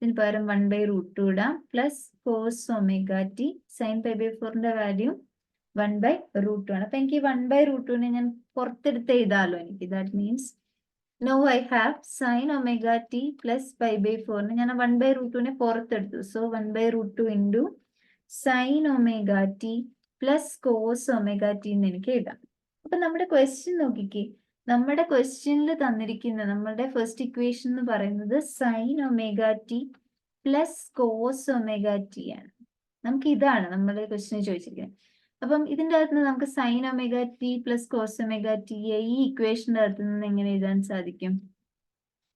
ഇതിന് പകരം 1/√2 ഇടാം. പ്ലസ് cos ω-t sin π/4ന്റെ വാല്യൂ 1/√2 ആണ്. അപ്പൊ എനിക്ക് 1/√2നെ ഞാൻ പുറത്തെടുത്ത് എഴുതാലോ എനിക്ക്. That means now I have sin ω-t + π/4 ഞാൻ 1/√2നെ പുറത്തെടുത്തു. So 1/√2 into sin ω-t + cos ω-t എന്ന് എനിക്ക് എഴുതാം. അപ്പൊ നമ്മുടെ ക്വസ്റ്റ്യൻ നോക്കിക്കേ, നമ്മുടെ ക്വസ്റ്റ്യനിൽ തന്നിരിക്കുന്ന നമ്മുടെ ഫസ്റ്റ് ഇക്വേഷൻ എന്ന് പറയുന്നത് sin ω-t + cos ω-t ആണ്. നമുക്ക് ഇതാണ് നമ്മുടെ ക്വസ്റ്റ്യൻ ചോദിച്ചിരിക്കുന്നത്. അപ്പം ഇതിന്റെ അകത്ത് നിന്ന് നമുക്ക് sin ω-t + cos ω-t ഈ ഇക്വേഷന്റെ അകത്ത് നിന്ന് എങ്ങനെ എഴുതാൻ സാധിക്കും?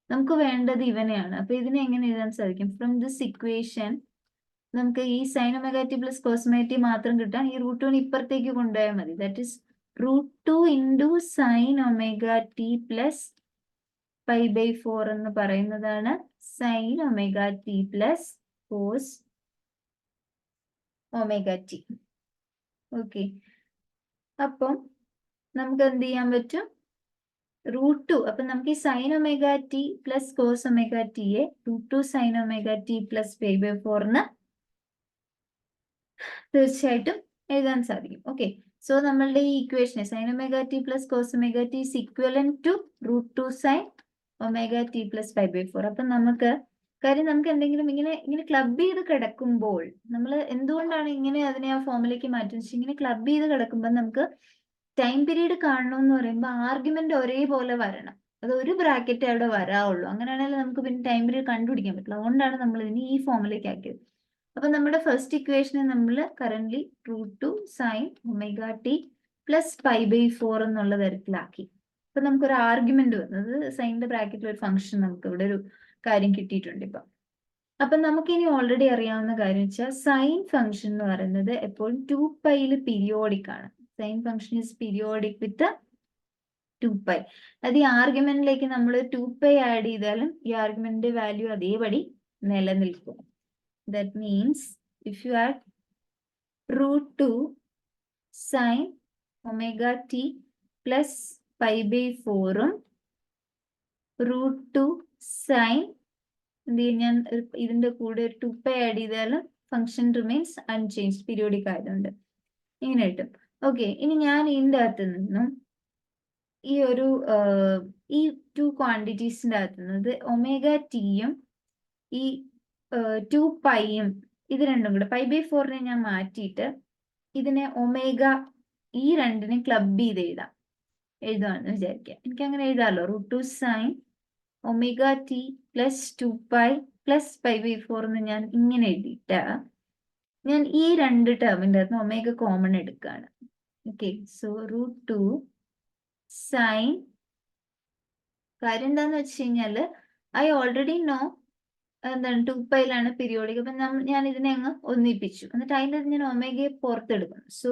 നമുക്ക് വേണ്ടത് ഇവനെയാണ്. അപ്പൊ ഇതിനെ എങ്ങനെ എഴുതാൻ സാധിക്കും? ഫ്രം ദിസ് ഇക്വേഷൻ നമുക്ക് ഈ sin ω-t + cos ω-t മാത്രം കിട്ടാൻ ഈ √2 ഇപ്പുറത്തേക്ക് കൊണ്ടുപോയാൽ മതി. That is √2 into sin ω-t + π/4 എന്ന് പറയുന്നതാണ് sin ω-t + cos ω-t. Okay, അപ്പം നമുക്ക് എന്ത് ചെയ്യാൻ പറ്റും? √2. അപ്പൊ നമുക്ക് ഈ sin ω-t + cos ω-t-യെ √2 sin ω-t + π/4 തീർച്ചയായിട്ടും എഴുതാൻ സാധിക്കും. ഓക്കെ, സോ നമ്മളുടെ ഈ ഇക്വേഷനെ sin ω-t + cos ω-t is equivalent to √2 sin ω-t + π/4. അപ്പൊ നമുക്ക് കാര്യം നമുക്ക് എന്തെങ്കിലും ഇങ്ങനെ ക്ലബ് ചെയ്ത് കിടക്കുമ്പോൾ നമ്മൾ എന്തുകൊണ്ടാണ് ഇങ്ങനെ അതിനെ ആ ഫോമിലേക്ക് മാറ്റുന്നത്? ഇങ്ങനെ ക്ലബ് ചെയ്ത് കിടക്കുമ്പോൾ നമുക്ക് ടൈം പീരീഡ് കാണണമെന്ന് പറയുമ്പോൾ ആർഗ്യുമെന്റ് ഒരേപോലെ വരണം. അത് ഒരു ബ്രാക്കറ്റ് അവിടെ വരാവുള്ളൂ. അങ്ങനെയാണെങ്കിൽ നമുക്ക് പിന്നെ ടൈം പീരീഡ് കണ്ടുപിടിക്കാൻ പറ്റില്ല. അതുകൊണ്ടാണ് നമ്മൾ ഇതിനെ ഈ ഫോമിലേക്ക് ആക്കിയത്. അപ്പൊ നമ്മുടെ ഫസ്റ്റ് ഇക്വേഷനെ നമ്മൾ കറന്റ് √2 sin ω-t + π/4 എന്നുള്ള തരത്തിലാക്കി. അപ്പൊ നമുക്കൊരു ആർഗ്യുമെന്റ് വന്നത് സൈനിന്റെ ബ്രാക്കറ്റിൽ ഒരു ഫംഗ്ഷൻ നമുക്ക് ഇവിടെ ഒരു കാര്യം കിട്ടിയിട്ടുണ്ട് ഇപ്പൊ. അപ്പൊ നമുക്ക് ഇനി ഓൾറെഡി അറിയാവുന്ന കാര്യം വെച്ചാൽ സൈൻ ഫംഗ്ഷൻ എന്ന് പറയുന്നത് എപ്പോഴും 2π പീരിയോഡിക് ആണ്. സൈൻ ഫംഗ്ഷൻ ഈസ് പീരിയോഡിക് വിത്ത് 2π. അത് ഈ ആർഗ്യുമെന്റിലേക്ക് നമ്മൾ 2π ആഡ് ചെയ്താലും ഈ ആർഗ്യുമെന്റിന്റെ വാല്യൂ അതേപടി നിലനിൽക്കും. That means if you add √2 sin ω-t + π/4 √2 sin ഞാൻ ഇതിന്റെ കൂടെ 2π ആഡ് ചെയ്താലും ഫംഗ്ഷൻ റിമെയിൻസ് അൺചേഞ്ച്ഡ്, പീരിയോഡിക് ആയതുകൊണ്ട്. ഇങ്ങനെ കിട്ടും. ഓക്കെ, ഇനി ഞാൻ ഇതിൻ്റെ അകത്ത് നിന്നും ഈ ഒരു ഈ 2 ക്വാണ്ടിറ്റീസിൻ്റെ അകത്ത് നിന്ന് ഒമേഗ ടിയും ഈ 2 പൈയും ഇത് രണ്ടും കൂടെ π/4 ഞാൻ മാറ്റിയിട്ട് ഇതിനെ ഒമേഗ ഈ രണ്ടിനെ ക്ലബ് ചെയ്ത് എഴുതാമെന്ന് വിചാരിക്കുക. എനിക്ക് അങ്ങനെ എഴുതാമല്ലോ. √2 sine omega T plus 2 pi plus π/4 എന്ന് ഞാൻ ഇങ്ങനെ എഴുതിയിട്ട് ഞാൻ ഈ രണ്ട് ടേമിൻ്റെ അകത്ത് ഒമേഗ കോമൺ എടുക്കുകയാണ്. ഓക്കെ, സോ √2 സൈൻ, കാര്യം എന്താന്ന് വെച്ച് കഴിഞ്ഞാൽ ഐ ഓൾറെഡി നോ എന്താണ് 2 പൈയിലാണ് പീരിയോഡിക്. അപ്പം ഞാൻ ഇതിനെ അങ്ങ് ഒന്നിപ്പിച്ചു, എന്നിട്ട് അതിൻ്റെ ഞാൻ ഒമേഗയെ പുറത്തെടുക്കും. സോ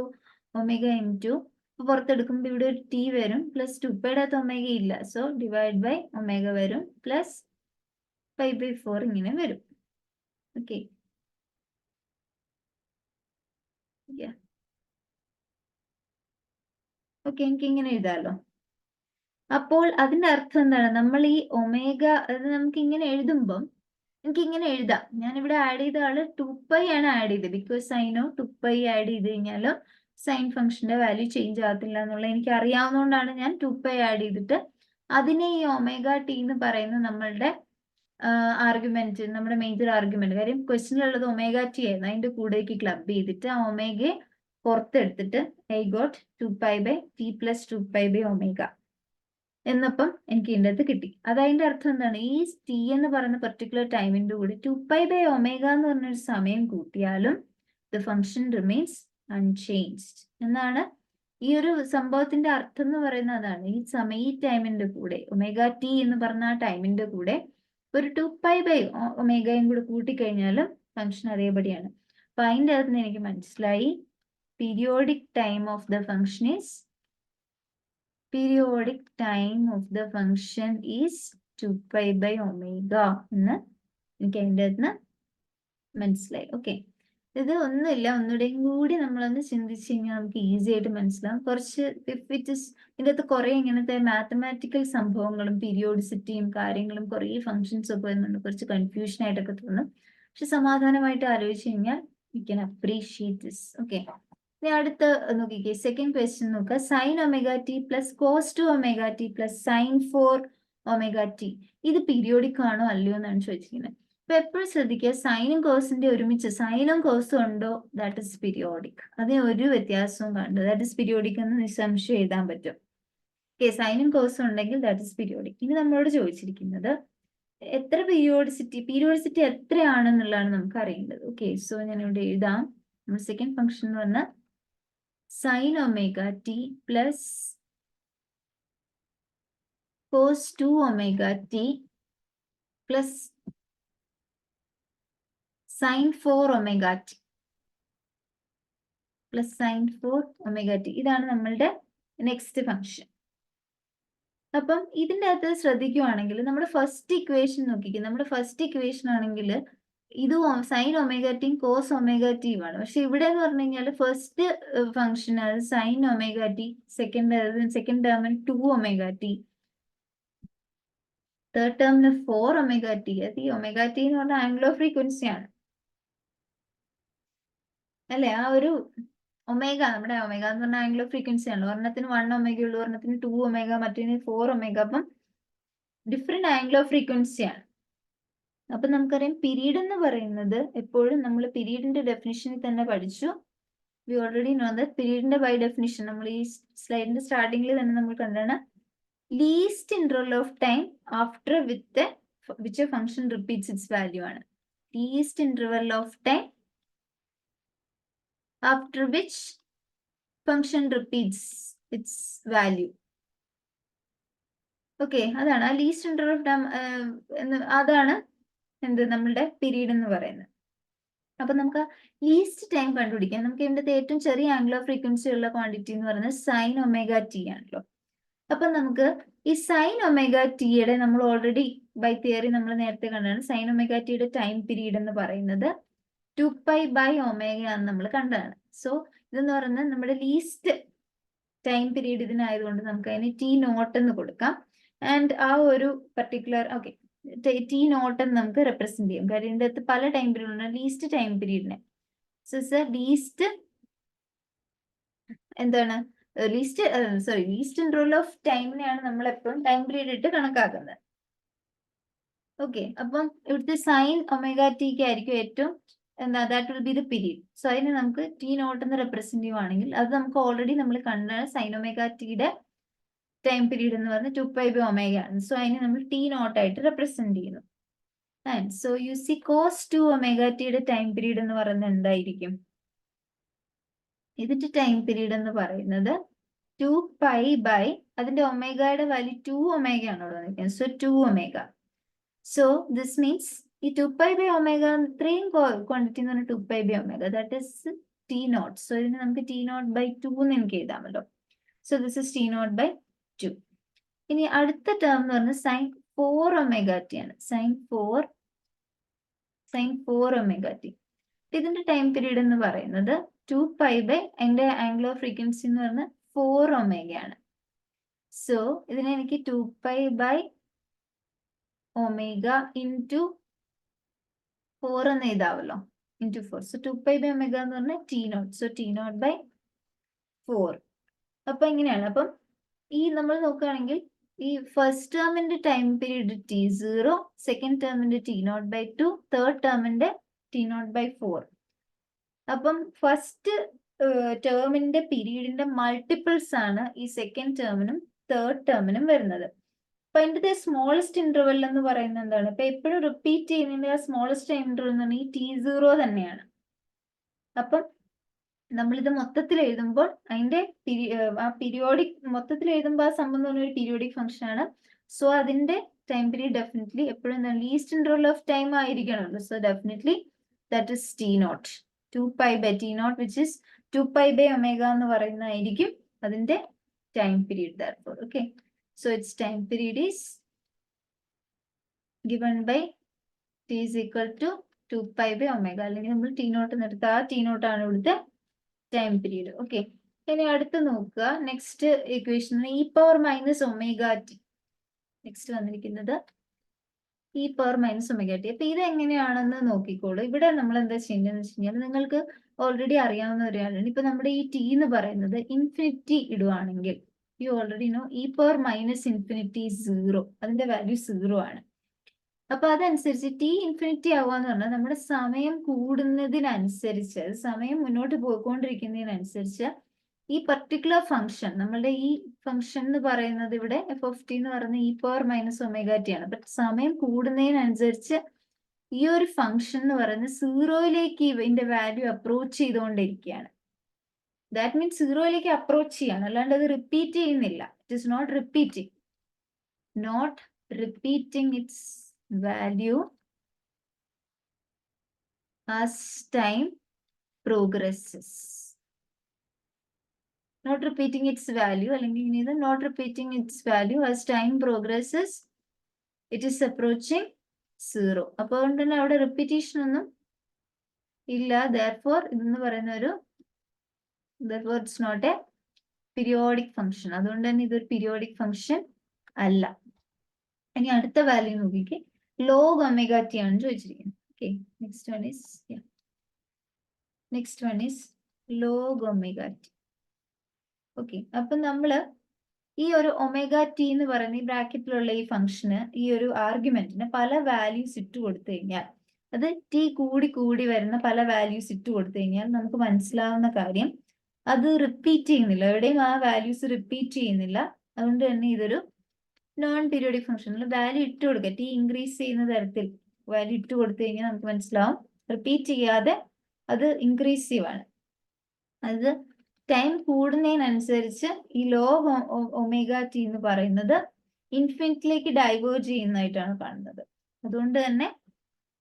ഒമേഗ ഇൻറ്റു പുറത്തെടുക്കുമ്പോൾ ഇവിടെ ഒരു ടി വരും, പ്ലസ് 2 പൈയുടെ അകത്ത് ഒമേഗ ഇല്ല, സോ ഡിവൈഡ് ബൈ ഒമേഗ വരും, പ്ലസ് π/4 ഇങ്ങനെ വരും. ഓക്കെ, ഓക്കെ, എനിക്ക് ഇങ്ങനെ എഴുതാമല്ലോ. അപ്പോൾ അതിന്റെ അർത്ഥം എന്താണ്? നമ്മൾ ഈ ഒമേഗ അത് നമുക്ക് ഇങ്ങനെ എഴുതുമ്പം എനിക്ക് ഇങ്ങനെ എഴുതാം. ഞാനിവിടെ ആഡ് ചെയ്ത ആള് 2 പൈ ആണ് ആഡ് ചെയ്തത്. ബിക്കോസ് സൈനോ 2 പൈ ആഡ് ചെയ്ത് കഴിഞ്ഞാൽ സൈൻ ഫംഗ്ഷന്റെ വാല്യൂ ചേഞ്ച് ആകത്തില്ല എന്നുള്ളത് എനിക്ക് അറിയാവുന്നതുകൊണ്ടാണ് ഞാൻ 2 പൈ ആഡ് ചെയ്തിട്ട് അതിനെ ഈ ഒമേഗ ടി എന്ന് പറയുന്ന നമ്മളുടെ ആർഗ്യുമെന്റ്, നമ്മുടെ മേജർ ആർഗ്യുമെന്റ്. കാര്യം ക്വസ്റ്റ്യനിലുള്ളത് ഒമേഗ ടി ആയിരുന്നു, അതിന്റെ കൂടേക്ക് ക്ലബ് ചെയ്തിട്ട് ആ ഒമേഗയെ പുറത്തെടുത്തിട്ട് ഐ ഗോട്ട് 2 π/t + 2 π/ω എന്നപ്പം എനിക്ക് ഇതിൻ്റെ അകത്ത് കിട്ടി. അതതിൻ്റെ അർത്ഥം എന്താണ്? ഈ ടി എന്ന് പറയുന്ന പെർട്ടിക്കുലർ ടൈമിൻ്റെ കൂടെ 2 π/ω എന്ന് പറഞ്ഞൊരു സമയം കൂട്ടിയാലും ദ ഫംഗ്ഷൻ റിമെയിൻസ് അൺചേഞ്ച്ഡ് എന്നാണ് ഈ ഒരു സംഭവത്തിന്റെ അർത്ഥം എന്ന് പറയുന്നത്. അതാണ് ഈ ടൈമിന്റെ കൂടെ ഒമേഗ ടി എന്ന് പറഞ്ഞ ആ ടൈമിന്റെ കൂടെ ഒരു 2 π/ω കൂടെ കൂട്ടിക്കഴിഞ്ഞാലും ഫംഗ്ഷൻ അതേപടിയാണ്. അപ്പൊ അതിൻ്റെ അകത്ത് നിന്ന് എനിക്ക് മനസ്സിലായി periodic time of the function is 2 π/ω എന്ന് എനിക്ക് അതിൻ്റെ അകത്ത് മനസ്സിലായി. ഓക്കെ, ഇത് ഒന്നുമില്ല, ഒന്നുകൂടെയും കൂടി നമ്മളൊന്ന് ചിന്തിച്ച് കഴിഞ്ഞാൽ നമുക്ക് ഈസി ആയിട്ട് മനസ്സിലാവും. കുറച്ച് ഇതിൻ്റെ അകത്ത് കുറെ ഇങ്ങനത്തെ മാത്തമാറ്റിക്കൽ സംഭവങ്ങളും പീരിയോഡിസിറ്റിയും കാര്യങ്ങളും കുറേ ഫങ്ഷൻസ് ഒക്കെ വരുന്നുണ്ട്. കുറച്ച് കൺഫ്യൂഷൻ ആയിട്ടൊക്കെ തോന്നും. പക്ഷെ സമാധാനമായിട്ട് ആലോചിച്ച് കഴിഞ്ഞാൽ you can appreciate this. Okay, ഇനി അടുത്ത നോക്കിക്കേ, സെക്കൻഡ് ക്വസ്റ്റ്യൻ നോക്കുക. Sine omega T plus cos 2 omega T plus sine 4 omega T ഇത് പീരിയോഡിക് ആണോ അല്ലയോ എന്നാണ് ചോദിച്ചിരിക്കുന്നത്. അപ്പൊ എപ്പോഴും ശ്രദ്ധിക്കുക, സൈനും കോസിന്റെ ഒരുമിച്ച് സൈനും കോസും ഉണ്ടോ, ദാറ്റ് ഇസ് പീരിയോഡിക്. അതിന് ഒരു വ്യത്യാസവും കണ്ടു, ദാറ്റ് ഇസ് പീരിയോഡിക് എന്ന് നിസ്സംശയം എഴുതാൻ പറ്റും. ഓക്കെ, സൈനും കോസും ഉണ്ടെങ്കിൽ ദാറ്റ് ഇസ് പീരിയോഡിക്. ഇനി നമ്മളോട് ചോദിച്ചിരിക്കുന്നത് എത്ര പീരിയോഡിസിറ്റി എത്രയാണെന്നുള്ളതാണ് നമുക്ക് അറിയേണ്ടത്. ഓക്കെ, സോ ഞാൻ ഇവിടെ എഴുതാം. നമ്മൾ സെക്കൻഡ് ഫംഗ്ഷൻ എന്ന് പറഞ്ഞാൽ sin omega t plus cos 2 omega t plus sin 4 omega t plus sin 4 omega t ഇതാണ് നമ്മളുടെ നെക്സ്റ്റ് ഫംഗ്ഷൻ. അപ്പം ഇതിൻ്റെ അകത്ത് ശ്രദ്ധിക്കുവാണെങ്കിൽ നമ്മുടെ ഫസ്റ്റ് ഇക്വേഷൻ നോക്കിക്കുക. നമ്മുടെ ഫസ്റ്റ് ഇക്വേഷൻ ആണെങ്കിൽ ഇത് സൈൻ ഒമേഗ ടിയും കോസ് ഒമേഗ ടിയും ആണ്. പക്ഷെ ഇവിടെ എന്ന് പറഞ്ഞു കഴിഞ്ഞാൽ ഫസ്റ്റ് ഫംഗ്ഷൻ അത് സൈൻ ഒമേഗ ടി, സെക്കൻഡ് ടേമിന് 2 ഒമേഗ ടി, തേർഡ് ടേമിന് 4 ഒമേഗ ടി. അത് ഈ ഒമേഗ ടി എന്ന് പറഞ്ഞാൽ ആംഗിൾ ഓഫ് ഫ്രീക്വൻസി ആണ് അല്ലെ? ആ ഒരു ഒമേഗ, നമ്മുടെ ഒമേഗ എന്ന് പറഞ്ഞാൽ ആംഗിൾ ഓഫ് ഫ്രീക്വൻസി ആണ്. ഒരെണ്ണത്തിന് 1 ഒമേഗ ഉള്ളൂ, ഒരെണ്ണത്തിന് 2 ഒമേഗ, മറ്റേതിന് 4 ഒമേഗ. അപ്പം ഡിഫറെന്റ് ആംഗിൾ ഓഫ് ഫ്രീക്വൻസി ആണ്. അപ്പൊ നമുക്കറിയാം പീരീഡ് എന്ന് പറയുന്നത് എപ്പോഴും നമ്മൾ പീരീഡിന്റെ ഡെഫിനിഷനിൽ തന്നെ പഠിച്ചു. വി ഓൾറെഡി നോ ദാറ്റ് പീരീഡിന്റെ ബൈ ഡെഫിനിഷൻ നമ്മൾ ഈ സ്ലൈഡിന്റെ സ്റ്റാർട്ടിങ്ങിൽ തന്നെ നമ്മൾ കണ്ടാണ് least interval of time after which a function repeats its value ആണ്. Least interval of time after which function repeats its value. Okay, അതാണ് ആ ലീസ്റ്റ് ഇന്റർവൽ ഓഫ് ടൈം. അതാണ് എന്ത് നമ്മളുടെ പീരീഡ് എന്ന് പറയുന്നത്. അപ്പൊ നമുക്ക് ലീസ്റ്റ് ടൈം കണ്ടുപിടിക്കാം. നമുക്ക് ഇതിന്റെ ഏറ്റവും ചെറിയ ആംഗിൾ ഓഫ് ഫ്രീക്വൻസി ഉള്ള ക്വാണ്ടിറ്റി എന്ന് പറയുന്നത് സൈൻ ഒമേഗ ടി ആണല്ലോ. അപ്പൊ നമുക്ക് ഈ സൈൻ ഒമേഗ ടിയുടെ നമ്മൾ ഓൾറെഡി ബൈ തിയറി നമ്മൾ നേരത്തെ കണ്ടതാണ്. സൈൻ ഒമേഗ ടിയുടെ ടൈം പീരീഡ് എന്ന് പറയുന്നത് 2 π/ω ആണെന്ന് നമ്മൾ കണ്ടതാണ്. സോ ഇതെന്ന് പറയുന്നത് നമ്മുടെ ലീസ്റ്റ് ടൈം പീരീഡ് ഇതിനായതുകൊണ്ട് നമുക്ക് അതിന് ടി നോട്ട് എന്ന് കൊടുക്കാം. ആൻഡ് ആ ഒരു പർട്ടിക്കുലർ ടി നോട്ട് എന്ന് നമുക്ക് റെപ്രസെന്റ് ചെയ്യാം. കാര്യം ഇതിന്റെ അകത്ത് പല ടൈം പീരീഡ് ഉണ്ട്. ലീസ്റ്റ് ടൈം പീരീഡിനെ ലീസ്റ്റ് എന്താണ് ലീസ്റ്റ് ഇന്റർവൽ ഓഫ് ടൈമിനെയാണ് നമ്മൾ എപ്പോഴും ടൈം പീരീഡ് ഇട്ട് കണക്കാക്കുന്നത്. ഓക്കെ, അപ്പം ഇവിടുത്തെ സൈൻ ഒമേഗ ടിക്ക് ആയിരിക്കും ഏറ്റവും എന്താ, that will be the period. So അതിന് നമുക്ക് ടി നോട്ട് എന്ന് റെപ്രസെന്റീവ് ആണെങ്കിൽ അത് നമുക്ക് ഓൾറെഡി നമ്മൾ കണ്ടാണ് സൈൻ ഒമേഗ ടിയുടെ ടൈം പീരീഡ് എന്ന് പറഞ്ഞാൽ 2π/ω ആണ്. സോ അതിനെ നമ്മൾ ടി നോട്ട് ആയിട്ട് റെപ്രസെന്റ് ചെയ്യുന്നു. And so you see cos 2ω ടിയുടെ ടൈം പീരീഡ് എന്ന് പറയുന്നത് എന്തായിരിക്കും? ഇതിന്റെ ടൈം പീരീഡ് എന്ന് പറയുന്നത് 2π/ അതിന്റെ ഒമേഗയുടെ വാല്യൂ 2ω ആണ് ഇവിടെ നിൽക്കുന്നത്. സോ 2ω. സോ ദിസ് മീൻസ് ഈ 2π/ω ഇത്രയും ക്വാണ്ടിറ്റി എന്ന് പറഞ്ഞാൽ 2π/ω, that is T nought. So ഇതിന് നമുക്ക് T0/2 എന്ന് എനിക്ക് എഴുതാമല്ലോ. So this is T0/2. ഇനി അടുത്ത ടേം എന്ന് പറഞ്ഞാൽ sin 4ω ആണ്. sin 4ω. ഇതിന്റെ ടൈം പീരീഡ് എന്ന് പറയുന്നത് 2π/ അതിന്റെ ആംഗുലർ ഫ്രീക്വൻസി എന്ന് പറഞ്ഞാൽ 4ω ആണ്. സോ ഇതിനെ എനിക്ക് 2π/ω into 4 എന്ന് എഴുതാവല്ലോ, into 4. സോ 2π/ω എന്ന് പറഞ്ഞാൽ T0. So T0/4. അപ്പൊ ഇങ്ങനെയാണ്. അപ്പം ഈ നമ്മൾ നോക്കുകയാണെങ്കിൽ ഈ ഫസ്റ്റ് ടേമിന്റെ ടൈം പീരീഡ് T0, സെക്കൻഡ് ടേമിന്റെ T0/2, തേർഡ് ടേമിന്റെ T0/4. അപ്പം ഫസ്റ്റ് ടേമിന്റെ പീരീഡിന്റെ മൾട്ടിപ്പിൾസ് ആണ് ഈ സെക്കൻഡ് ടേമിനും തേർഡ് ടേമിനും വരുന്നത്. അപ്പൊ അതിന്റെ സ്മോളസ്റ്റ് ഇന്റർവെൽ എന്ന് പറയുന്നത് എന്താണ്? ഇപ്പൊ എപ്പോഴും റിപ്പീറ്റ് ചെയ്യുന്നതിന്റെ ആ സ്മോളസ്റ്റ് ഇന്റർവെൽ എന്ന് പറഞ്ഞാൽ ഈ T0 തന്നെയാണ്. അപ്പം നമ്മളിത് മൊത്തത്തിൽ എഴുതുമ്പോൾ അതിന്റെ ആ പീരിയോഡിക് മൊത്തത്തിൽ എഴുതുമ്പോൾ ആ സംഭവം എന്ന് പറഞ്ഞ ഒരു പീരിയോഡിക് ഫംഗ്ഷൻ ആണ്. സോ അതിന്റെ ടൈം പീരീഡ് ഡെഫിനറ്റ്ലി എപ്പോഴും ലീസ്റ്റ് ഇന്റർവൽ ഓഫ് ടൈം ആയിരിക്കണമല്ലോ. So definitely that is T0. 2π/T0 which is 2π/ω എന്ന് പറയുന്നതായിരിക്കും അതിന്റെ time period. therefore okay, so its time period is given by T is equal to 2π/ω. അല്ലെങ്കിൽ നമ്മൾ T0 എടുത്ത ആ T0 ആണ് ഇവിടുത്തെ ടൈം പീരീഡ്. ഓക്കെ, ഇനി അടുത്ത് നോക്കുക. Next equation e⁻−ω_t. നെക്സ്റ്റ് വന്നിരിക്കുന്നത് e⁻−ω_t. അപ്പൊ ഇത് എങ്ങനെയാണെന്ന് നോക്കിക്കോളൂ. ഇവിടെ നമ്മൾ എന്താ ചെയ്യുന്നതെന്ന് വെച്ച് കഴിഞ്ഞാൽ നിങ്ങൾക്ക് ഓൾറെഡി അറിയാവുന്ന ഒരു കാര്യമാണ്. ഇപ്പൊ നമ്മുടെ ഈ ടി എന്ന് പറയുന്നത് ഇൻഫിനിറ്റി ഇടുവാണെങ്കിൽ യു ഓൾറെഡി നോ e⁻∞ 0, അതിന്റെ വാല്യൂ 0 ആണ്. അപ്പൊ അതനുസരിച്ച് ടി ഇൻഫിനിറ്റി ആവുകയെന്ന് പറഞ്ഞാൽ നമ്മുടെ സമയം കൂടുന്നതിനനുസരിച്ച്, സമയം മുന്നോട്ട് പോയിക്കൊണ്ടിരിക്കുന്നതിനനുസരിച്ച് ഈ പർട്ടിക്കുലർ ഫംഗ്ഷൻ, നമ്മളുടെ ഈ ഫംഗ്ഷൻ എന്ന് പറയുന്നത് ഇവിടെ f(t) എന്ന് പറയുന്നത് e⁻−ω_t ആണ്. ബട്ട് സമയം കൂടുന്നതിനനുസരിച്ച് ഈ ഒരു ഫംഗ്ഷൻ എന്ന് പറയുന്നത് 0യിലേക്ക് ഇതിന്റെ വാല്യൂ അപ്രോച്ച് ചെയ്തുകൊണ്ടിരിക്കുകയാണ്. ദാറ്റ് മീൻസ് 0യിലേക്ക് അപ്രോച്ച് ചെയ്യാണ്, അല്ലാണ്ട് അത് റിപ്പീറ്റ് ചെയ്യുന്നില്ല. It is not repeating it's value as time progresses. Not repeating its value, അല്ലെങ്കിൽ not repeating its value as time progresses, it is approaching 0. അപ്പോൾ അതുകൊണ്ട് തന്നെ അവിടെ റിപ്പീറ്റേഷൻ ഒന്നും ഇല്ല. therefore ഇതെന്ന് പറയുന്ന ഒരു therefore it's not a periodic function. അതുകൊണ്ട് തന്നെ ഇതൊരു periodic function അല്ല. ഇനി അടുത്ത വാല്യൂ നോക്കിക്കേ, log ω t ആണ് ചോദിച്ചിരിക്കുന്നത്. Okay, next one is log ω t. Okay, അപ്പൊ നമ്മള് ഈ ഒരു ω t എന്ന് പറയുന്ന ഈ ബ്രാക്കറ്റിലുള്ള ഈ ഫംഗ്ഷന്, ഈ ഒരു ആർഗ്യുമെന്റിന് പല വാല്യൂസ് ഇട്ട് കൊടുത്തു കഴിഞ്ഞാൽ, അത് ടി കൂടി വരുന്ന പല വാല്യൂസ് ഇട്ട് കൊടുത്തു കഴിഞ്ഞാൽ നമുക്ക് മനസ്സിലാവുന്ന കാര്യം, അത് റിപ്പീറ്റ് ചെയ്യുന്നില്ല, എവിടെയും ആ വാല്യൂസ് റിപ്പീറ്റ് ചെയ്യുന്നില്ല. അതുകൊണ്ട് തന്നെ ഇതൊരു നോൺ പീരിയോഡിക് ഫംഗ്ഷനിൽ വാല്യൂ ഇട്ട് കൊടുക്കുക, ടി ഇൻക്രീസ് ചെയ്യുന്ന തരത്തിൽ വാല്യൂ ഇട്ട് കൊടുത്തു കഴിഞ്ഞാൽ നമുക്ക് മനസ്സിലാവും റിപ്പീറ്റ് ചെയ്യാതെ അത് ഇൻക്രീസീവ് ആണ്. അത് ടൈം കൂടുന്നതിനനുസരിച്ച് ഈ log ω t എന്ന് പറയുന്നത് ഇൻഫിനിറ്റിലേക്ക് ഡൈവേർജ് ചെയ്യുന്നതായിട്ടാണ് കാണുന്നത്. അതുകൊണ്ട് തന്നെ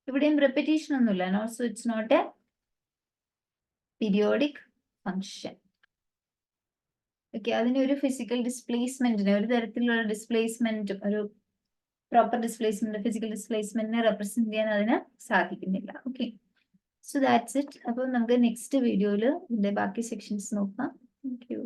ഇവിടെയും റെപ്പിറ്റേഷൻ ഒന്നുമില്ല. Also it's not a periodic function. Okay, അതിന് ഒരു ഫിസിക്കൽ ഡിസ്പ്ലേസ്മെന്റിന്, ഒരു തരത്തിലുള്ള ഡിസ്പ്ലേസ്മെന്റും, ഒരു പ്രോപ്പർ ഡിസ്പ്ലേസ്മെന്റ്, ഫിസിക്കൽ ഡിസ്പ്ലേസ്മെന്റിനെ റെപ്രസെന്റ് ചെയ്യാൻ അതിന് സാധിക്കുന്നില്ല. Okay, so that's it. അപ്പോൾ നമുക്ക് നെക്സ്റ്റ് വീഡിയോയിൽ ഇതിന്റെ ബാക്കി സെക്ഷൻസ് നോക്കാം. Thank U.